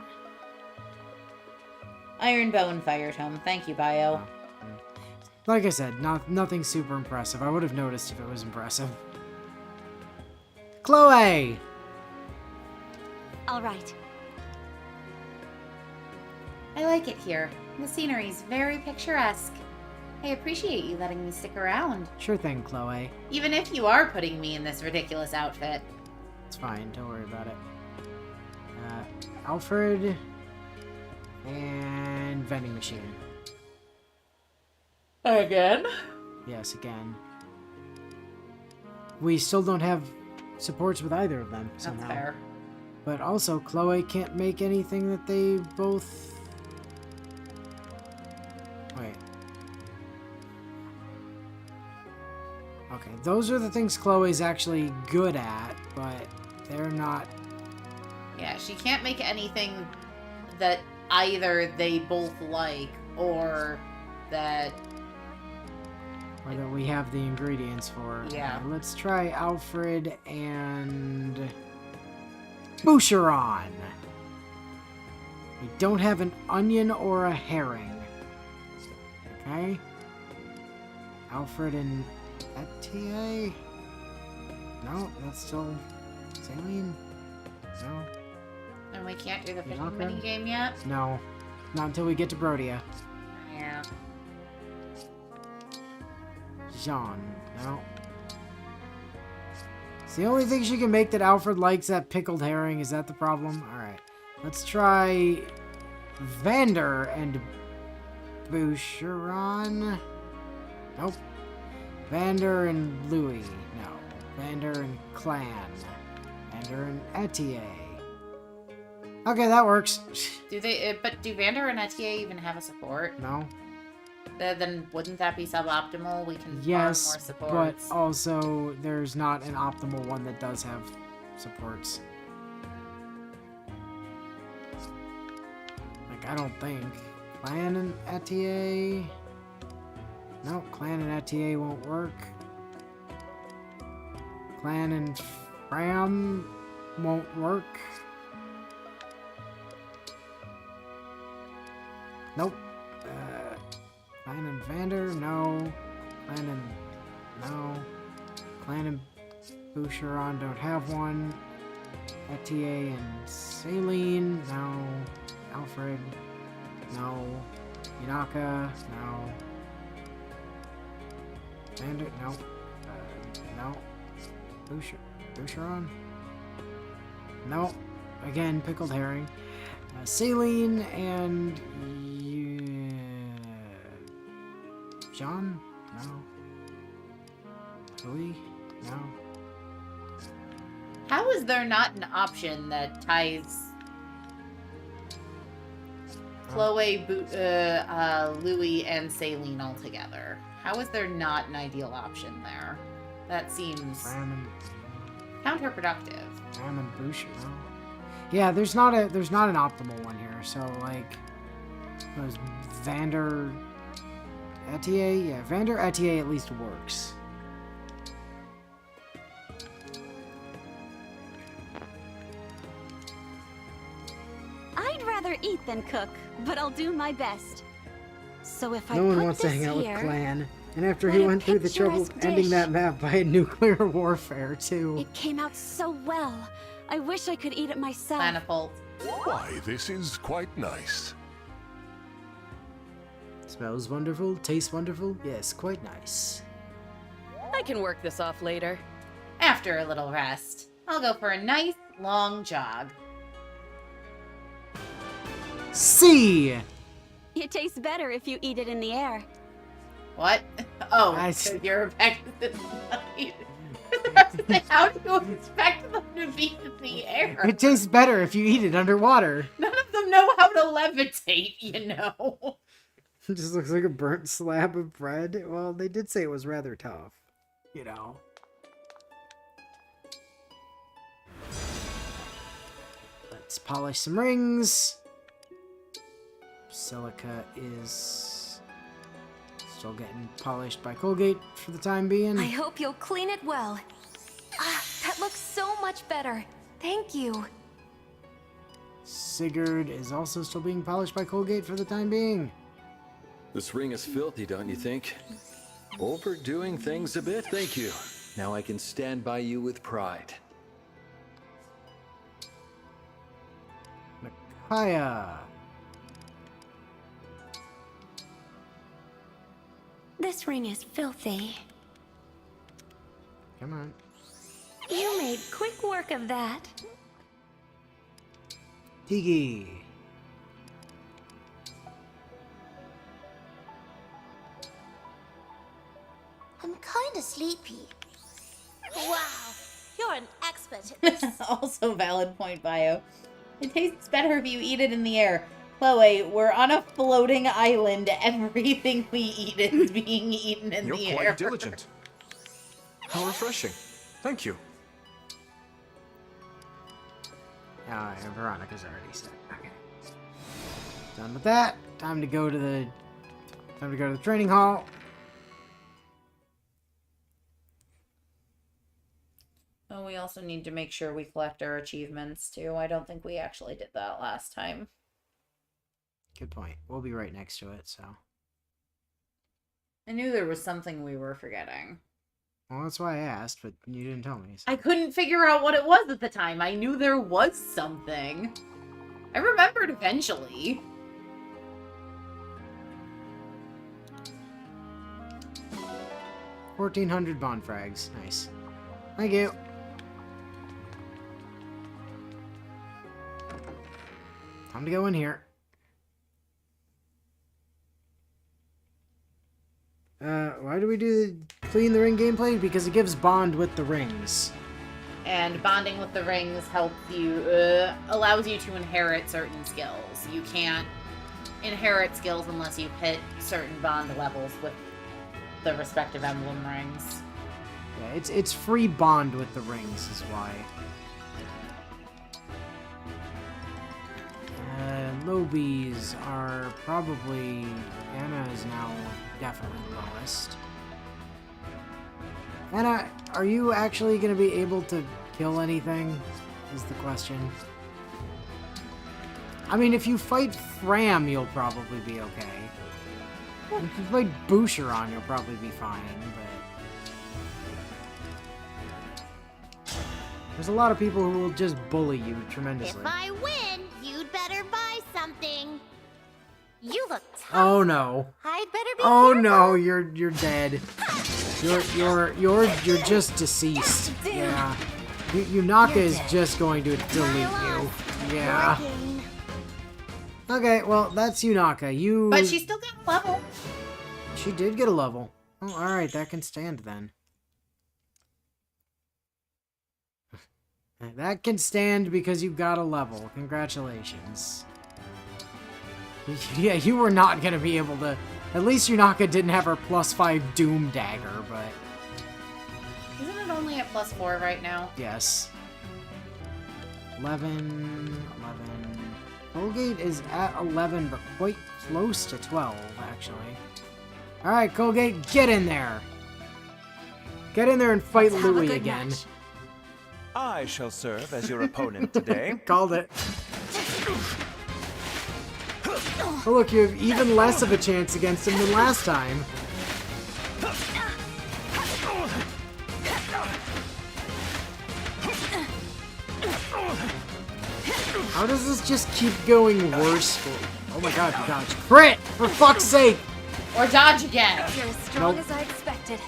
Iron Bow and Fire Tome. Thank you, Bio. Like I said, nothing super impressive. I would have noticed if it was impressive. Chloe! All right. I like it here. The scenery's very picturesque. I appreciate you letting me stick around. Sure thing, Chloe. Even if you are putting me in this ridiculous outfit. It's fine, don't worry about it. Alfred... and vending machine. Again? Yes, again. We still don't have supports with either of them, somehow. That's fair. But also, Chloe can't make anything that they both... Wait. Okay, those are the things Chloe's actually good at, but they're not... Yeah, she can't make anything that either they both like or that... Or that we have the ingredients for. Yeah. Okay, let's try Alfred and... Boucheron! We don't have an onion or a herring. Okay. Alfred and Etier? No, that's still... Saline? No. And we can't do the fishing Okay. mini game yet? No. Not until we get to Brodia. Yeah. Jean. No. It's the only thing she can make that Alfred likes, that pickled herring. Is that the problem? Alright. Let's try Vander and Boucheron. Nope. Vander and Louis. No. Vander and Clan. Vander and Etier. Okay, that works. Do they? But do Vander and Etier even have a support? No. Then wouldn't that be suboptimal? We can Yes, farm more but supports. also there's not an optimal one that does have supports. Like, I don't think. Clan and Etier... No, Clan and Etier won't work. Clan and Fram won't work. Nope. Clan and Vander, no. Clan and... no. Clan and Boucheron don't have one. Etier and Saline, no. Alfred, no. Yunaka, no. Vander, no. No. Boucheron? No. Again, pickled herring. Saline and... John? No. Louis? No. How is there not an option that ties Chloe, Louis, and Saline all together. How is there not an ideal option there? That seems counterproductive. Ram and Boucher. Yeah, there's not an optimal one here. So like, it was Vander Etier. Yeah, Vander Etier at least works. I'd rather eat than cook, but I'll do my best. So if No one wants to hang out with Clan. And after he went through the trouble of ending that map by nuclear warfare, too. It came out so well. I wish I could eat it myself. Planipult. Why, this is quite nice. Smells wonderful, tastes wonderful. Yes, quite nice. I can work this off later. After a little rest, I'll go for a nice long jog. C. It tastes better if you eat it in the air. What? Oh, you're affected. How do you expect them to be in the air? It tastes better if you eat it underwater. None of them know how to levitate, you know. It just looks like a burnt slab of bread. Well, they did say it was rather tough, you know. Let's polish some rings. Silica is still getting polished by Colgate for the time being. I hope you'll clean it well. Ah, that looks so much better. Thank you. Sigurd is also still being polished by Colgate for the time being. This ring is filthy, don't you think? Overdoing things a bit? Thank you. Now I can stand by you with pride. Hiya. This ring is filthy. Come on. You made quick work of that. Tiki. I'm kinda sleepy. Wow, you're an expert at this. Also valid point, Bio. It tastes better if you eat it in the air. Chloe, we're on a floating island. Everything we eat is being eaten in You're the quite air. diligent. How refreshing. Thank you. Oh, yeah, Veronica's already set. Okay. Done with that. Time to go to the training hall. Oh, we also need to make sure we collect our achievements, too. I don't think we actually did that last time. Good point. We'll be right next to it, so. I knew there was something we were forgetting. Well, that's why I asked, but you didn't tell me. So. I couldn't figure out what it was at the time. I knew there was something. I remembered eventually. $1,400 bond frags. Nice. Thank you. Time to go in here. Why do we do the clean the ring gameplay? Because it gives bond with the rings. And bonding with the rings helps you, allows you to inherit certain skills. You can't inherit skills unless you've hit certain bond levels with the respective emblem rings. Yeah, it's free bond with the rings is why. Lobies are probably... Anna is now definitely lowest. Anna, are you actually going to be able to kill anything? Is the question. I mean, if you fight Fram, you'll probably be okay. If you fight Boucheron, you'll probably be fine, but... There's a lot of people who will just bully you tremendously. If I win, you'd better buy something. You look tough. Oh no. I'd better be Oh careful. no, you're dead. You're just deceased. Yeah. Yunaka is just going to delete you. Yeah. Okay, well, that's Yunaka. You... But she still got a level. She did get a level. Oh, alright, that can stand then. That can stand because you got a level. Congratulations. Yeah, you were not gonna be able to... At least Yunaka didn't have her +5 Doom Dagger, but... Isn't it only at +4 right now? Yes. 11... Colgate is at 11, but quite close to 12, actually. Alright, Colgate, get in there! Get in there and fight Louie again. Match. I shall serve as your opponent today. Called it. Oh look, you have even less of a chance against him than last time. How does this just keep going worse? Oh my god, you dodged. Crit! For fuck's sake! Or dodge again! You're as strong as I expected.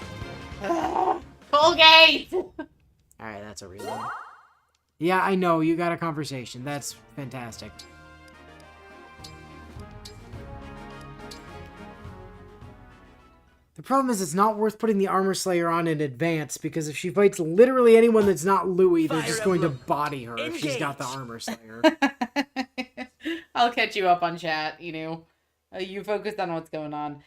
Colgate! Alright, that's a reload. Yeah, I know, you got a conversation. That's fantastic. The problem is it's not worth putting the Armor Slayer on in advance, because if she fights literally anyone that's not Louis, they're just going to body her if she's got the Armor Slayer. I'll catch you up on chat, you know. You focused on what's going on.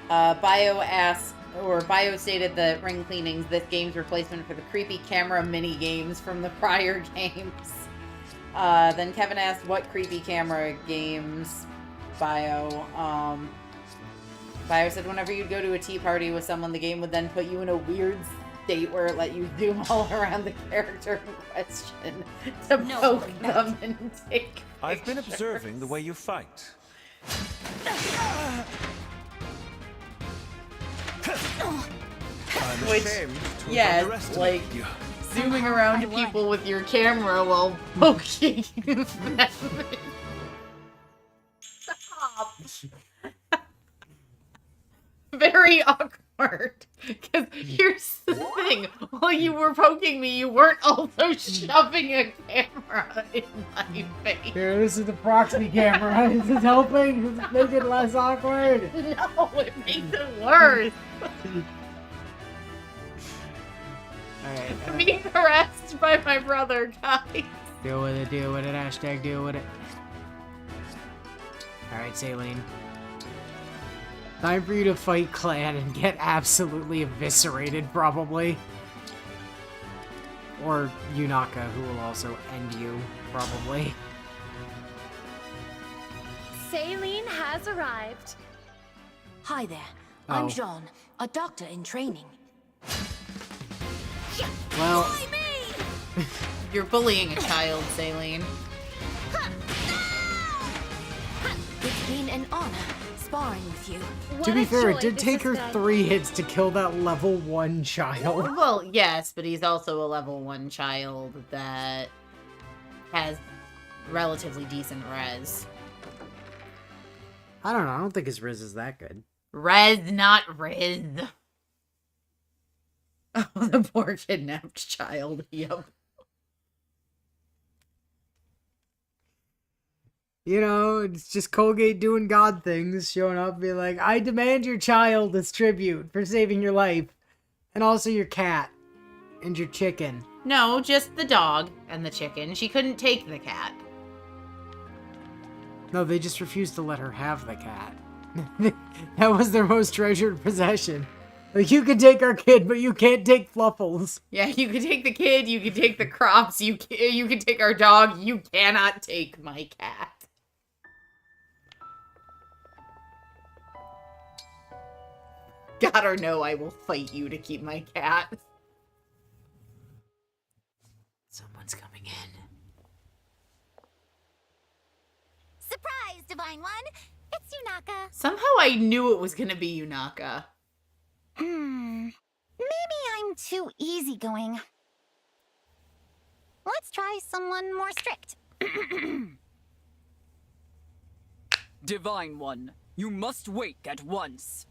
Bio asked, or Bio stated that Ring Cleaning's this game's replacement for the creepy camera mini games from the prior games. Then Kevin asked, what creepy camera games? Bio said whenever you'd go to a tea party with someone, the game would then put you in a weird state where it let you zoom all around the character in question to poke them and take pictures. I've been observing the way you fight. I'm Which, ashamed to yes, underestimate like you. zooming around people with your camera while poking them. Stop. Very awkward. Because here's the thing. While you were poking me, you weren't also shoving a camera in my face. Here, this is the proxy camera. Is this helping? Does this make it less awkward? No, it makes it worse. Alright. I'm being harassed by my brother, guys. Deal with it, hashtag deal with it. Alright, Saline. Time for you to fight Clan and get absolutely eviscerated, probably. Or Yunaka, who will also end you, probably. Saline has arrived. Hi there. Oh. I'm Jean, a doctor in training. Well... You're bullying a child, Saline. It's been an honor sparring with you. To be fair, it did take her 3 hits to kill that level 1 child. Well, yes, but he's also a level 1 child that has relatively decent res. I don't know, I don't think his Riz is that good. Res, not Riz. Oh, the poor kidnapped child. Yep. You know, it's just Colgate doing God things, showing up, being like, I demand your child as tribute for saving your life. And also your cat. And your chicken. No, just the dog and the chicken. She couldn't take the cat. No, they just refused to let her have the cat. That was their most treasured possession. Like, you can take our kid, but you can't take Fluffles. Yeah, you can take the kid, you can take the crops, you can take our dog, you cannot take my cat. God or no, I will fight you to keep my cat. Someone's coming in. Surprise, Divine One! It's Yunaka. Somehow I knew it was gonna be Yunaka. Maybe I'm too easygoing. Let's try someone more strict. Divine One, you must wake at once.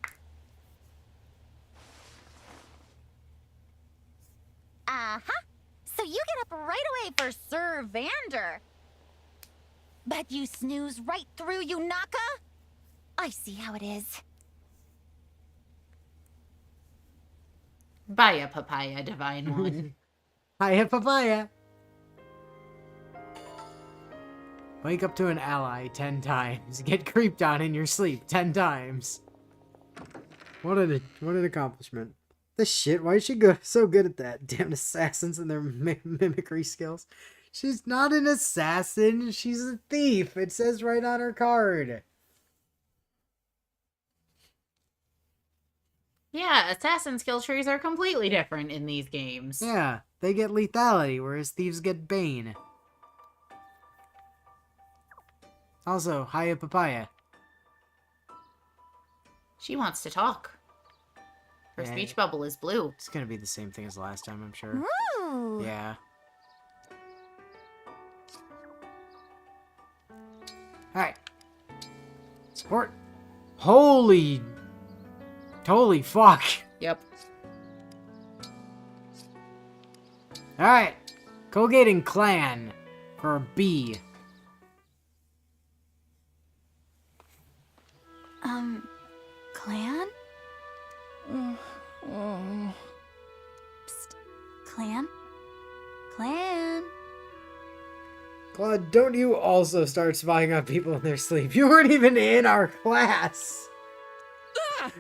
Uh-huh. So you get up right away for Sir Vander. But you snooze right through Yunaka? I see how it is. Bye, Papaya, Divine One. Hiya, Papaya. Wake up to an ally 10 times. Get creeped on in your sleep 10 times. What an accomplishment. The shit, why is she so good at that? Damn assassins and their mimicry skills. She's not an assassin, she's a thief. It says right on her card. Yeah, assassin skill trees are completely different in these games. Yeah, they get lethality, whereas thieves get bane. Also, hiya papaya. She wants to talk. Her speech bubble is blue. It's gonna be the same thing as last time, I'm sure. Ooh. Yeah. Alright. Support. Holy fuck. Yep. Alright. Colgate and Clan for a B. Clan? Psst. Clan? Clan? Claude, don't you also start spying on people in their sleep. You weren't even in our class. Ah!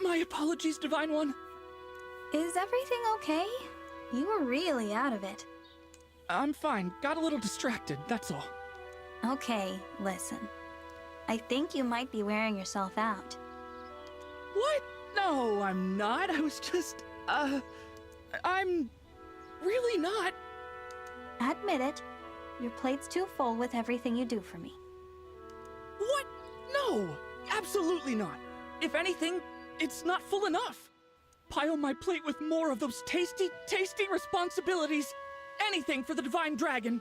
My apologies, Divine One. Is everything okay? You were really out of it. I'm fine. Got a little distracted, that's all. Okay, listen. I think you might be wearing yourself out. What? No, I'm not. I was just, I'm really not. Admit it. Your plate's too full with everything you do for me. What? No, absolutely not. If anything, it's not full enough. Pile my plate with more of those tasty, tasty responsibilities. Anything for the Divine Dragon.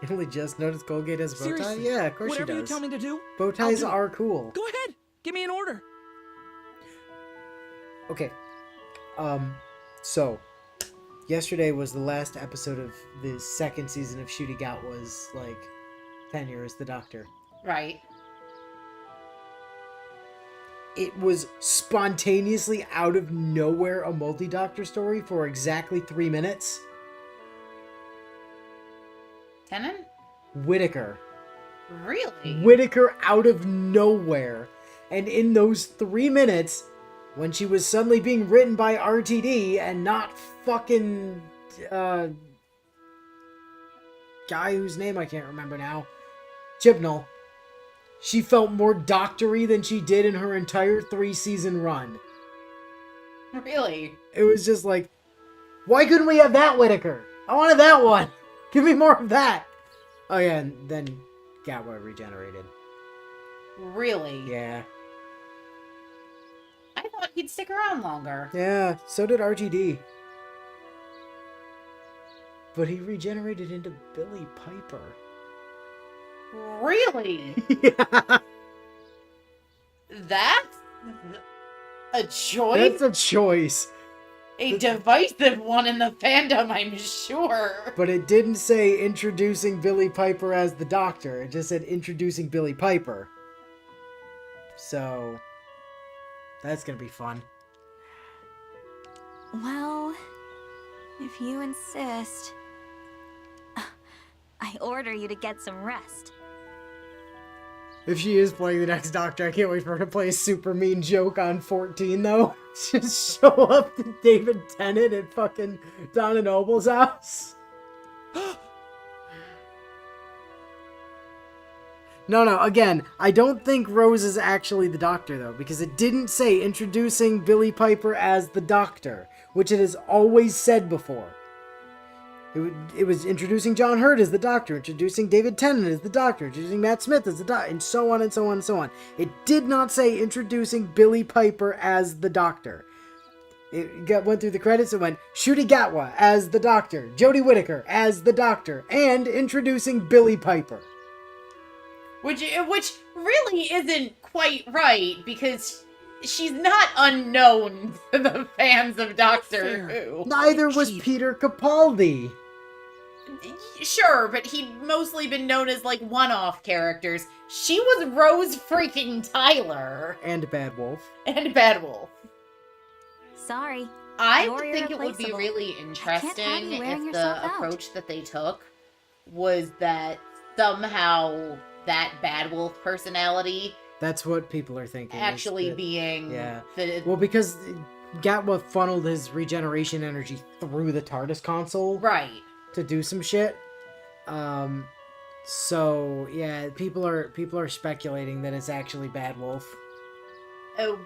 You only just noticed Colgate has a bow tie? Seriously, Yeah, of course she does. whatever you tell me to do, Bow ties I'll do. are cool. Go ahead, give me an order. Okay. So, yesterday was the last episode of the second season of Shurigatwa's, like, tenure as the Doctor. Right. It was spontaneously out of nowhere a multi-Doctor story for exactly 3 minutes. Tennant? Whitaker. Really? Whitaker out of nowhere. And in those 3 minutes, when she was suddenly being written by RTD and not fucking, guy whose name I can't remember now, Chibnall, she felt more doctory than she did in her entire 3-season run. Really? It was just like, why couldn't we have that Whitaker? I wanted that one. Give me more of that. Oh yeah, and then Gatwa regenerated. Really? Yeah. I thought he'd stick around longer. Yeah, so did RGD. But he regenerated into Billy Piper. Really? Yeah. That's a choice? That's a choice. A divisive one in the fandom, I'm sure. But it didn't say introducing Billy Piper as the Doctor. It just said introducing Billy Piper. So, that's gonna be fun. Well, if you insist, I order you to get some rest. If she is playing the next Doctor, I can't wait for her to play a super mean joke on 14, though. Just show up to David Tennant at fucking Donna Noble's house. No, again, I don't think Rose is actually the Doctor, though, because it didn't say introducing Billy Piper as the Doctor, which it has always said before. It was introducing John Hurt as the Doctor, introducing David Tennant as the Doctor, introducing Matt Smith as the Doctor, and so on and so on and so on. It did not say introducing Billy Piper as the Doctor. It went through the credits and went Ncuti Gatwa as the Doctor, Jodie Whittaker as the Doctor, and introducing Billy Piper. Which really isn't quite right, because she's not unknown to the fans of Doctor Who. Neither was Peter Capaldi. Sure, but he'd mostly been known as, like, one-off characters. She was Rose freaking Tyler. And Bad Wolf. And Bad Wolf. Sorry. I You're would think it would be irreplaceable. really I can't have interesting you wearing if yourself the out. approach that they took was that somehow that bad wolf personality That's what people are thinking. actually being well, because Gatwa funneled his regeneration energy through the TARDIS console, right, to do some shit. So yeah, people are speculating that it's actually Bad Wolf,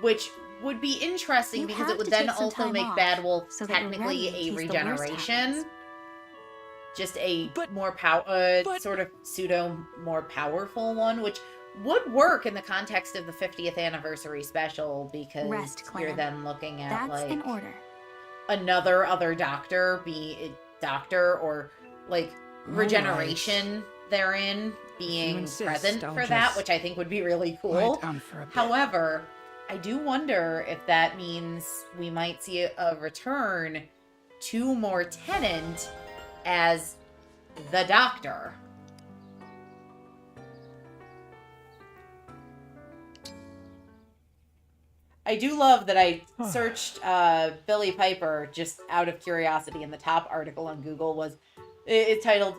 which would be interesting because it would then also make Bad Wolf technically a regeneration. Just a more sort of pseudo more powerful one, which would work in the context of the 50th anniversary special because you're then looking at like in order. Another other doctor or like regeneration therein being present for that, which I think would be really cool. However, I do wonder if that means we might see a return to more Tennant as the Doctor. I do love that I searched Billy Piper just out of curiosity, and the top article on Google it's titled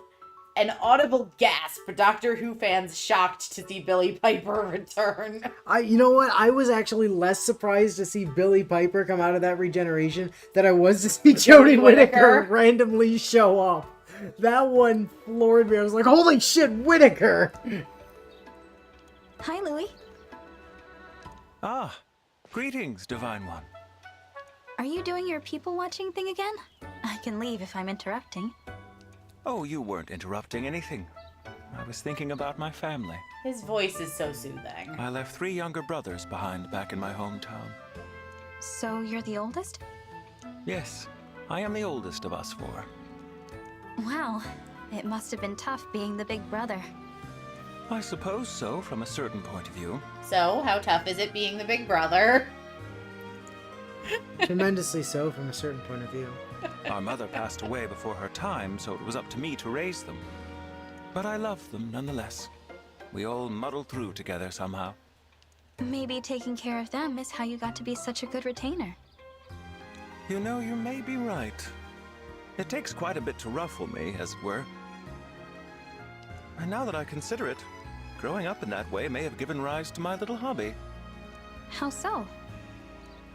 "An Audible Gasp: Doctor Who Fans Shocked to See Billy Piper Return." You know what? I was actually less surprised to see Billy Piper come out of that regeneration than I was to see Jodie Whittaker randomly show up. That one floored me. I was like, holy shit, Whittaker! Hi, Louis. Ah, greetings, Divine One. Are you doing your people watching thing again? I can leave if I'm interrupting. Oh, you weren't interrupting anything. I was thinking about my family. His voice is so soothing. I left 3 younger brothers behind back in my hometown. So you're the oldest? Yes, I am the oldest of us 4. Wow, it must have been tough being the big brother. I suppose so, from a certain point of view. So, how tough is it being the big brother? Tremendously so, from a certain point of view. Our mother passed away before her time, so it was up to me to raise them. But I loved them nonetheless. We all muddled through together somehow. Maybe taking care of them is how you got to be such a good retainer. You know, you may be right. It takes quite a bit to ruffle me, as it were. And now that I consider it, growing up in that way may have given rise to my little hobby. How so?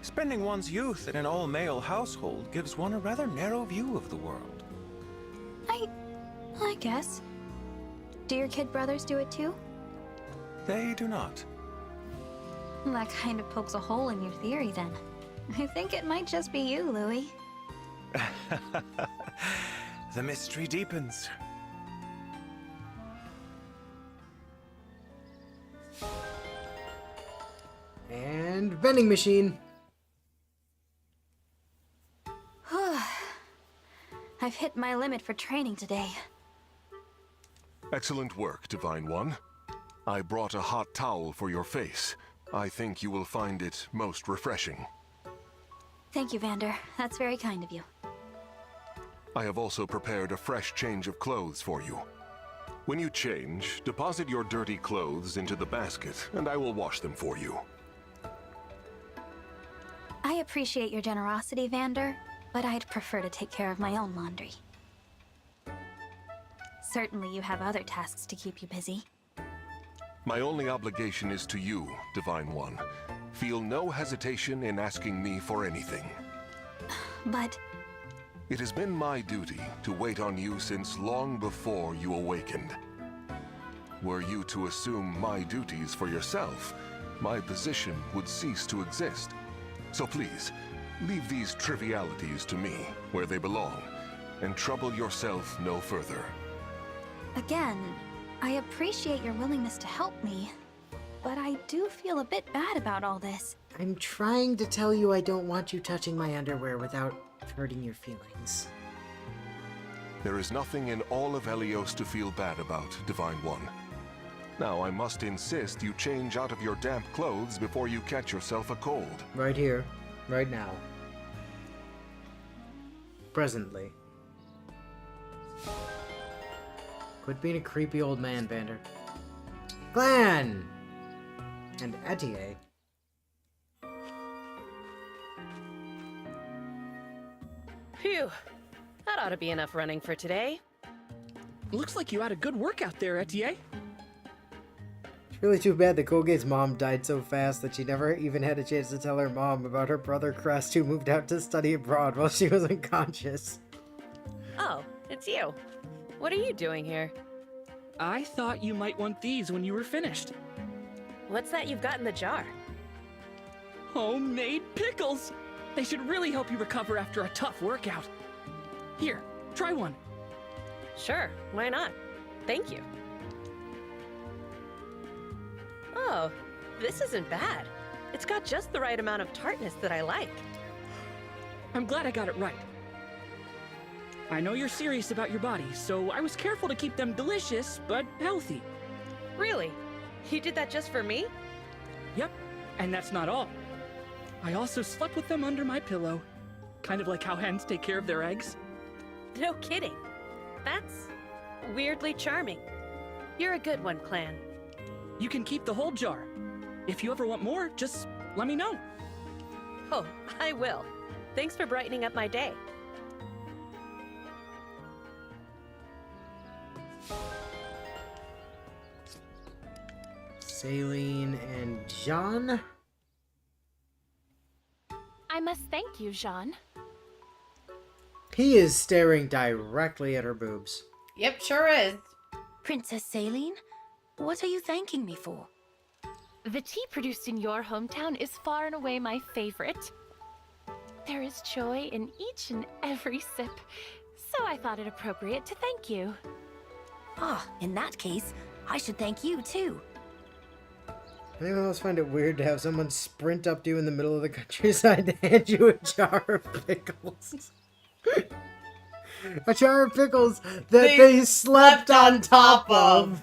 Spending one's youth in an all-male household gives one a rather narrow view of the world. I guess. Do your kid brothers do it too? They do not. That kind of pokes a hole in your theory then. I think it might just be you, Louis. The mystery deepens. And vending machine. I've hit my limit for training today. Excellent work, Divine One. I brought a hot towel for your face. I think you will find it most refreshing. Thank you, Vander. That's very kind of you. I have also prepared a fresh change of clothes for you. When you change, deposit your dirty clothes into the basket, and I will wash them for you. I appreciate your generosity, Vander, but I'd prefer to take care of my own laundry. Certainly you have other tasks to keep you busy. My only obligation is to you, Divine One. Feel no hesitation in asking me for anything. But... It has been my duty to wait on you since long before you awakened. Were you to assume my duties for yourself, my position would cease to exist. So please, leave these trivialities to me, where they belong, and trouble yourself no further. Again, I appreciate your willingness to help me, but I do feel a bit bad about all this. I'm trying to tell you I don't want you touching my underwear without hurting your feelings. There is nothing in all of Helios to feel bad about, Divine One. Now, I must insist you change out of your damp clothes before you catch yourself a cold. Right here. Right now. Presently. Quit being a creepy old man, Vander. Glenn! And Etier. Phew. That ought to be enough running for today. Looks like you had a good workout there, Etienne. It's really too bad that Colgate's mom died so fast that she never even had a chance to tell her mom about her brother Crest, who moved out to study abroad while she was unconscious. Oh, it's you. What are you doing here? I thought you might want these when you were finished. What's that you've got in the jar? Homemade pickles! They should really help you recover after a tough workout. Here, try one. Sure, why not? Thank you. Oh, this isn't bad. It's got just the right amount of tartness that I like. I'm glad I got it right. I know you're serious about your body, so I was careful to keep them delicious, but healthy. Really? You did that just for me? Yep, and that's not all. I also slept with them under my pillow. Kind of like how hens take care of their eggs. No kidding. That's weirdly charming. You're a good one, Clan. You can keep the whole jar. If you ever want more, just let me know. Oh, I will. Thanks for brightening up my day. Saline and Jean? I must thank you, Jean. He is staring directly at her boobs. Yep, sure is. Princess Saline, what are you thanking me for? The tea produced in your hometown is far and away my favorite. There is joy in each and every sip, so I thought it appropriate to thank you. Ah, in that case, I should thank you too. Anyone else find it weird to have someone sprint up to you in the middle of the countryside to hand you a jar of pickles? A jar of pickles that they slept on top of!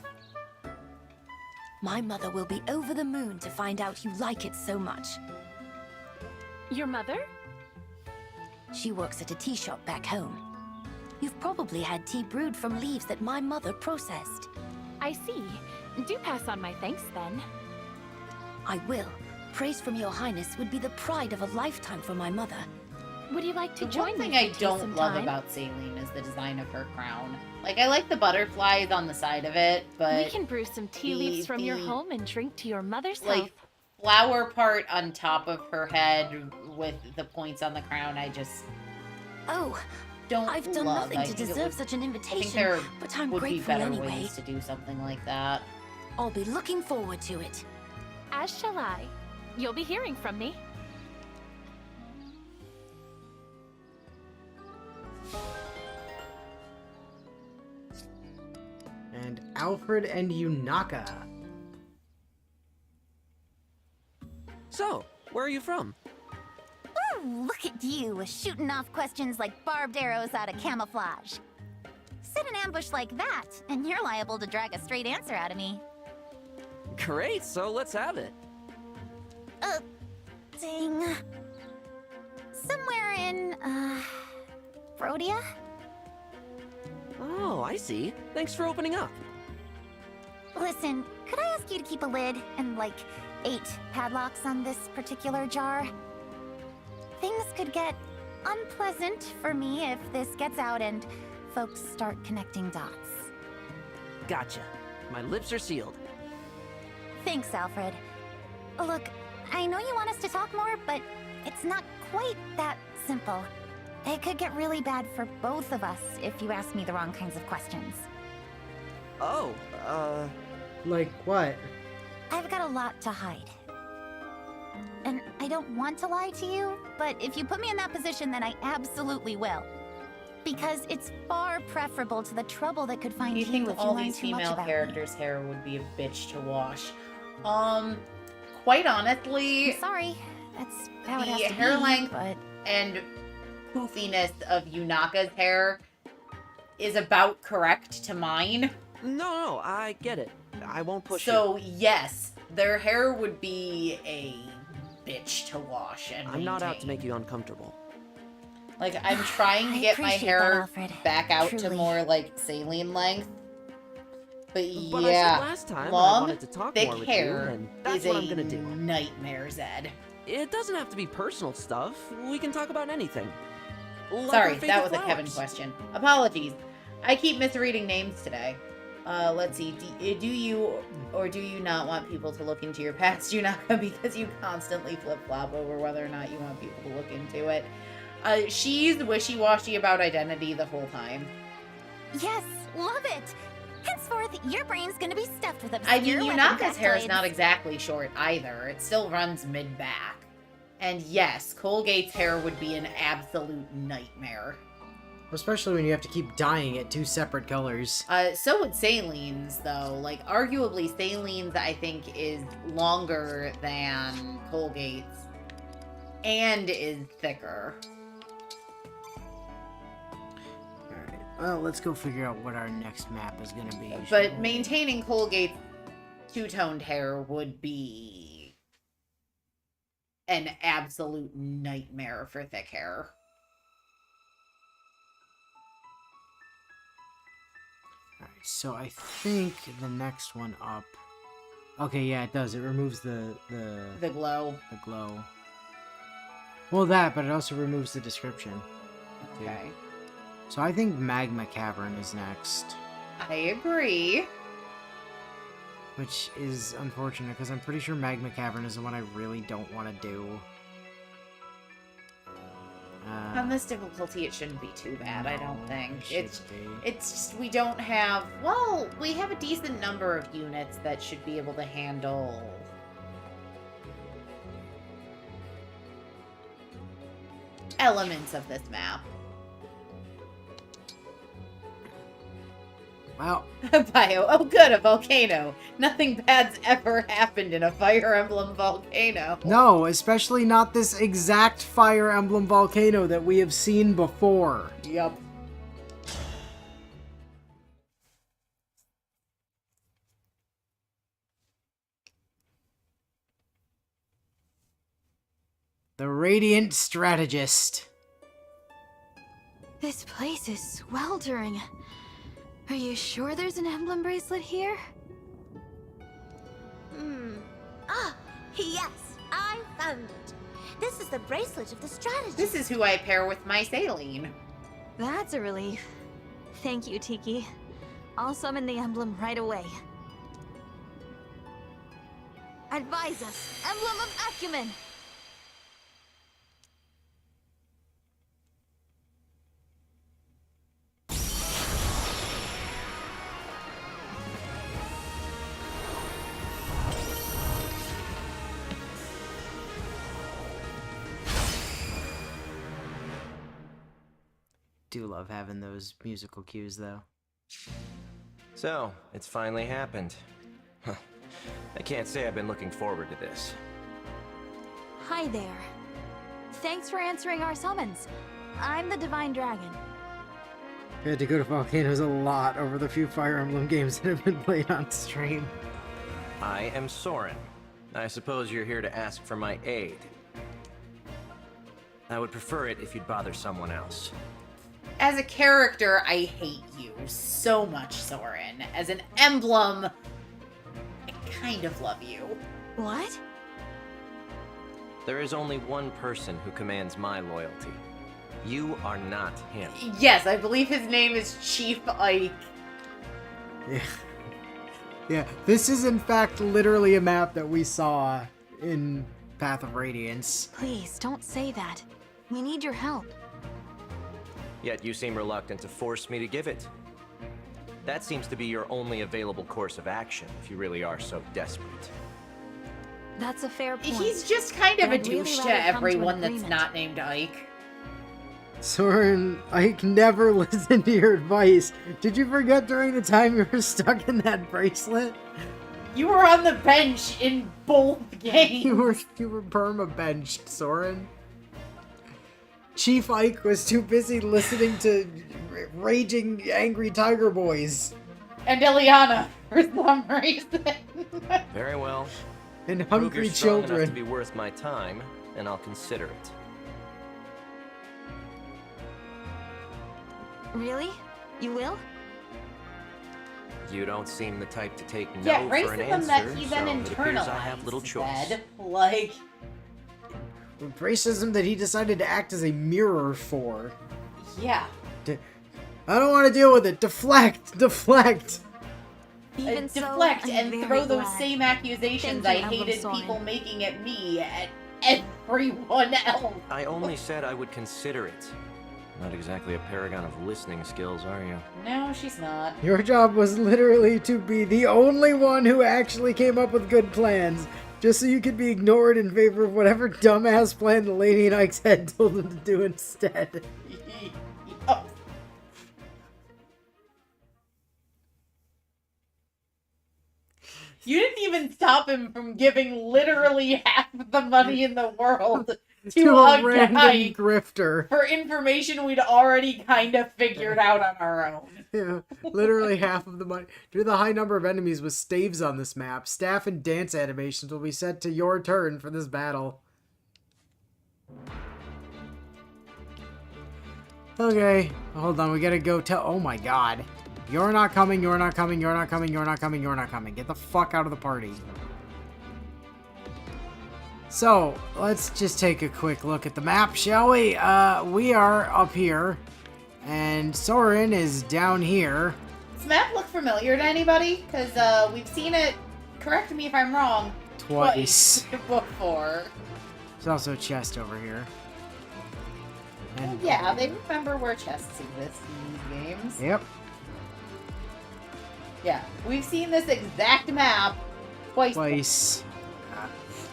My mother will be over the moon to find out you like it so much. Your mother? She works at a tea shop back home. You've probably had tea brewed from leaves that my mother processed. I see. Do pass on my thanks then. I will. Praise from your highness would be the pride of a lifetime for my mother. Would you like to The join one me thing for I tea don't love sometime? about Saline is the design of her crown. Like, I like the butterflies on the side of it, but We can brew some tea leaves from your home and drink to your mother's like, health. flower part on top of her head with the points on the crown, I just Oh, don't I've done love. nothing I to think it deserve would- such an I think invitation, there but I'm would be grateful better anyway. ways to do something like that. I'll be looking forward to it. As shall I. You'll be hearing from me. And Alfred and Yunaka. So, where are you from? Ooh, look at you, shooting off questions like barbed arrows out of camouflage. Set an ambush like that, and you're liable to drag a straight answer out of me. Great, so let's have it. Dang. Somewhere in, Rhodia? Oh, I see. Thanks for opening up. Listen, could I ask you to keep a lid and, 8 padlocks on this particular jar? Things could get unpleasant for me if this gets out and folks start connecting dots. Gotcha. My lips are sealed. Thanks, Alfred. Look, I know you want us to talk more, but it's not quite that simple. It could get really bad for both of us if you ask me the wrong kinds of questions. Oh, Like what? I've got a lot to hide. And I don't want to lie to you, but if you put me in that position, then I absolutely will. Because it's far preferable to the trouble that could find Do you you think if you all learn these too much female about me. characters' hair would be a bitch to wash? Quite honestly, I'm sorry, that's how it the has to hair be, length but... and poofiness of Yunaka's hair is about correct to mine. No, I get it. I won't push you. So yes, their hair would be a bitch to wash and I'm not out to maintain. make you uncomfortable. Like, I'm trying to I get my appreciate that, hair Alfred. back out to Truly. more like saline length. But But yeah, I said last time I long, wanted to talk thick more with hair you, and that's is what a I'm gonna do. nightmare, Zed. It doesn't have to be personal stuff. We can talk about anything. Like our Sorry, favorite that was a Kevin flowers. question. Apologies. I keep misreading names today. Let's see. Do you or do you not want people to look into your past, Junaka, because you constantly flip-flop over whether or not you want people to look into it? She's wishy-washy about identity the whole time. Yes, love it. Henceforth, your brain's gonna be stuffed with obscure I mean, weapon Yunaka's hair is factoids. not exactly short either. It still runs mid-back. And yes, Colgate's hair would be an absolute nightmare. Especially when you have to keep dyeing it 2 separate colors. So would Salene's, though. Like, arguably, Salene's, I think, is longer than Colgate's. And is thicker. Alright, well, let's go figure out what our next map is gonna be. But maintaining Colgate's two-toned hair would be an absolute nightmare for thick hair. Alright, so I think the next one up... Okay, yeah, it does. It removes the glow. The glow. Well, that, but it also removes the description. Okay. So I think Magma Cavern is next. I agree. Which is unfortunate, because I'm pretty sure Magma Cavern is the one I really don't want to do. On this difficulty, it shouldn't be too bad, I don't think. It's just, we don't have... Well, we have a decent number of units that should be able to handle... elements of this map. Wow. Bio. Oh good, a volcano. Nothing bad's ever happened in a Fire Emblem volcano. No, especially not this exact Fire Emblem volcano that we have seen before. Yup. The Radiant Strategist. This place is sweltering. Are you sure there's an emblem bracelet here? Ah, yes, I found it. This is the bracelet of the strategist. This is who I pair with my Saline. That's a relief. Thank you, Tiki. I'll summon the emblem right away. Advise us, Emblem of Acumen! Do love having those musical cues, though. So, it's finally happened. Huh. I can't say I've been looking forward to this. Hi there. Thanks for answering our summons. I'm the Divine Dragon. We had to go to volcanoes a lot over the few Fire Emblem games that have been played on stream. I am Soren. I suppose you're here to ask for my aid. I would prefer it if you'd bother someone else. As a character, I hate you so much, Soren. As an emblem, I kind of love you. What? There is only one person who commands my loyalty. You are not him. Yes, I believe his name is Chief Ike. Yeah. Yeah, this is in fact literally a map that we saw in Path of Radiance. Please, don't say that. We need your help. Yet you seem reluctant to force me to give it. That seems to be your only available course of action, if you really are so desperate. That's a fair point. He's just kind of But a I'd really douche rather to come to an everyone that's agreement. not named Ike. Soren, Ike never listened to your advice. Did you forget during the time you were stuck in that bracelet? You were on the bench in both games. You were perma-benched, Soren. Chief Ike was too busy listening to raging, angry tiger boys. And Ileana, for some reason. Very well. And Prove hungry you're strong enough children. to be worth my time, and I'll consider it. Really? You will? You don't seem the type to take no Yeah, for an racism answer, that he so then it appears I have internalized little choice. said, like, Racism that he decided to act as a mirror for. yeah. I don't want to deal with it. Deflect! Deflect! Even so, deflect I'm and very throw those glad. same accusations Thank you, I Emblem hated Soren. people making at me at everyone else. I only said I would consider it. Not exactly a paragon of listening skills, are you? No, she's not. Your job was literally to be the only one who actually came up with good plans, just so you could be ignored in favor of whatever dumbass plan the Lady in Ike's head told him to do instead. Yup. You didn't even stop him from giving literally half of the money in the world to a a random guy grifter. for information we'd already kind of figured out on our own. Yeah, literally half of the money. Due to the high number of enemies with staves on this map, staff and dance animations will be set to your turn for this battle. Okay, hold on, we gotta go tell- oh my god. You're not coming, you're not coming, you're not coming, you're not coming, you're not coming. Get the fuck out of the party. So, let's just take a quick look at the map, shall we? We are up here, and Soren is down here. Does map look familiar to anybody? Because we've seen it, correct me if I'm wrong, Twice. before. There's also a chest over here. And Yeah, they remember where chests exist in these games. Yep. Yeah, we've seen this exact map twice.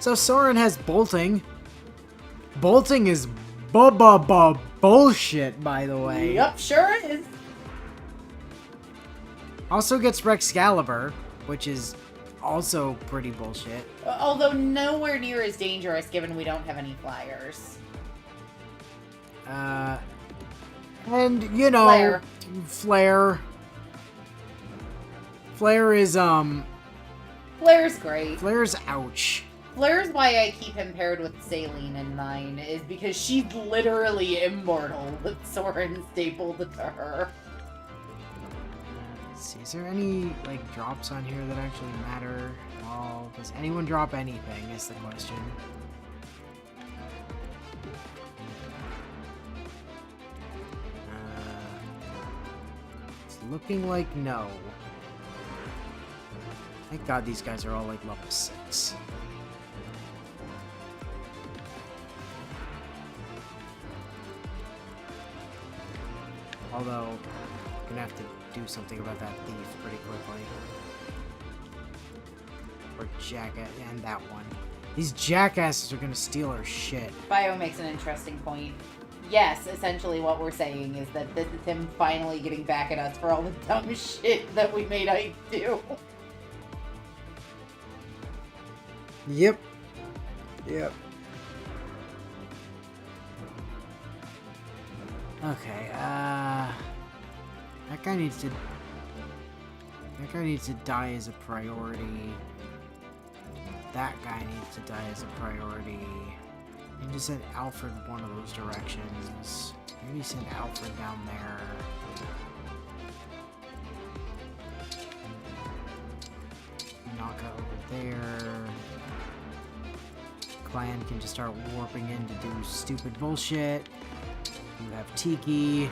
So Soren has bolting. Bolting is bullshit, by the way. Yep, sure is. Also gets Rexcalibur, which is also pretty bullshit. Although nowhere near as dangerous given we don't have any flyers. And, you know, Flare. Flare is, Flare's great. Flare's ouch. Flare's why I keep him paired with Saline in mine, is because she's literally immortal with Soren stapled to her. Let's see, is there any, like, drops on here that actually matter at all? Does anyone drop anything, is the question. It's looking like no. Thank God these guys are all, like, level 6. Although, I'm gonna have to do something about that thief pretty quickly. Or jackass, and that one. These jackasses are gonna steal our shit. Bio makes an interesting point. Yes, essentially what we're saying is that this is him finally getting back at us for all the dumb shit that we made Ike do. Yep. Yep. Okay, that guy needs to die as a priority. That guy needs to die as a priority. And just send Alfred one of those directions. Maybe send Alfred down there. Naka over there. Clan can just start warping in to do stupid bullshit. You have Tiki.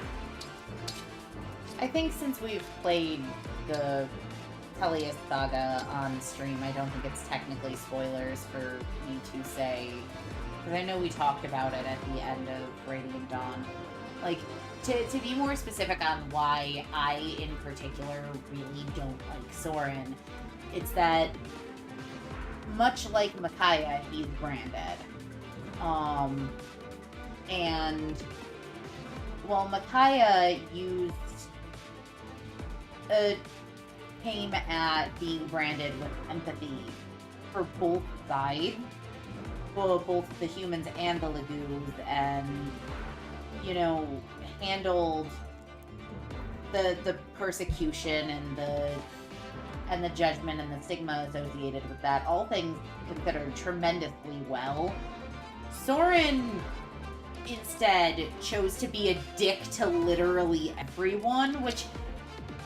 I think since we've played the Tellius Saga on stream, I don't think it's technically spoilers for me to say, because I know we talked about it at the end of Radiant Dawn. Like, to be more specific on why I, in particular, really don't like Soren, it's that, much like Micaiah, he's branded. And while Micaiah used came at being branded with empathy for both sides, well, both the humans and the Lagoons, and, you know, handled the persecution and the judgment and the stigma associated with that, all things considered, tremendously well. Soren instead chose to be a dick to literally everyone, which,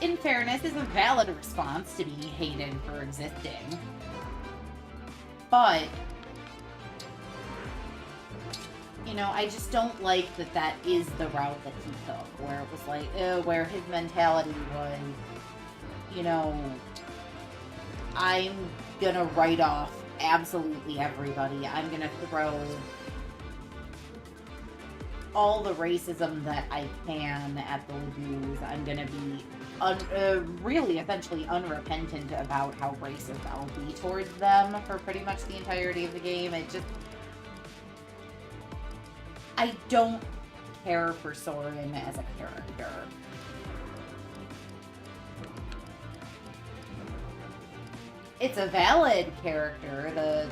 in fairness, is a valid response to being hated for existing. But, you know, I just don't like that is the route that he took, where it was like, where his mentality was, you know, I'm gonna write off absolutely everybody. I'm gonna throw all the racism that I can at the Lagoos. I'm gonna be really essentially unrepentant about how racist I'll be towards them for pretty much the entirety of the game. I don't care for Soren as a character. It's a valid character.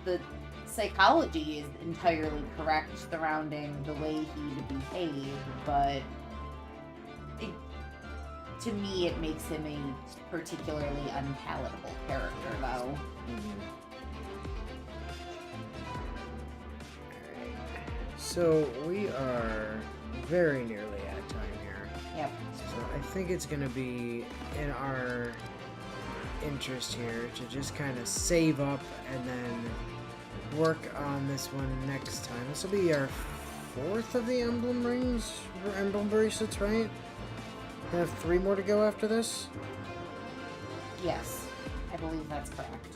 The psychology is entirely correct surrounding the way he behaved, but to me it makes him a particularly unpalatable character, though. So we are very nearly at time here. Yep. So I think it's going to be in our interest here to just kind of save up and then work on this one next time. This will be our 4th of the Emblem rings, or Emblem bracelets, right? We have 3 more to go after this? Yes, I believe that's correct.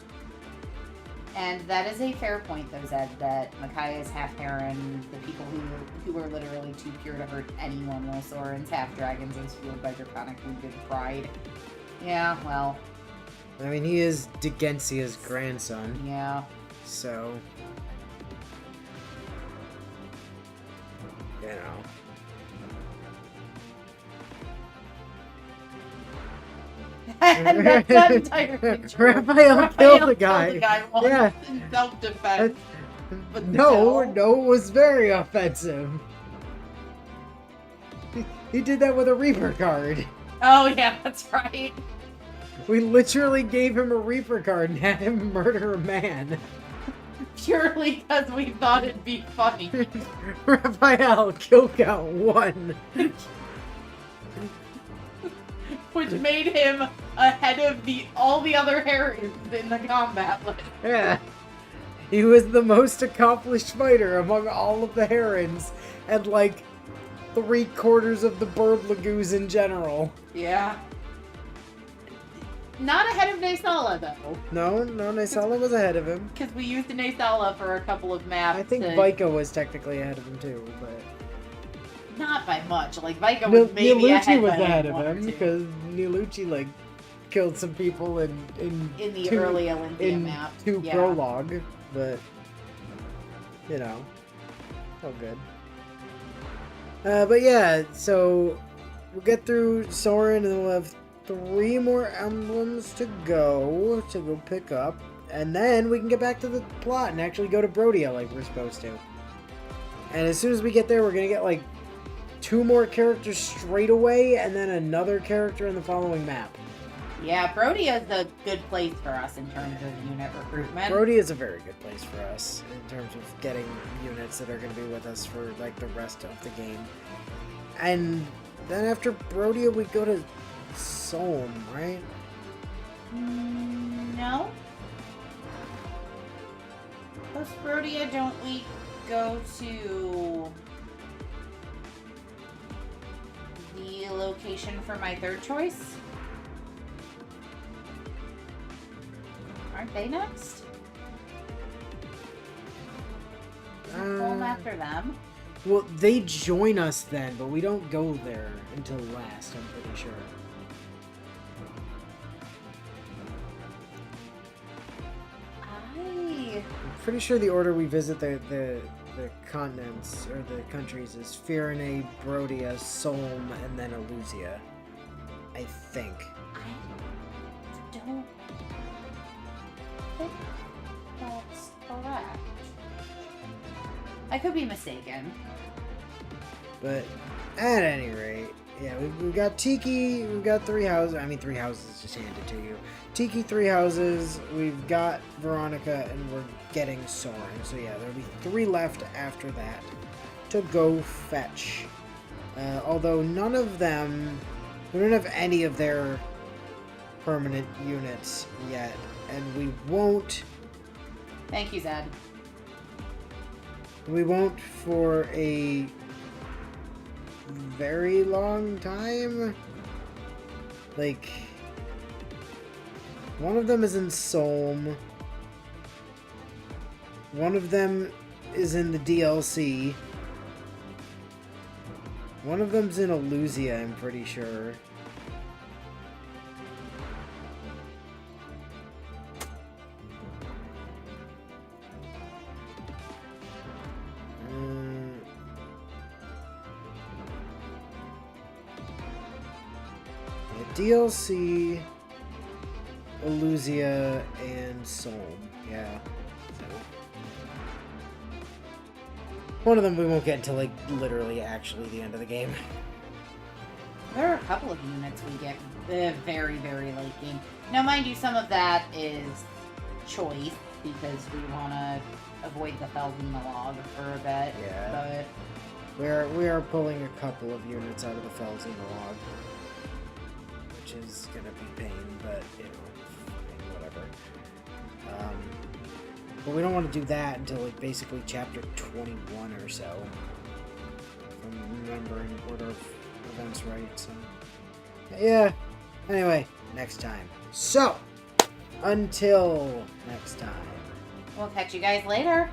And that is a fair point, though, Zed, that Micaiah is half Heron. The people who are literally too pure to hurt anyone, while Soren's half dragons is fueled by draconic wounded pride. Yeah, well. I mean, he is Degensia's grandson. Yeah. So, you know. That's not entirely true. Raphael killed the guy. once Yeah. in self-defense. But No, it was very offensive. He did that with a Reaper card. Oh, yeah, that's right. We literally gave him a Reaper card and had him murder a man. Purely because we thought it'd be funny. Raphael, kill count 1. Which made him ahead of all the other Herons in the combat list. Yeah. He was the most accomplished fighter among all of the Herons, and like 3/4 of the bird lagoos in general. Yeah. Not ahead of Naysala, though. No, Naysala was ahead of him. Because we used Naysala for a couple of maps. I think Vika was technically ahead of him too, but... Not by much. Like, Vika was maybe Nilucci was by ahead of one or him, two. because Nilucci, like, killed some people in the two- early Olympia in map. 2 Yeah. prologue, but, you know, all good. But yeah, so we'll get through Soren, and then we'll have 3 more emblems to go pick up, and then we can get back to the plot and actually go to Brodia like we're supposed to. And as soon as we get there, we're gonna get like 2 more characters straight away, and then another character in the following map. Yeah, Brodia is a good place for us in terms of unit recruitment. Brodia is a very good place for us in terms of getting units that are going to be with us for like the rest of the game. And then after Brodia, we go to Solm, right? No. Post Brodia, don't we go to the location for my 3rd choice? Aren't they next? Isn't Solm after them? Well, they join us then, but we don't go there until last, I'm pretty sure. I'm pretty sure the order we visit the continents, or the countries, is Firene, Brodia, Solm, and then Elusia. I think. I don't think that's correct. I could be mistaken. But at any rate, yeah, we've got Tiki, we've got 3 houses. I mean, 3 houses just handed to you. Tiki, 3 houses, we've got Veronica, and we're getting Soren. So yeah, there'll be 3 left after that to go fetch. Although none of them, we don't have any of their permanent units yet, and we won't. Thank you, Zed. We won't for a very long time. Like, one of them is in Solm. One of them is in the DLC. One of them's in Eluzia, I'm pretty sure. DLC, Eluzia, and Solm. Yeah. So. One of them we won't get until, like, literally actually the end of the game. There are a couple of units we get very, very late game. Now, mind you, some of that is choice, because we want to avoid the Felsenlog for a bit. Yeah. But we are pulling a couple of units out of the Felsenlog. Which is gonna be pain, but, you know, whatever. But we don't want to do that until, like, basically chapter 21 or so. If I'm remembering order of events right, so... Yeah. Anyway, next time. So, until next time. we'll catch you guys later.